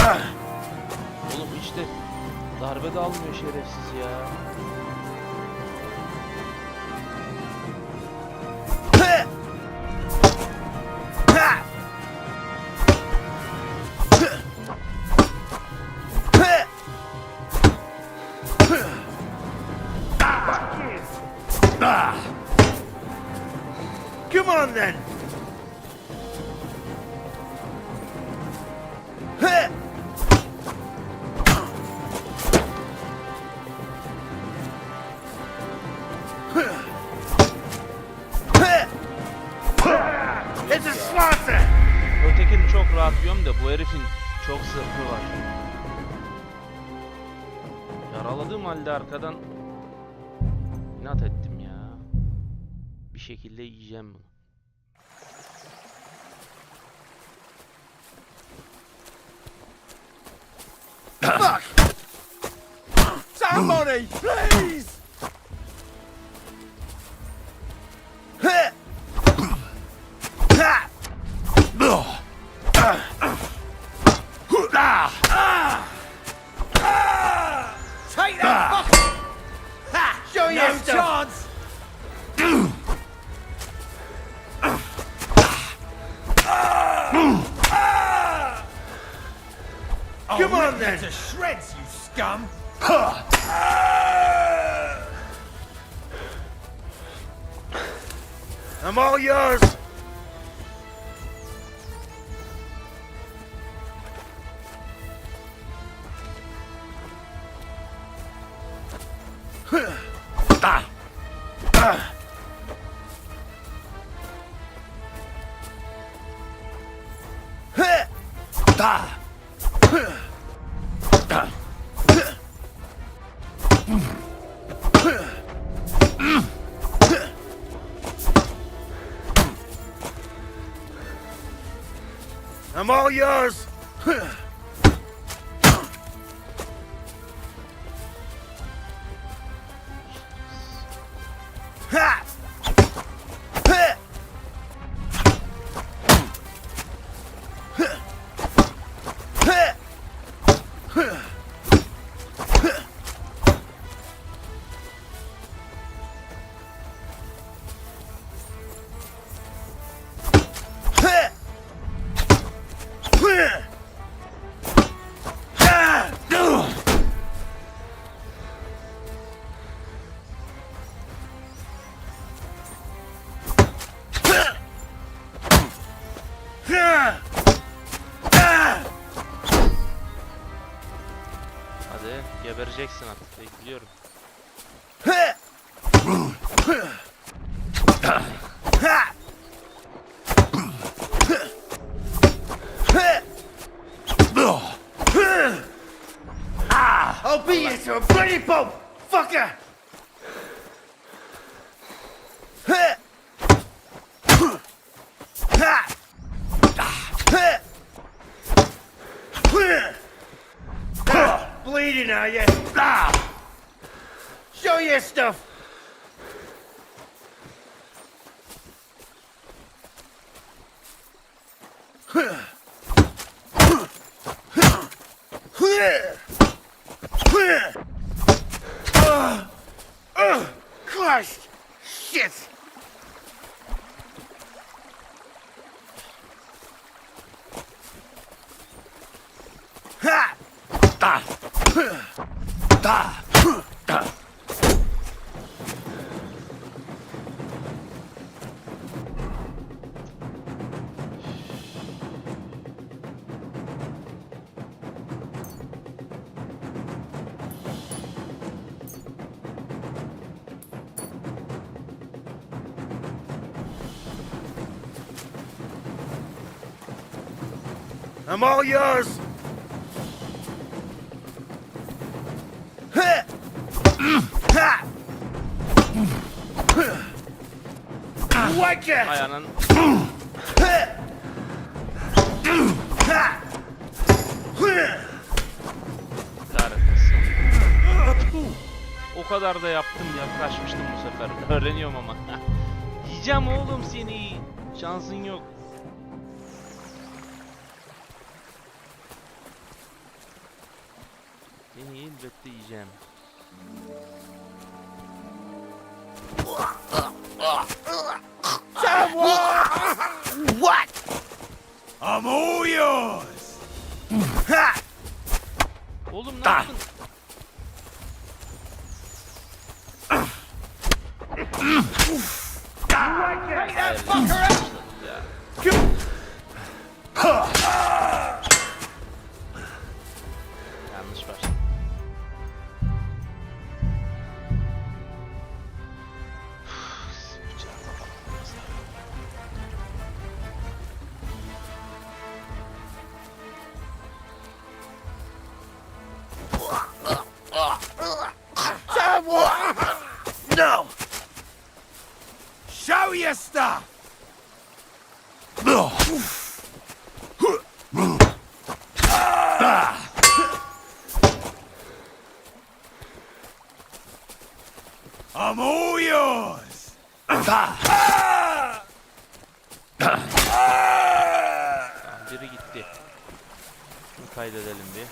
Oğlum hiç de darbe de almıyor şerefsiz ya. Come on then. It's a slaughter. Ötekini çok rahat yiyorum da bu herifin çok zırhı var. Yaraladığım halde arkadan inat ettim ya. Bir şekilde yiyeceğim bunu. Fuck! Somebody, please! Take that fuck! Show you no chance! Come on then. To shreds, you scum! I'm all yours. I'm all yours. Hadi gebereceksin artık, bekliyorum. I'll beat you to a bloody pulp, fucker! Bleeding, are you? Show your stuff! Crushed! Shit! Ha! I'm all yours. Ay anan. Kahretmesin. O kadar da yaptım, yaklaşmıştım bu sefer. Öğreniyorum ama. Yiyeceğim oğlum seni. Şansın yok. Seni elbette yiyeceğim. What? I'm all yours. Ha! Oğlum ne yaptın? Yanlış başladım. No. Show your stuff. I'm all yours. Tamam, biri gitti. Şunu kaydedelim bir.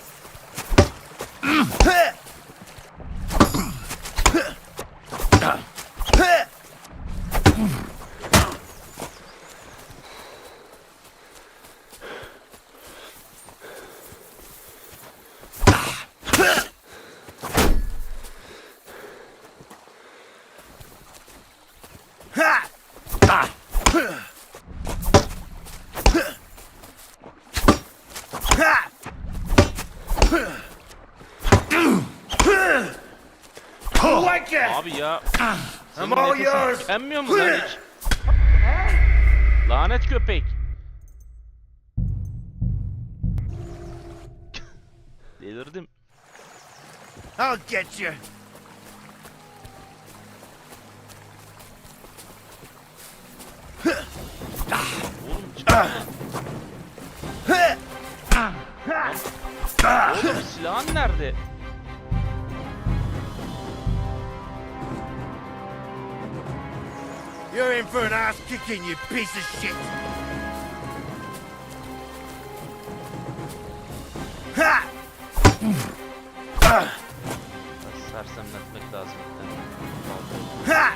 Abi ya. Senin nefesin tükenmiyor mu lan hiç? Lanet köpek. Delirdim. I'll get you. Oğlum çıkma. Oğlum silahın nerede? You're in for an ass kicking, you piece of shit. Ha! Sersemletmek lazım. Ha!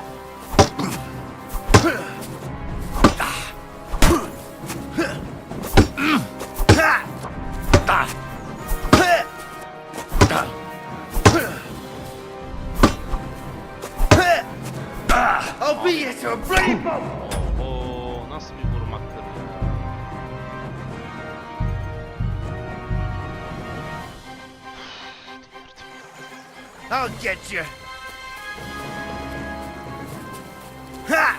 I'll beat you to a bloody pulp! Oo, nasıl bir vurmaktır ya? I'll get you. Ha!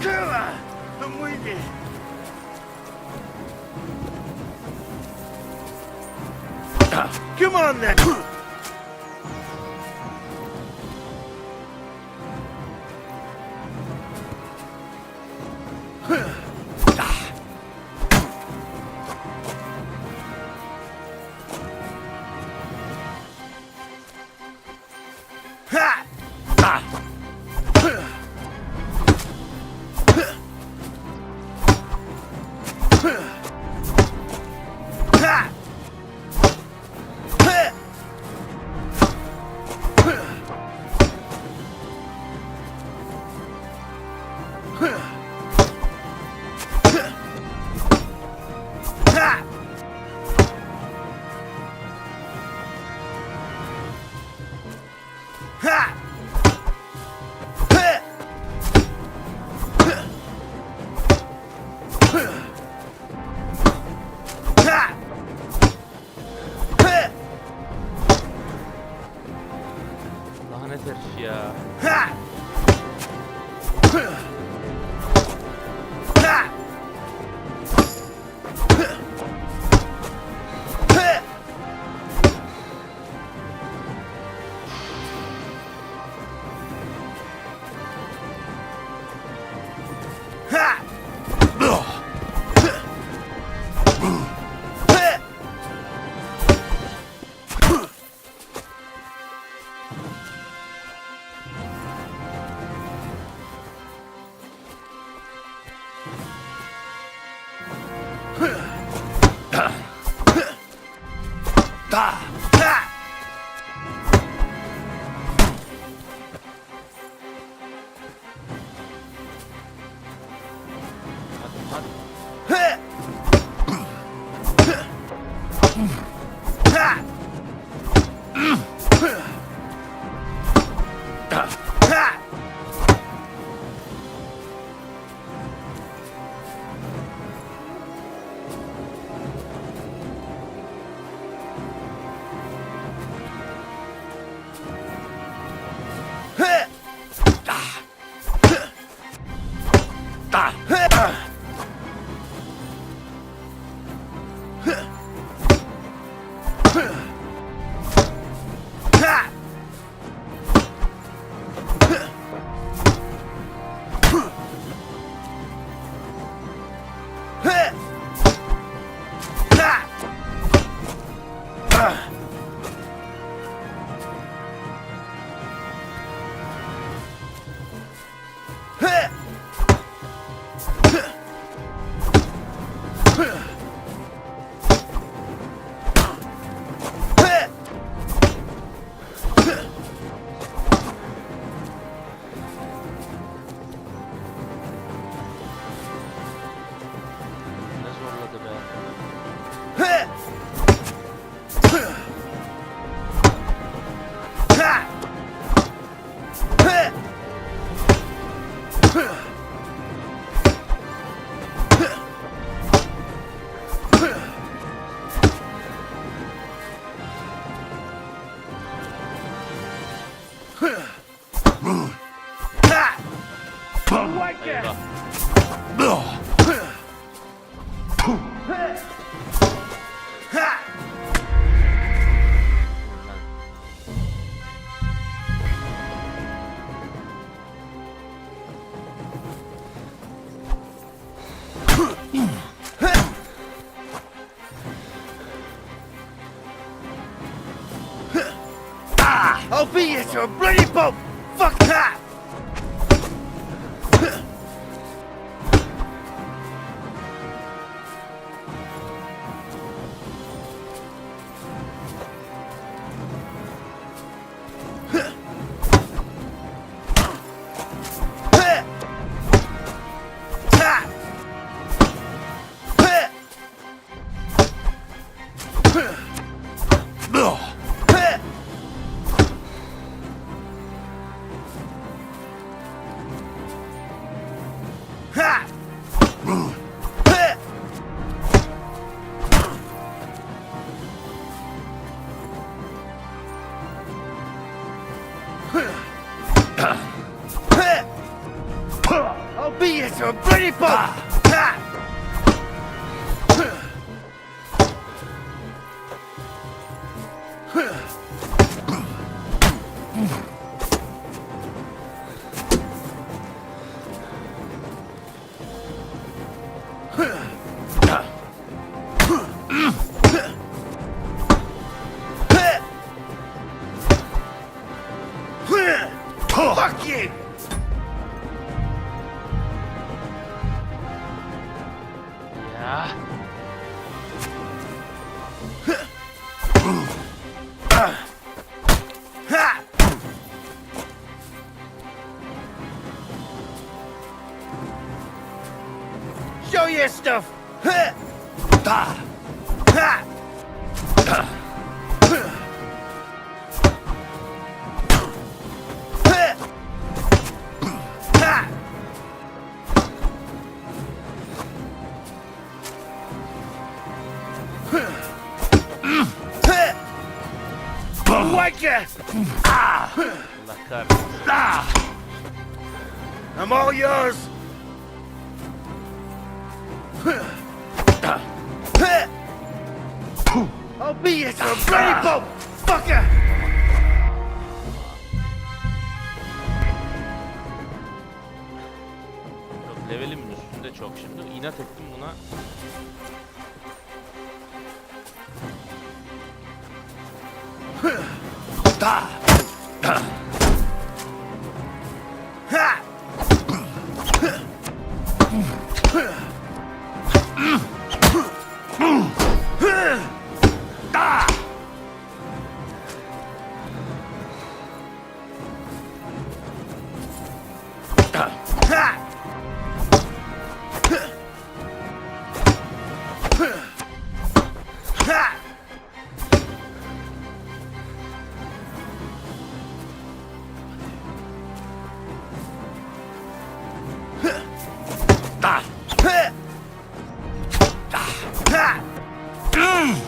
Come on, I'm with you. Come on then. Ne zorladı be. Eyvah. I'll beat you to a bloody pulp! Fuck that! I'll beat you to a bloody pulp! Fuck you! Ya. Show your stuff! Wanker! Allah kahretsin. I'm all yours! I'll beat you to a bloody pulp, fucker! Yok, levelimin üstünde çok şimdi. İnat ettim buna.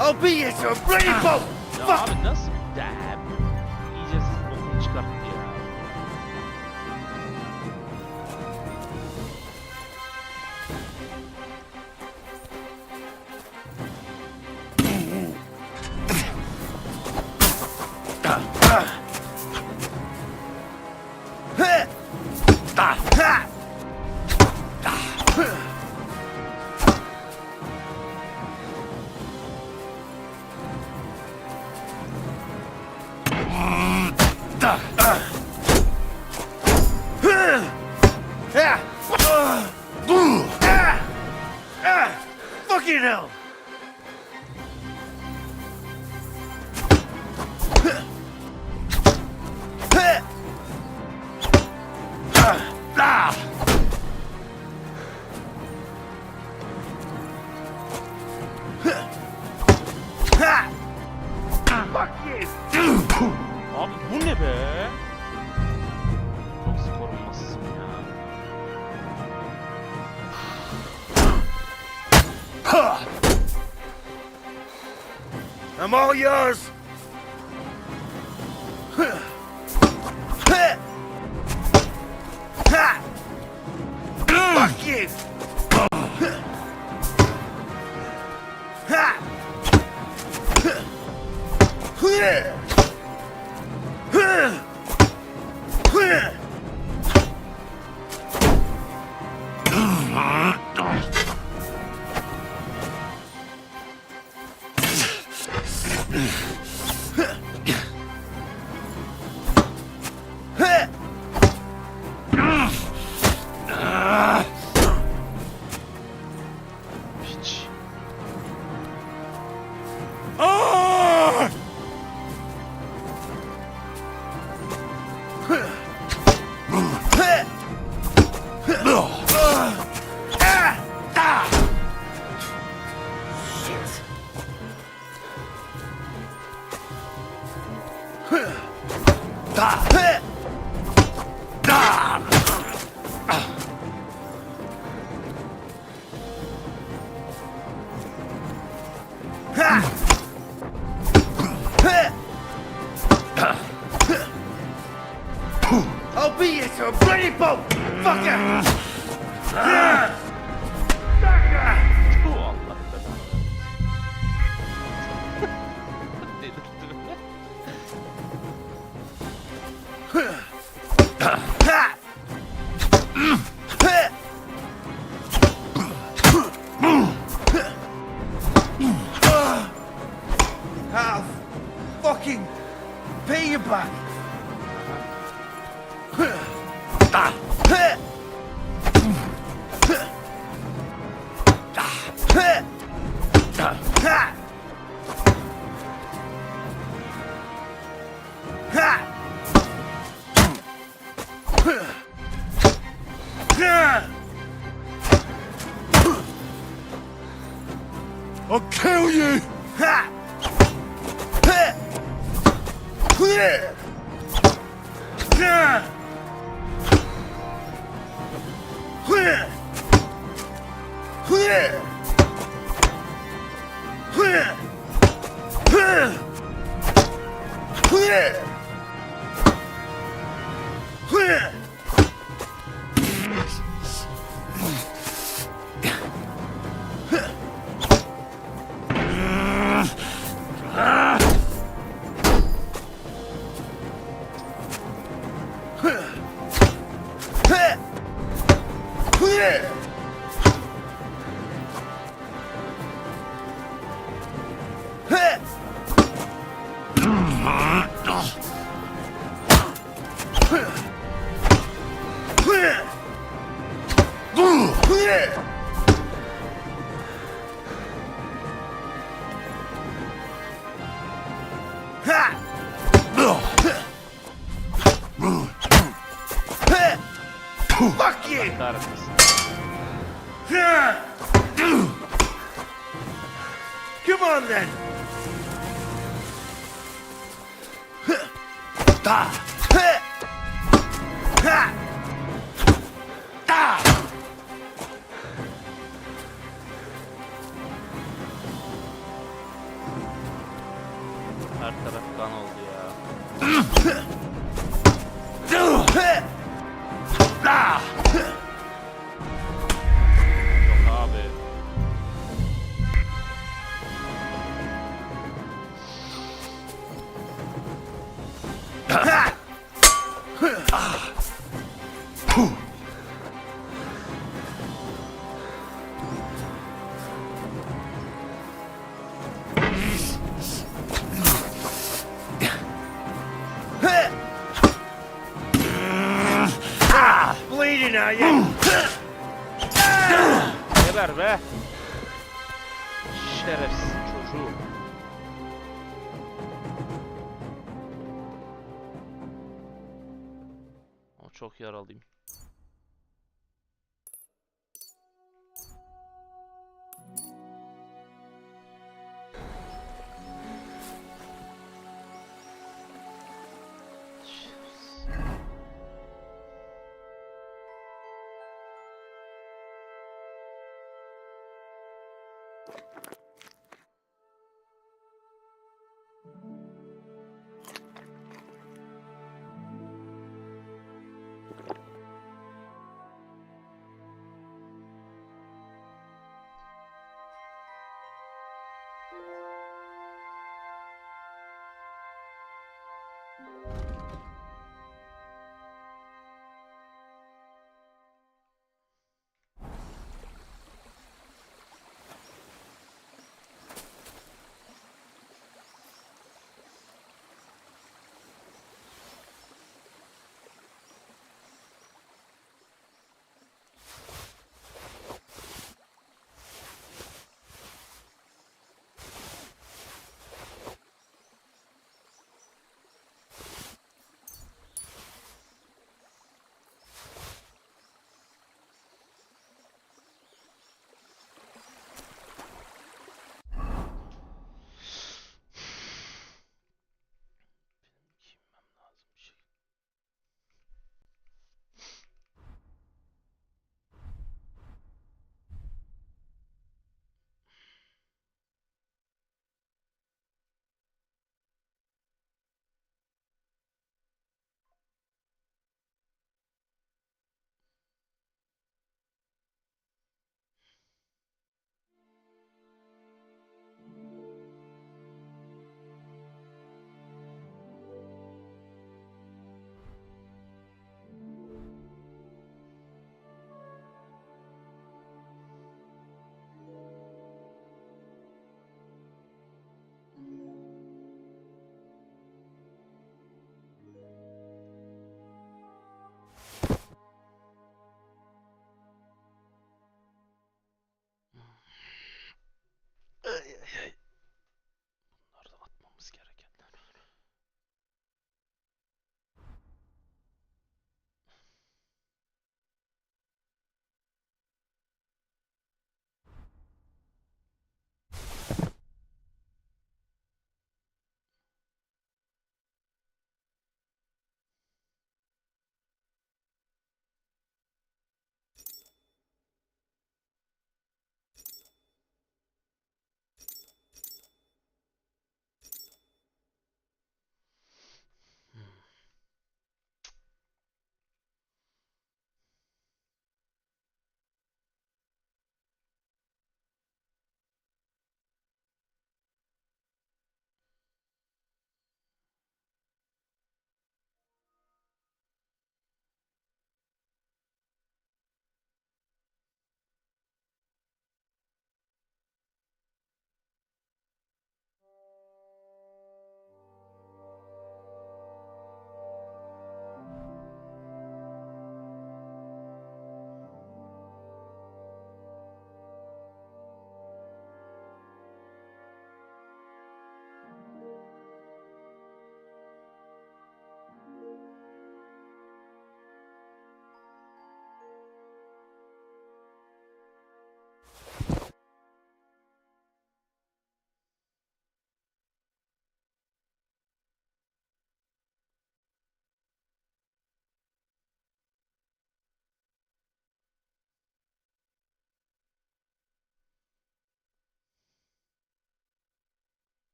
I'll beat you to a bloody pulp! Ya abi nasıl? Damn. İyice bokunu çıkarttı ya. Fucking hell! Fuck you! Abi bu ne be? Çok korunmasızım ya. I'm all yours! Fuck you! Piç. I'll beat you to a bloody pulp! Fucker! Bu Allah delirtti beni. I'll fucking pay you back! I'll kill you! Fuck you! Come on then! Her taraf kan oldu ya. Yok abi. Bleeding, are you? Geber be. Şerefsiz çocuğu. O çok yaralıyım.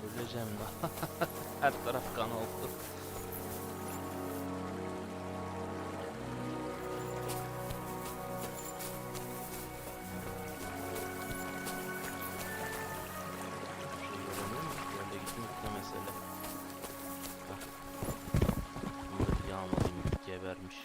Öleceğim daha. Her taraf kan oldu. Böyle gitmek de mesele. Bak. Bunları yağmalayayım, gebermiş.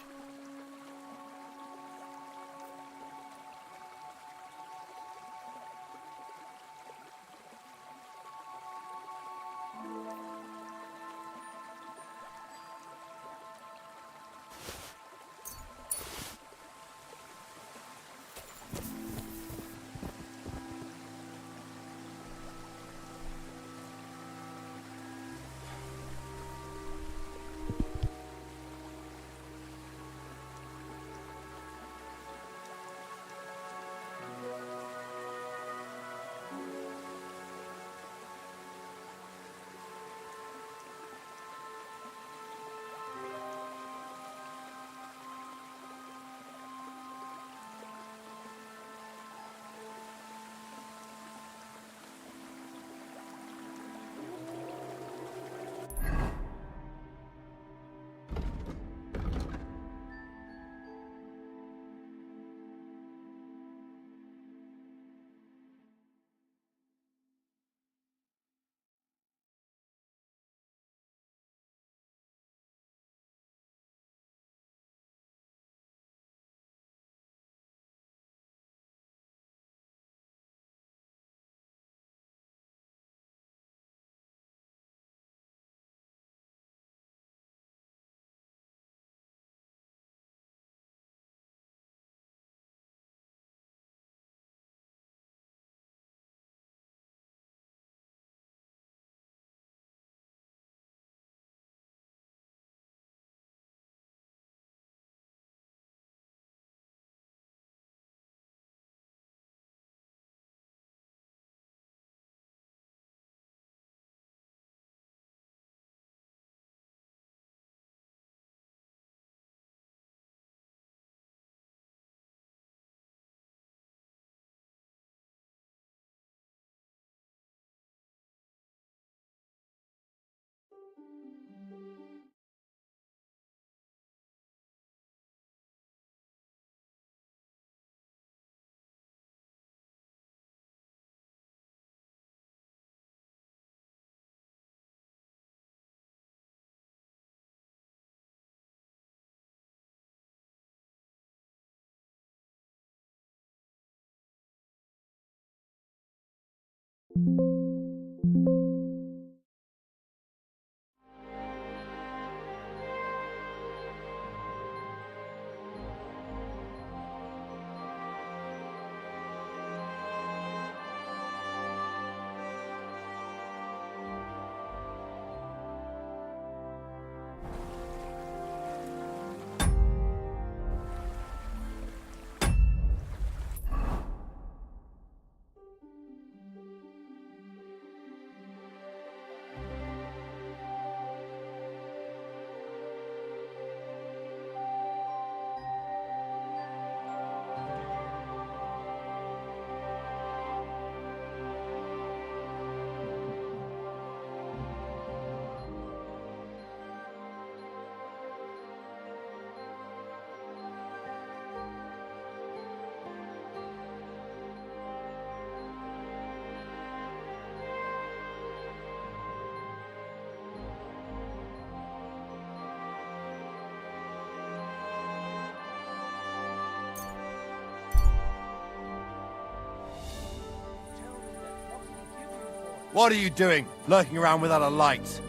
What are you doing, lurking around without a light?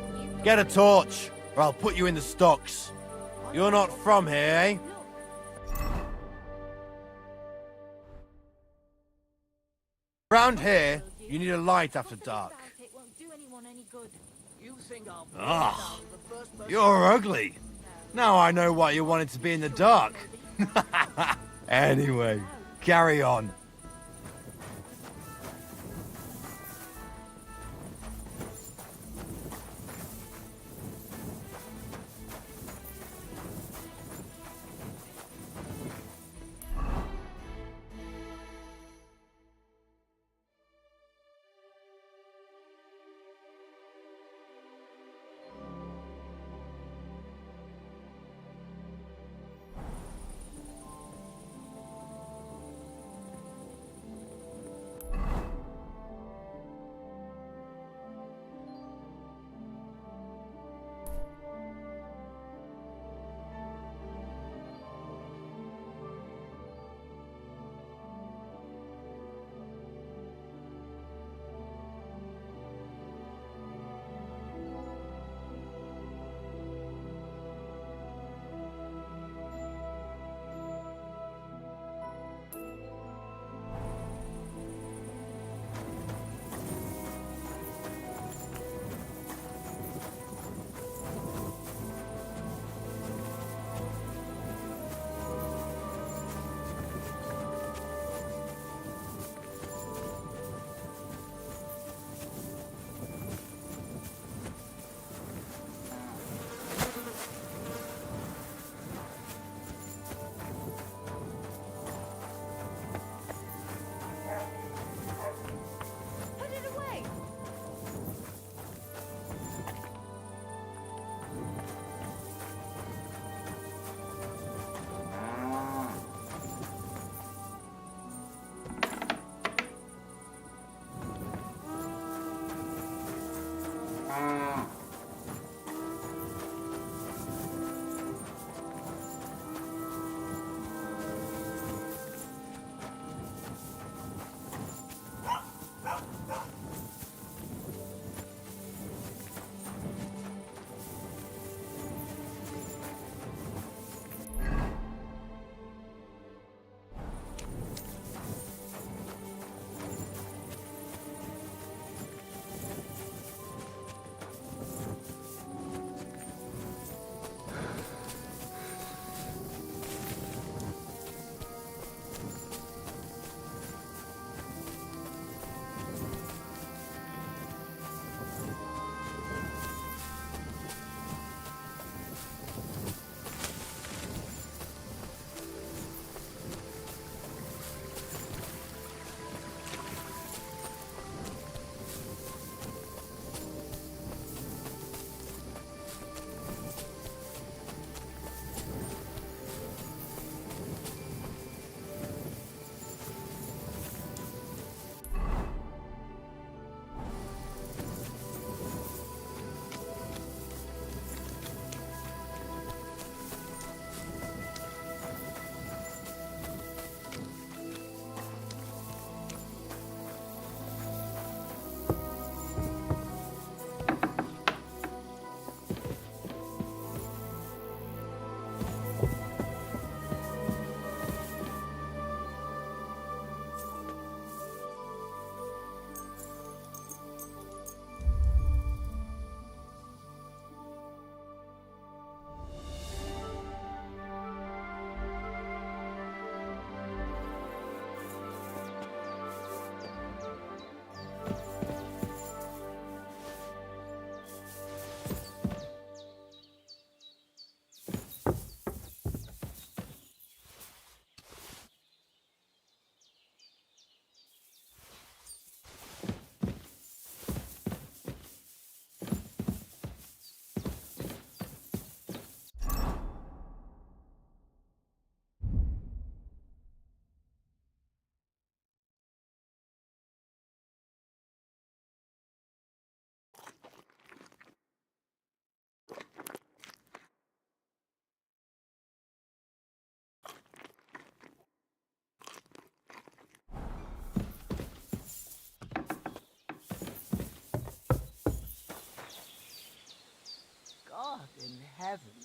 Get a torch, or I'll put you in the stocks. You're not from here, eh? Around here, you need a light after dark. Ugh, you're ugly. Now I know why you wanted to be in the dark. Anyway, carry on.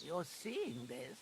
you're seeing this.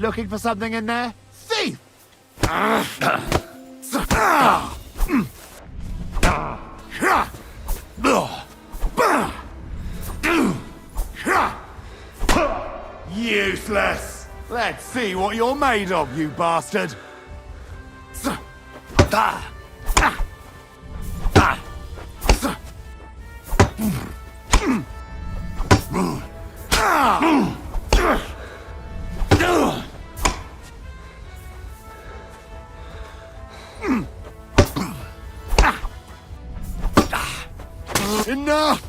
Looking for something in there? Thief! Useless! Let's see what you're made of, you bastard! Enough!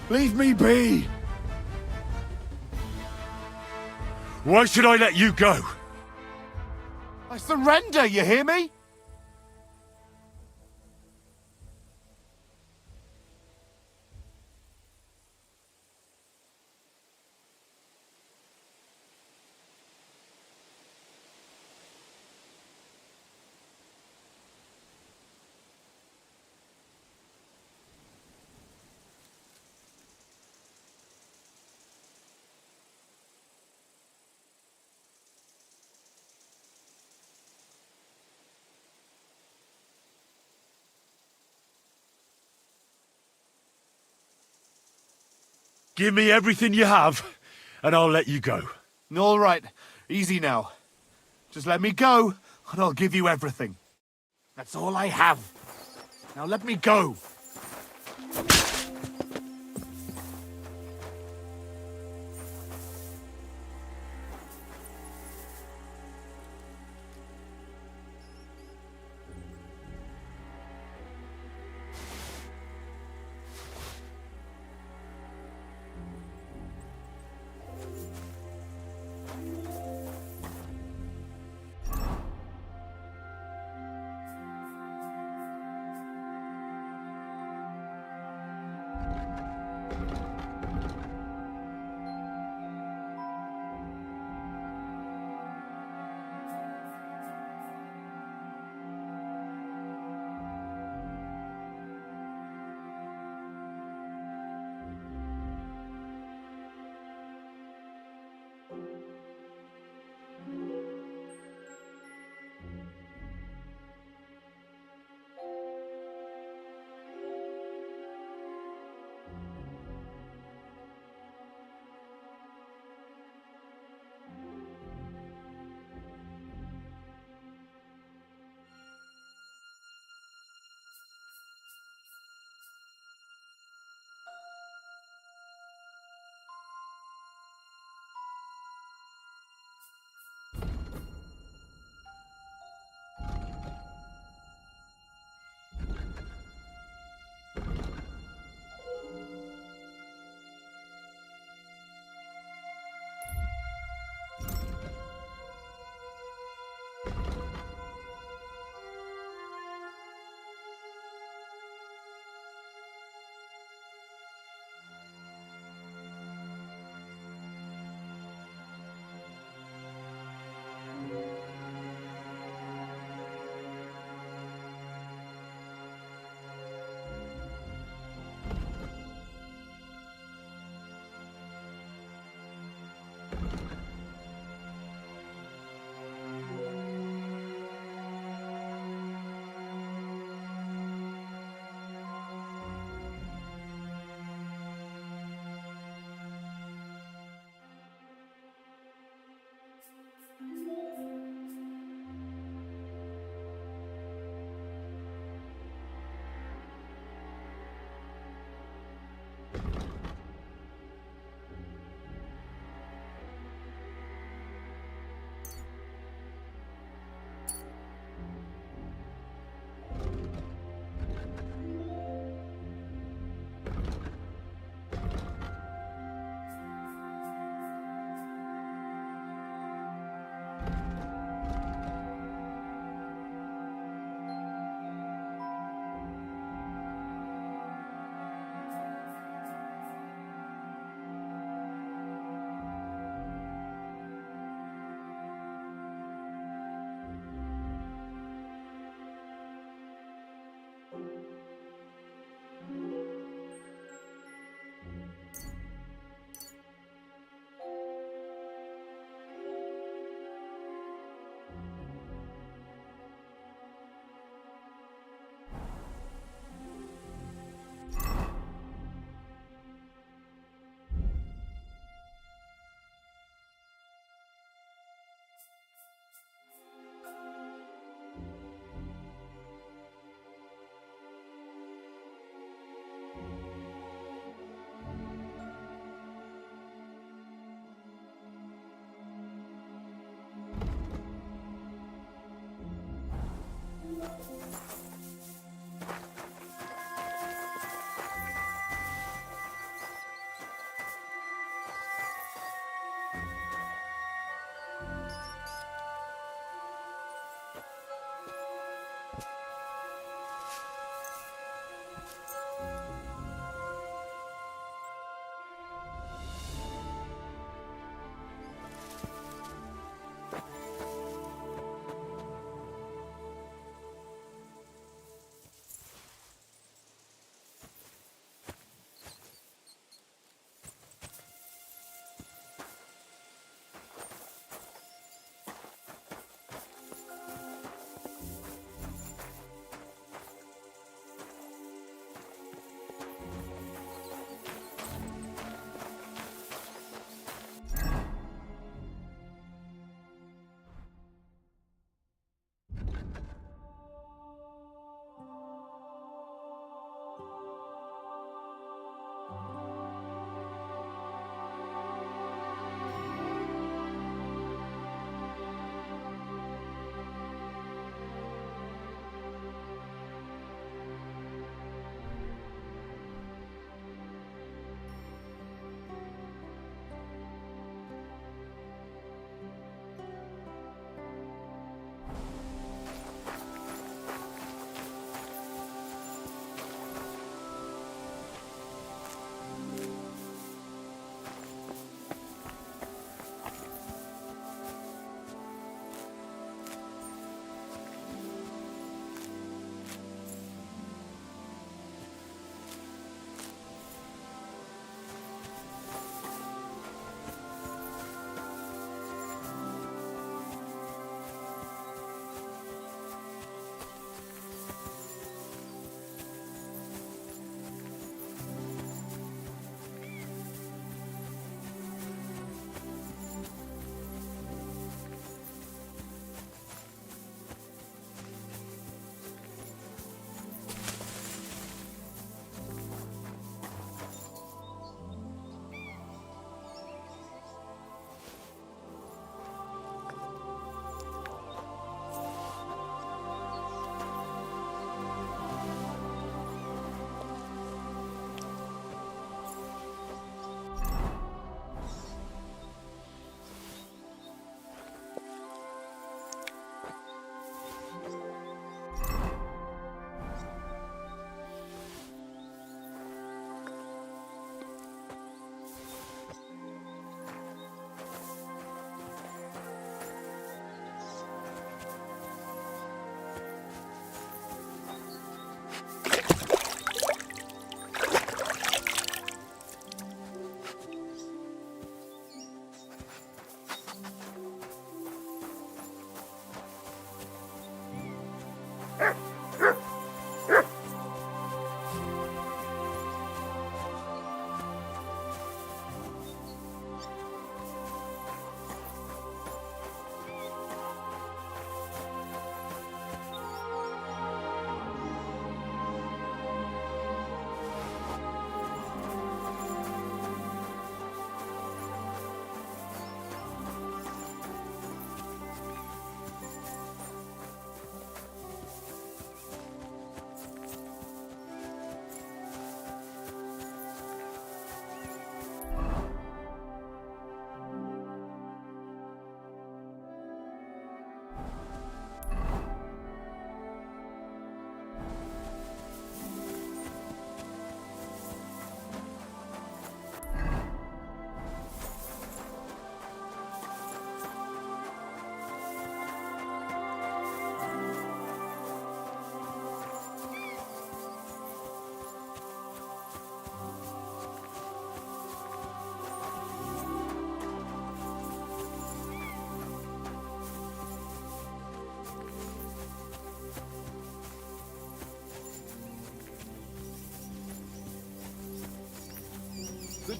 Leave me be! Why should I let you go? I surrender, you hear me? Give me everything you have, and I'll let you go. All right, easy now. Just let me go, and I'll give you everything. That's all I have. Now let me go.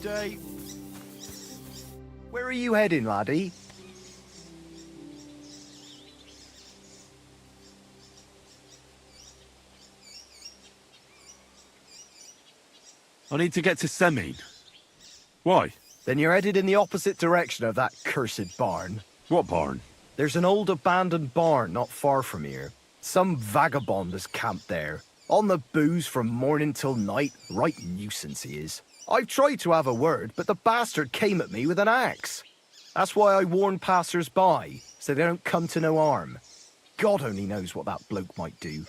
day. Where are you heading, laddie? I need to get to Semine. Why? Then you're headed in the opposite direction of that cursed barn. What barn? There's an old abandoned barn not far from here. Some vagabond has camped there. On the booze from morning till night. Right nuisance he is. I've tried to have a word, but the bastard came at me with an axe. That's why I warn passers-by, so they don't come to no harm. God only knows what that bloke might do.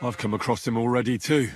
I've come across him already too.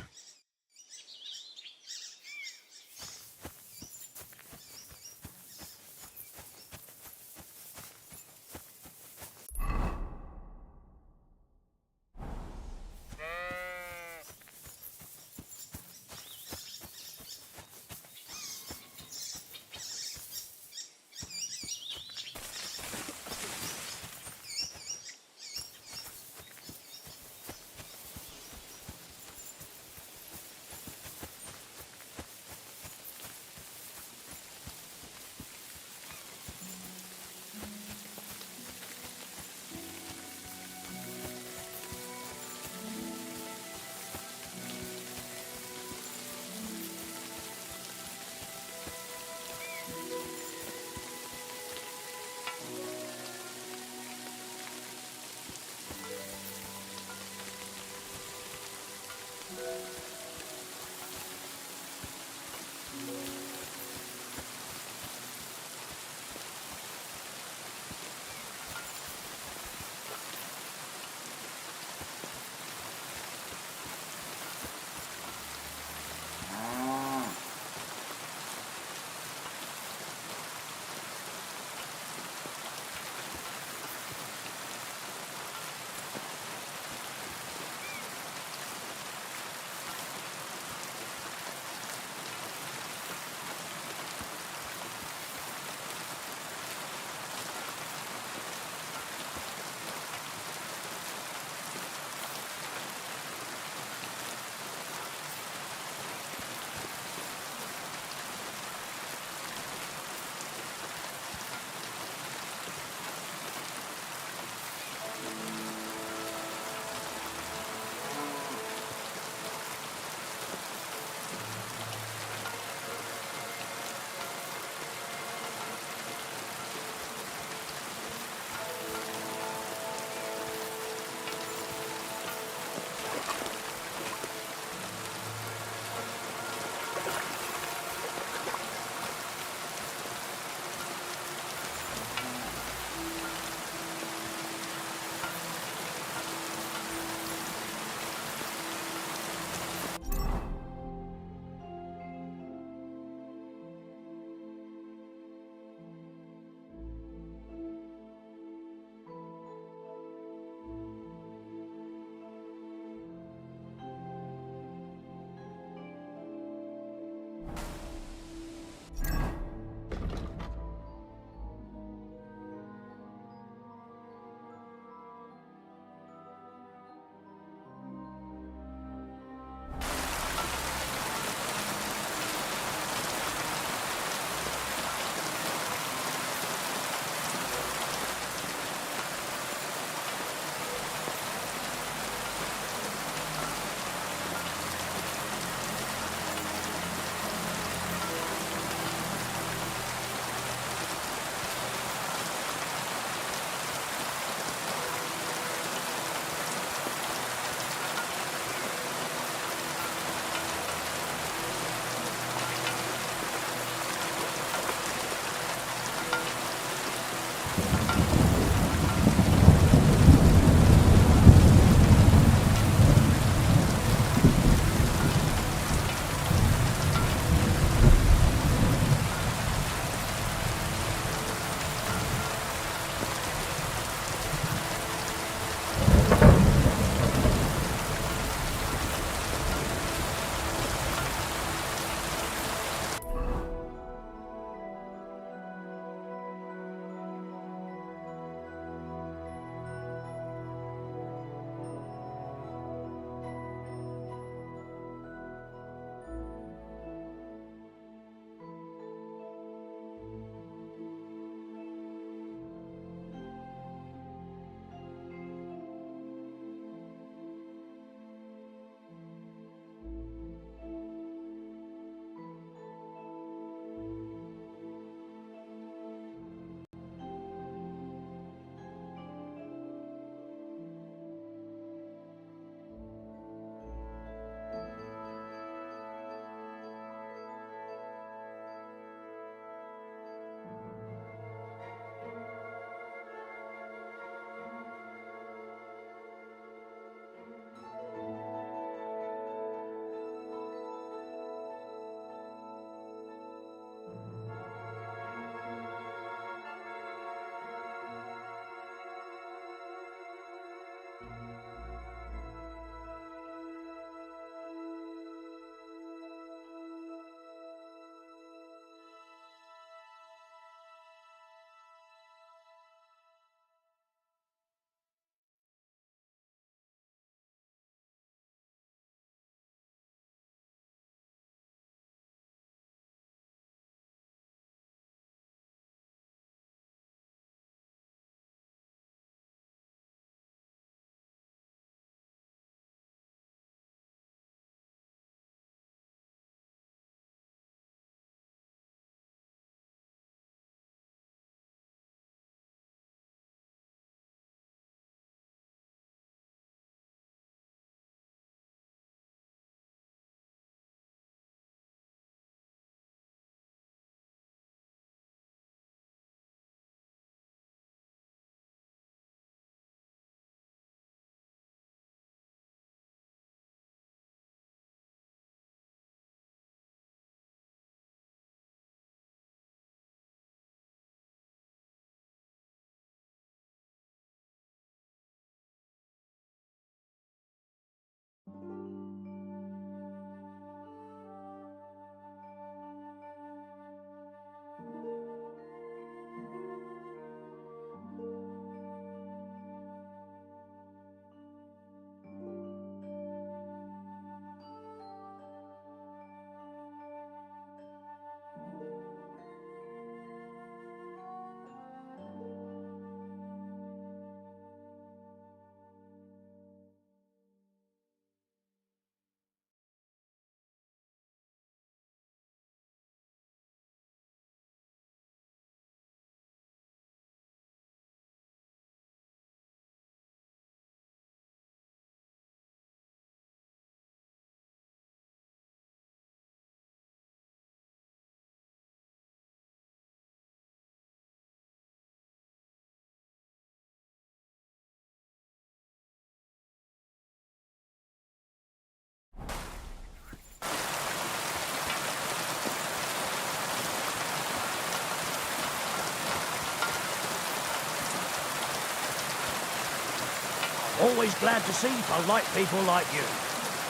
Always glad to see polite people like you.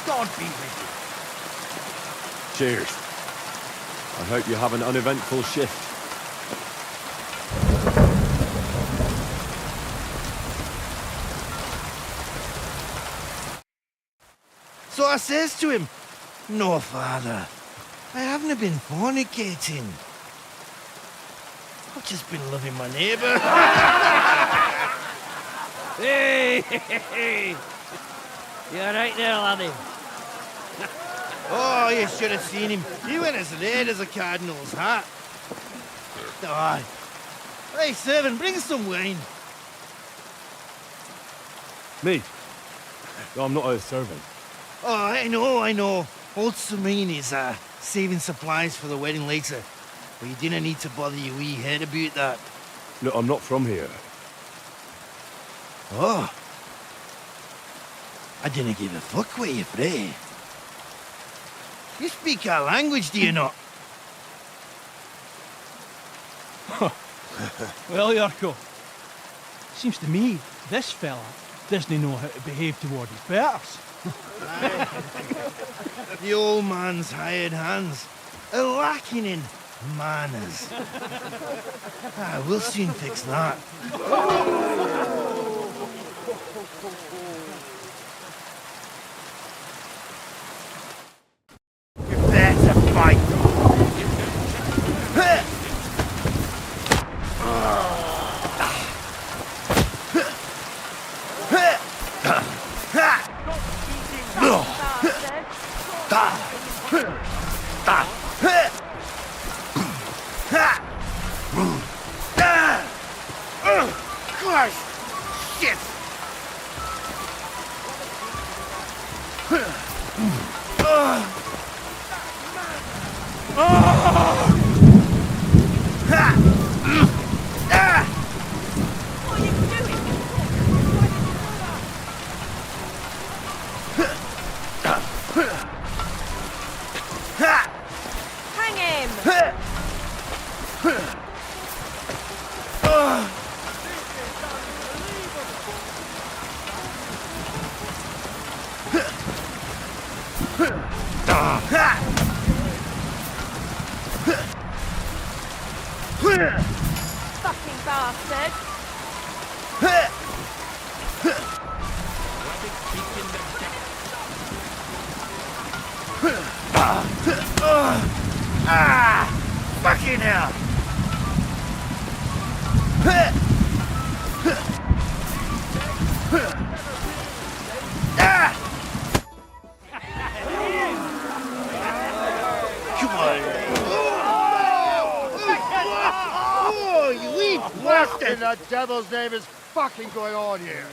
God be with you. Cheers. I hope you have an uneventful shift. So I says to him, "No, father, I haven't been fornicating. I've just been loving my neighbour." Hey! You alright there, laddie? Oh, you should have seen him. He went as red as a cardinal's hat. Aye. Hey, servant, bring some wine. Me? No, I'm not a servant. Oh, I know. Old Samine is saving supplies for the wedding later. But you didn't need to bother your wee head about that. Look, I'm not from here. Oh. I didn't give a fuck where you pray. You speak our language, do you not? Well, Yurko, seems to me this fella doesn't know how to behave toward his betters. The old man's hired hands are lacking in manners. We'll soon fix that. You better fight. Christ! Shit! Hang him! Fucking bastard! Fucking hell! Come on! Oh, you wee What bastard! in the devil's name is fucking going on here?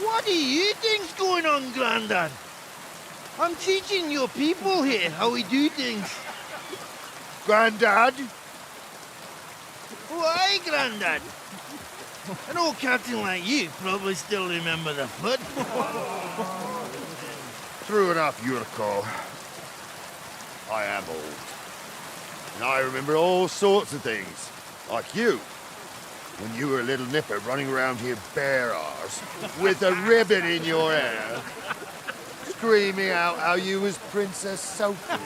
What do you think's going on, Grandad? I'm teaching your people here how we do things. Grandad? Why, Grandad? An old captain like you probably still remember the foot. True enough, Yurko. I am old. And I remember all sorts of things. Like you. When you were a little nipper running around here bare arse, with a ribbon in your hair, screaming out how you was Princess Sophie.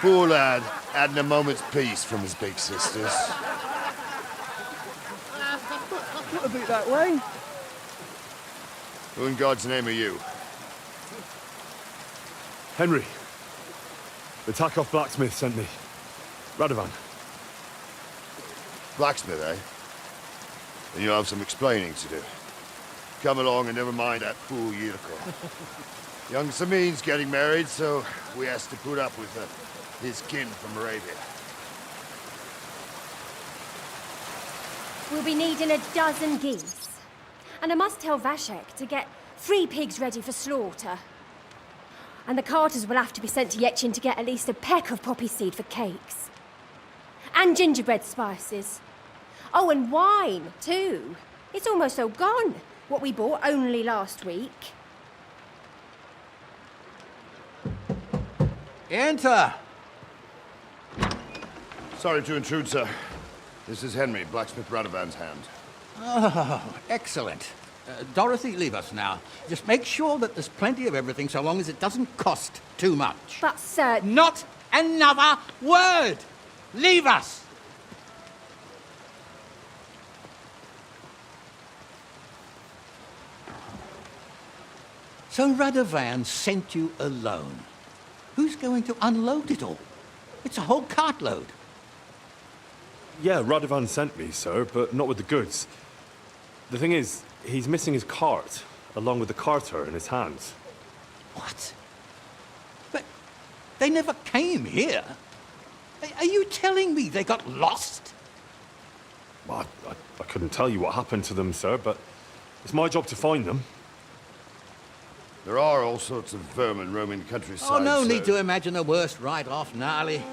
Poor lad, hadn't a moment's peace from his big sisters. What about that wine? Who in God's name are you? Henry. The Takoff blacksmith sent me. Radovan. Blacksmith, eh? Then you'll have some explaining to do. Come along and never mind that fool Yurko. Young Samin's getting married, so we has to put up with his kin from Arabia. We'll be needing 12 geese. And I must tell Vashek to get 3 pigs ready for slaughter. And the carters will have to be sent to Yetchin to get at least a peck of poppy seed for cakes. And gingerbread spices. Oh, and wine, too. It's almost all gone. What we bought only last week. Enter! Sorry to intrude, sir. This is Henry, blacksmith Radovan's hand. Oh, excellent. Dorothy, leave us now. Just make sure that there's plenty of everything so long as it doesn't cost too much. But, sir... Not another word! Leave us! So Radovan sent you alone. Who's going to unload it all? It's a whole cartload. Yeah, Radovan sent me, sir, but not with the goods. The thing is, he's missing his cart, along with the carter in his hands. What? But they never came here. Are you telling me they got lost? Well, I couldn't tell you what happened to them, sir, but it's my job to find them. There are all sorts of vermin roaming the countryside. Oh, no sir. need to imagine the worst right off, gnarly.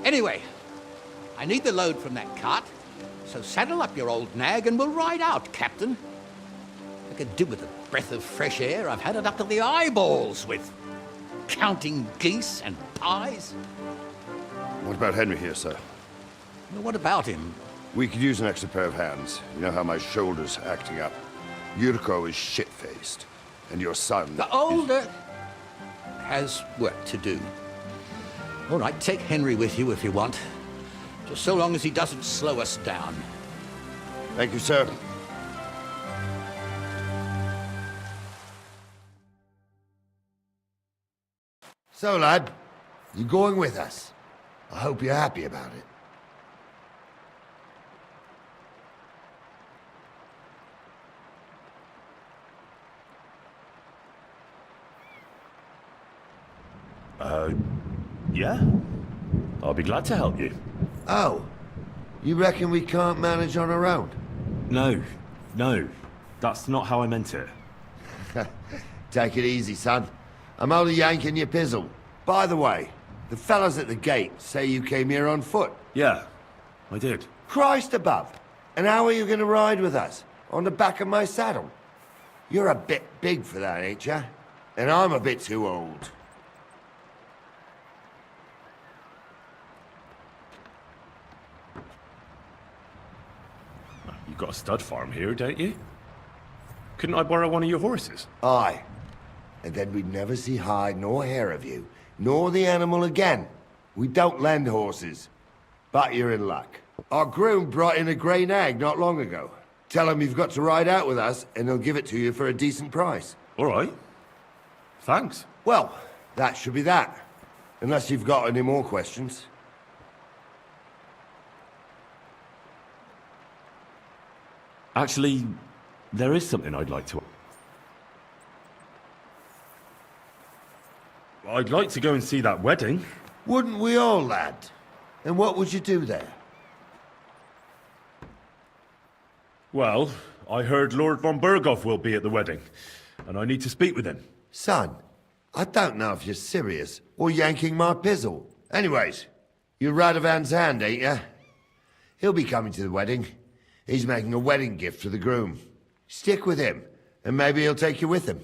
Anyway, I need the load from that cart, so saddle up your old nag and we'll ride out, Captain. I could do with a breath of fresh air. I've had it up to the eyeballs with counting geese and pies. What about Henry here, sir? Well, what about him? We could use an extra pair of hands. You know how my shoulder's acting up. Yuriko is shit-faced, and your son... The older has work to do. All right, take Henry with you if you want. Just so long as he doesn't slow us down. Thank you, sir. So, lad, you're going with us. I hope you're happy about it. Yeah. I'll be glad to help you. Oh, you reckon we can't manage on our own? No. That's not how I meant it. Take it easy, son. I'm only yanking your pizzle. By the way, the fellas at the gate say you came here on foot. Yeah, I did. Christ above! And how are you going to ride with us? On the back of my saddle? You're a bit big for that, ain't ya? And I'm a bit too old. You've got a stud farm here, don't you? Couldn't I borrow one of your horses? Aye. And then we'd never see hide nor hair of you, nor the animal again. We don't lend horses. But you're in luck. Our groom brought in a grey nag not long ago. Tell him you've got to ride out with us, and he'll give it to you for a decent price. All right. Thanks. Well, that should be that. Unless you've got any more questions. Actually, there is something I'd like to... I'd like to go and see that wedding. Wouldn't we all, lad? And what would you do there? Well, I heard Lord von Berghoff will be at the wedding, and I need to speak with him. Son, I don't know if you're serious or yanking my pizzle. Anyways, you're Radovan's hand, ain't ya? He'll be coming to the wedding. He's making a wedding gift to the groom. Stick with him, and maybe he'll take you with him.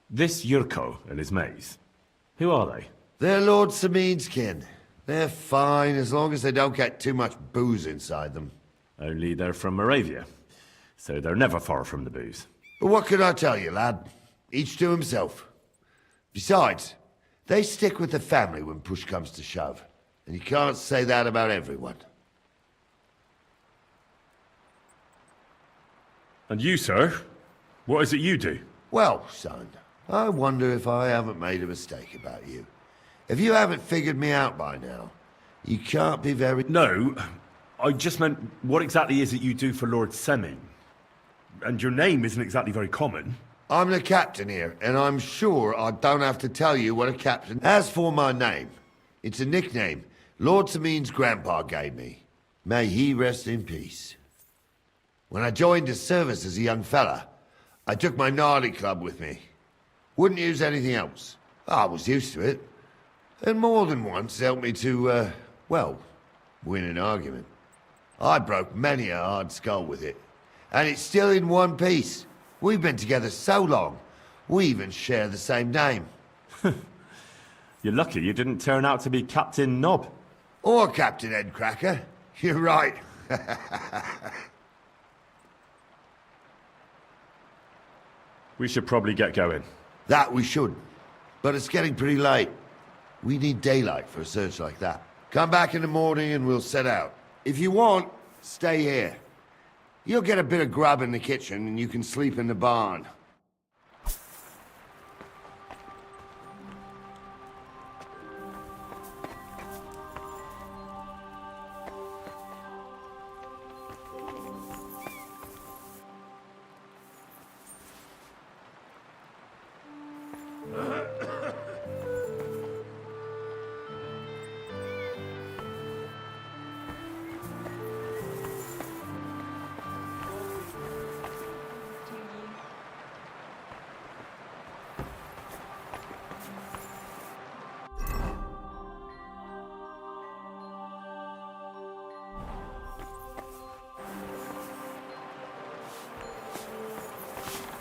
This Yurko and his mates, who are they? They're Lord Sameen's kin. They're fine as long as they don't get too much booze inside them. Only they're from Moravia, so they're never far from the booze. But what can I tell you, lad? Each to himself. Besides, they stick with the family when push comes to shove. And you can't say that about everyone. And you, sir? What is it you do? Well, son, I wonder if I haven't made a mistake about you. If you haven't figured me out by now, you can't be very... No, I just meant, what exactly is it you do for Lord Seming? And your name isn't exactly very common. I'm the captain here, and I'm sure I don't have to tell you what a captain... As for my name, it's a nickname Lord Sameen's grandpa gave me. May he rest in peace. When I joined his service as a young fella, I took my gnarly club with me. Wouldn't use anything else. I was used to it. And more than once helped me to, well, win an argument. I broke many a hard skull with it. And it's still in one piece. We've been together so long, We even share the same name. You're lucky you didn't turn out to be Captain Knob. Or Captain Headcracker. You're right. We should probably get going. That we should. But it's getting pretty late. We need daylight for a search like that. Come back in the morning and we'll set out. If you want, stay here. You'll get a bit of grub in the kitchen and you can sleep in the barn.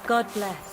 God bless.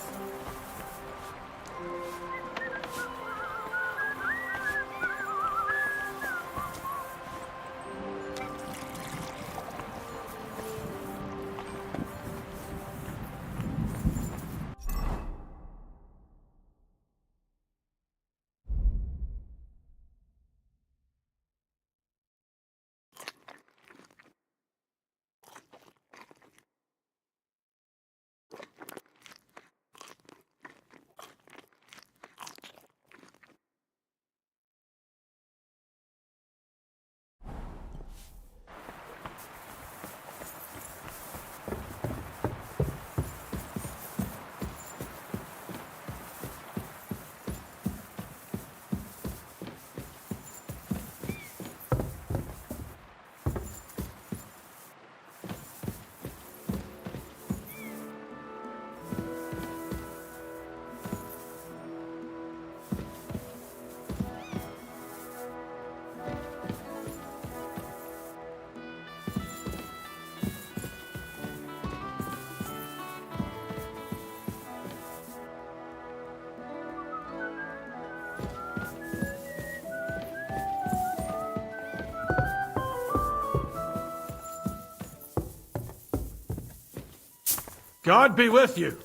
God be with you.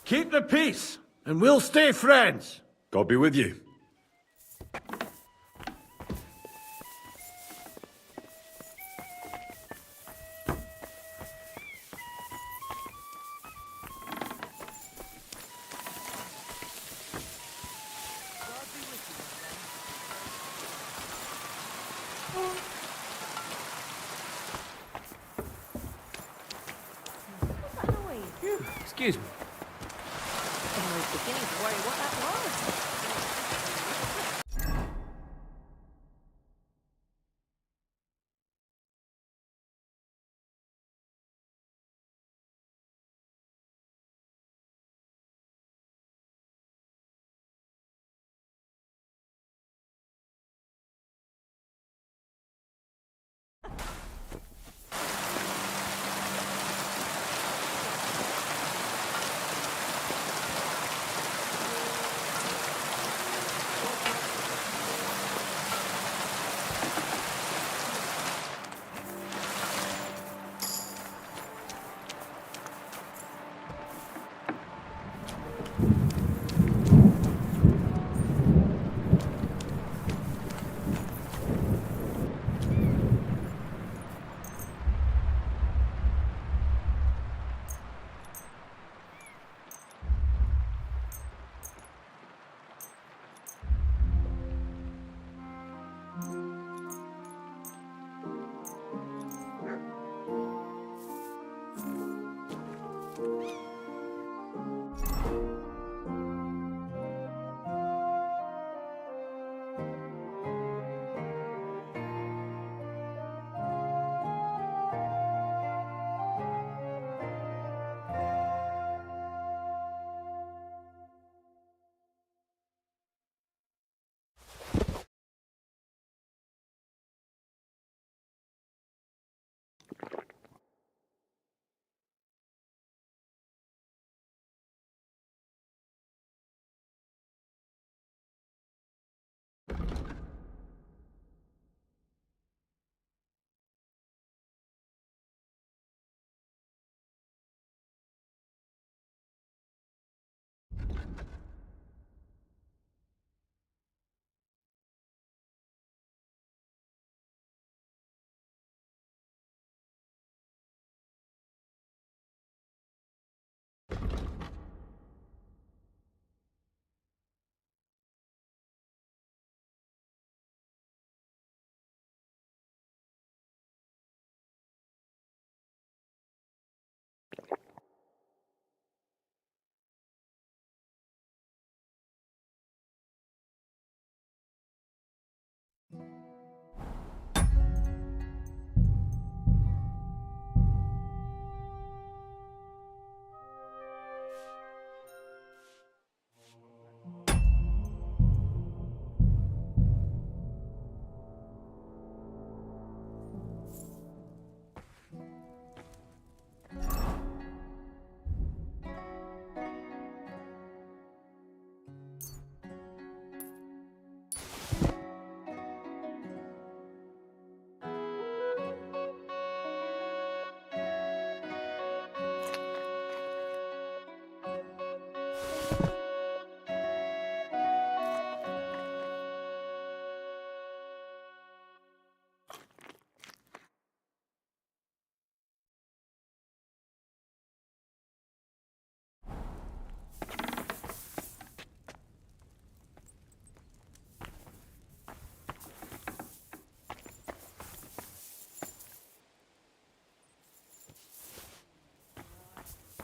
Keep the peace, and we'll stay friends. God be with you. Excuse me. I was beginning to worry what that was.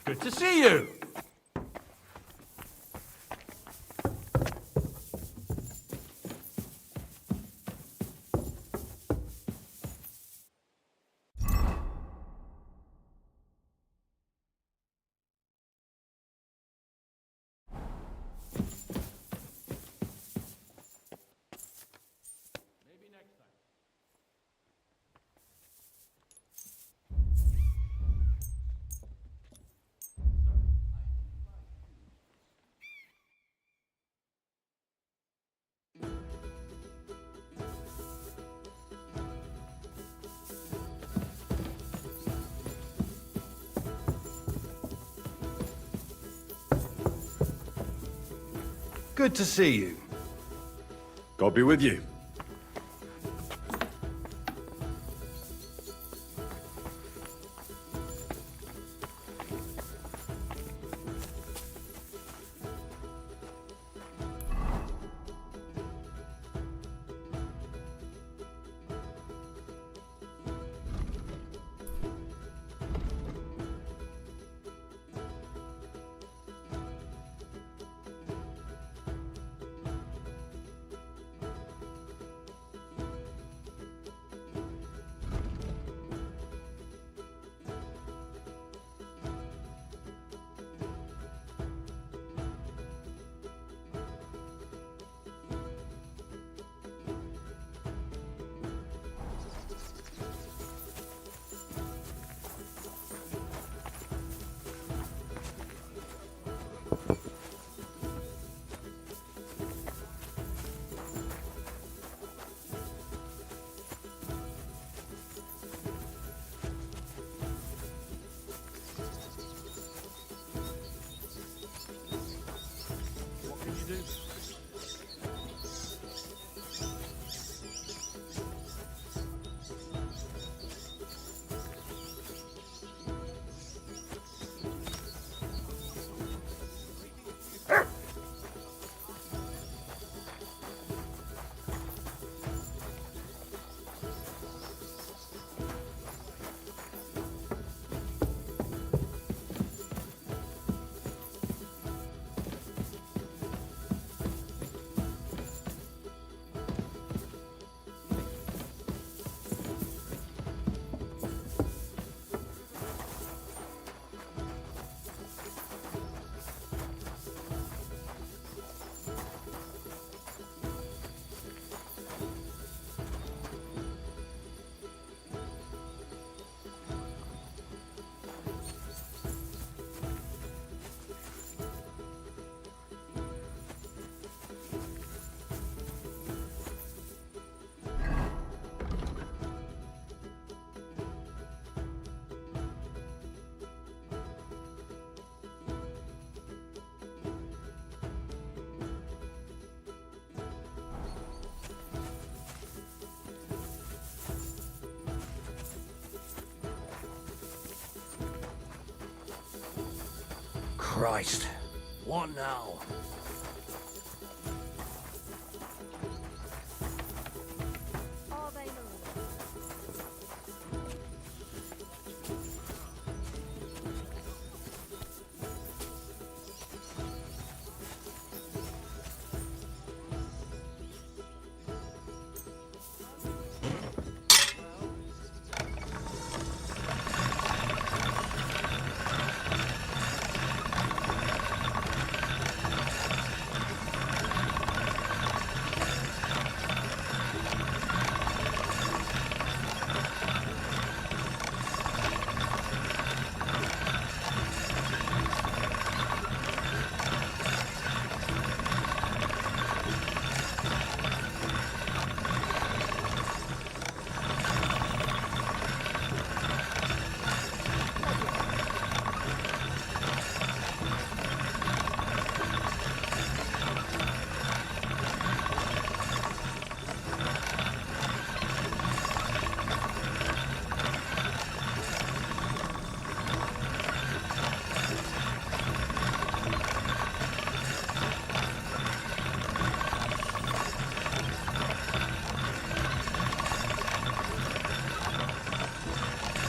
Good to see you. Good to see you. God be with you. Christ. What now?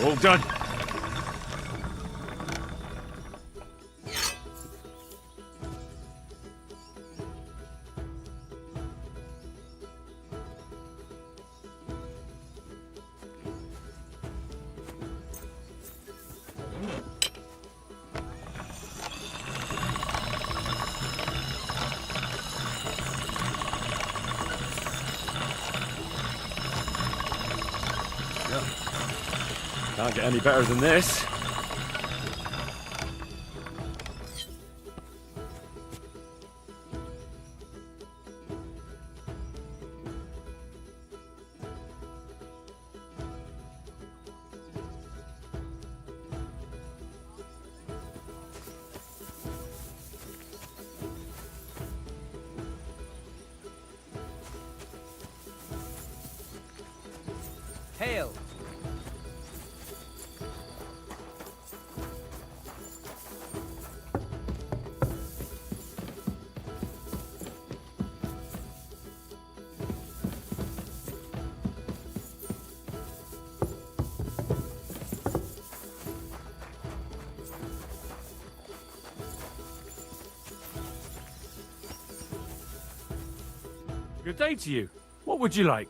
All done. Can't get any better than this. Hail! Good day to you. What would you like?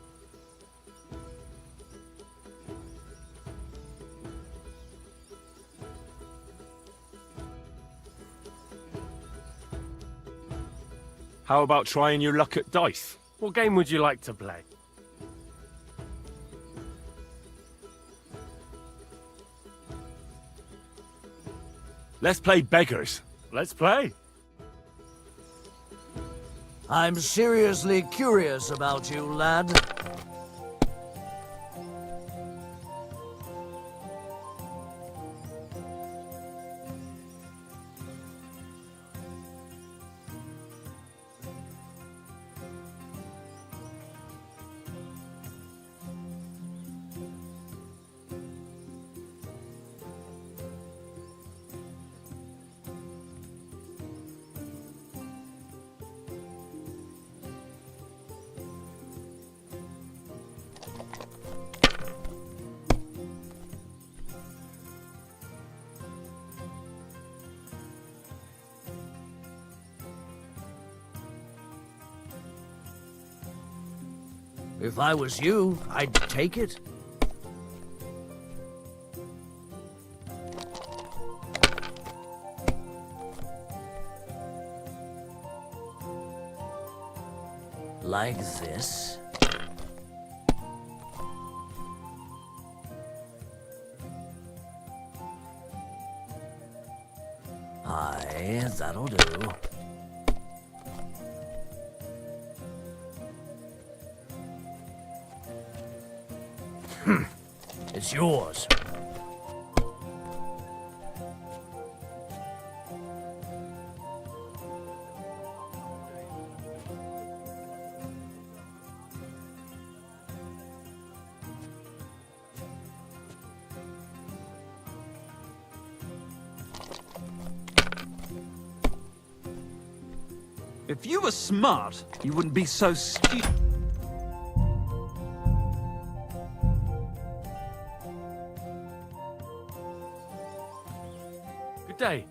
How about trying your luck at dice? What game would you like to play? Let's play beggars. Let's play. I'm seriously curious about you, lad. If I was you, I'd take it. Like this. Aye, that'll do. It's yours. If you were smart, you wouldn't be so stupid. Good day.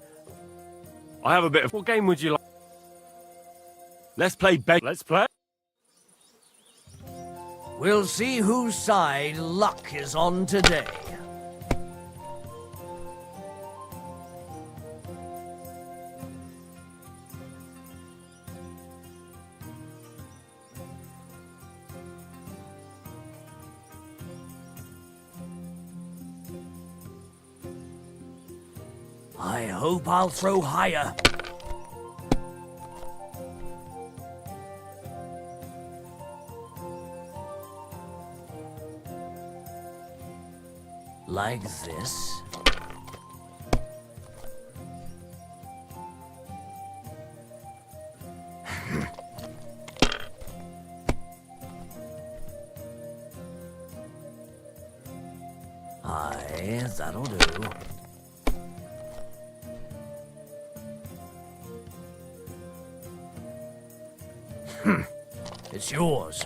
I have a bit of... What game would you like? Let's play Let's play. We'll see whose side luck is on today. I hope I'll throw higher. Like this. Aye, that'll do. It's yours.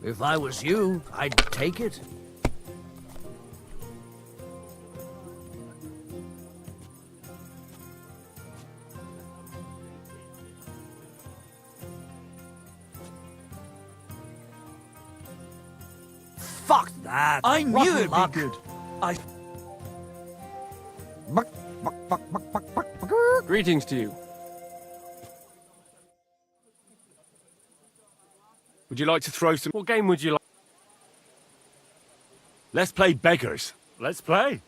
If I was you, I'd take it. fuck that. I knew Rotten it'd luck. be good. I... Greetings to you. Would you like to throw some... What game would you like? Let's play beggars. Let's play.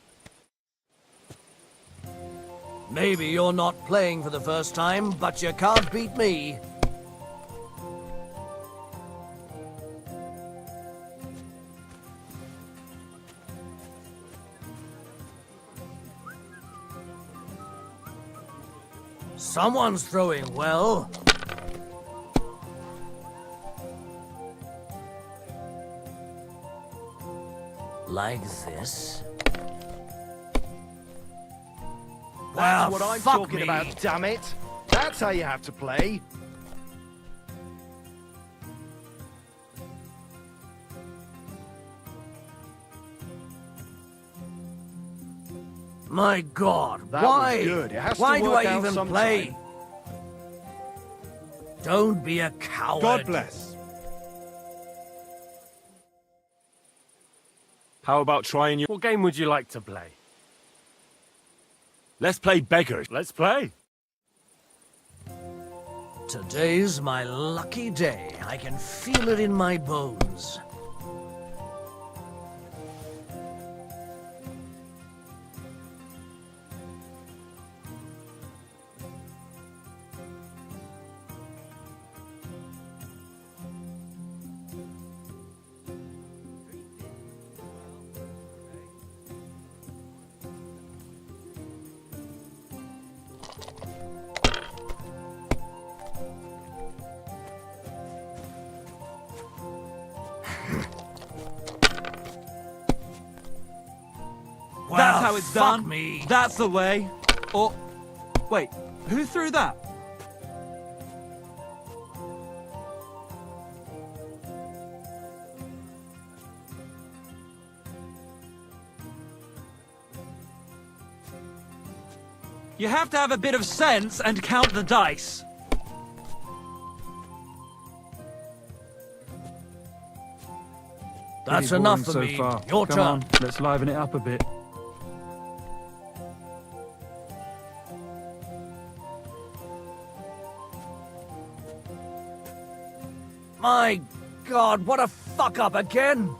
Maybe you're not playing for the first time, but you can't beat me. Someone's throwing well. Like this. That's Well, what I'm fuck talking me. about, damn it. That's how you have to play. My God, That why? was good. It has to why do work I out even sometime. play? Don't be a coward. God bless. How about trying your... What game would you like to play? Let's play beggars. Let's play. Today's my lucky day. I can feel it in my bones. That's how it's fuck done. me. That's the way. Or... Wait, who threw that? You have to have a bit of sense and count the dice. That's Pretty enough boring for so me. far. Your Come turn. on, let's liven it up a bit. My God, what a fuck up again!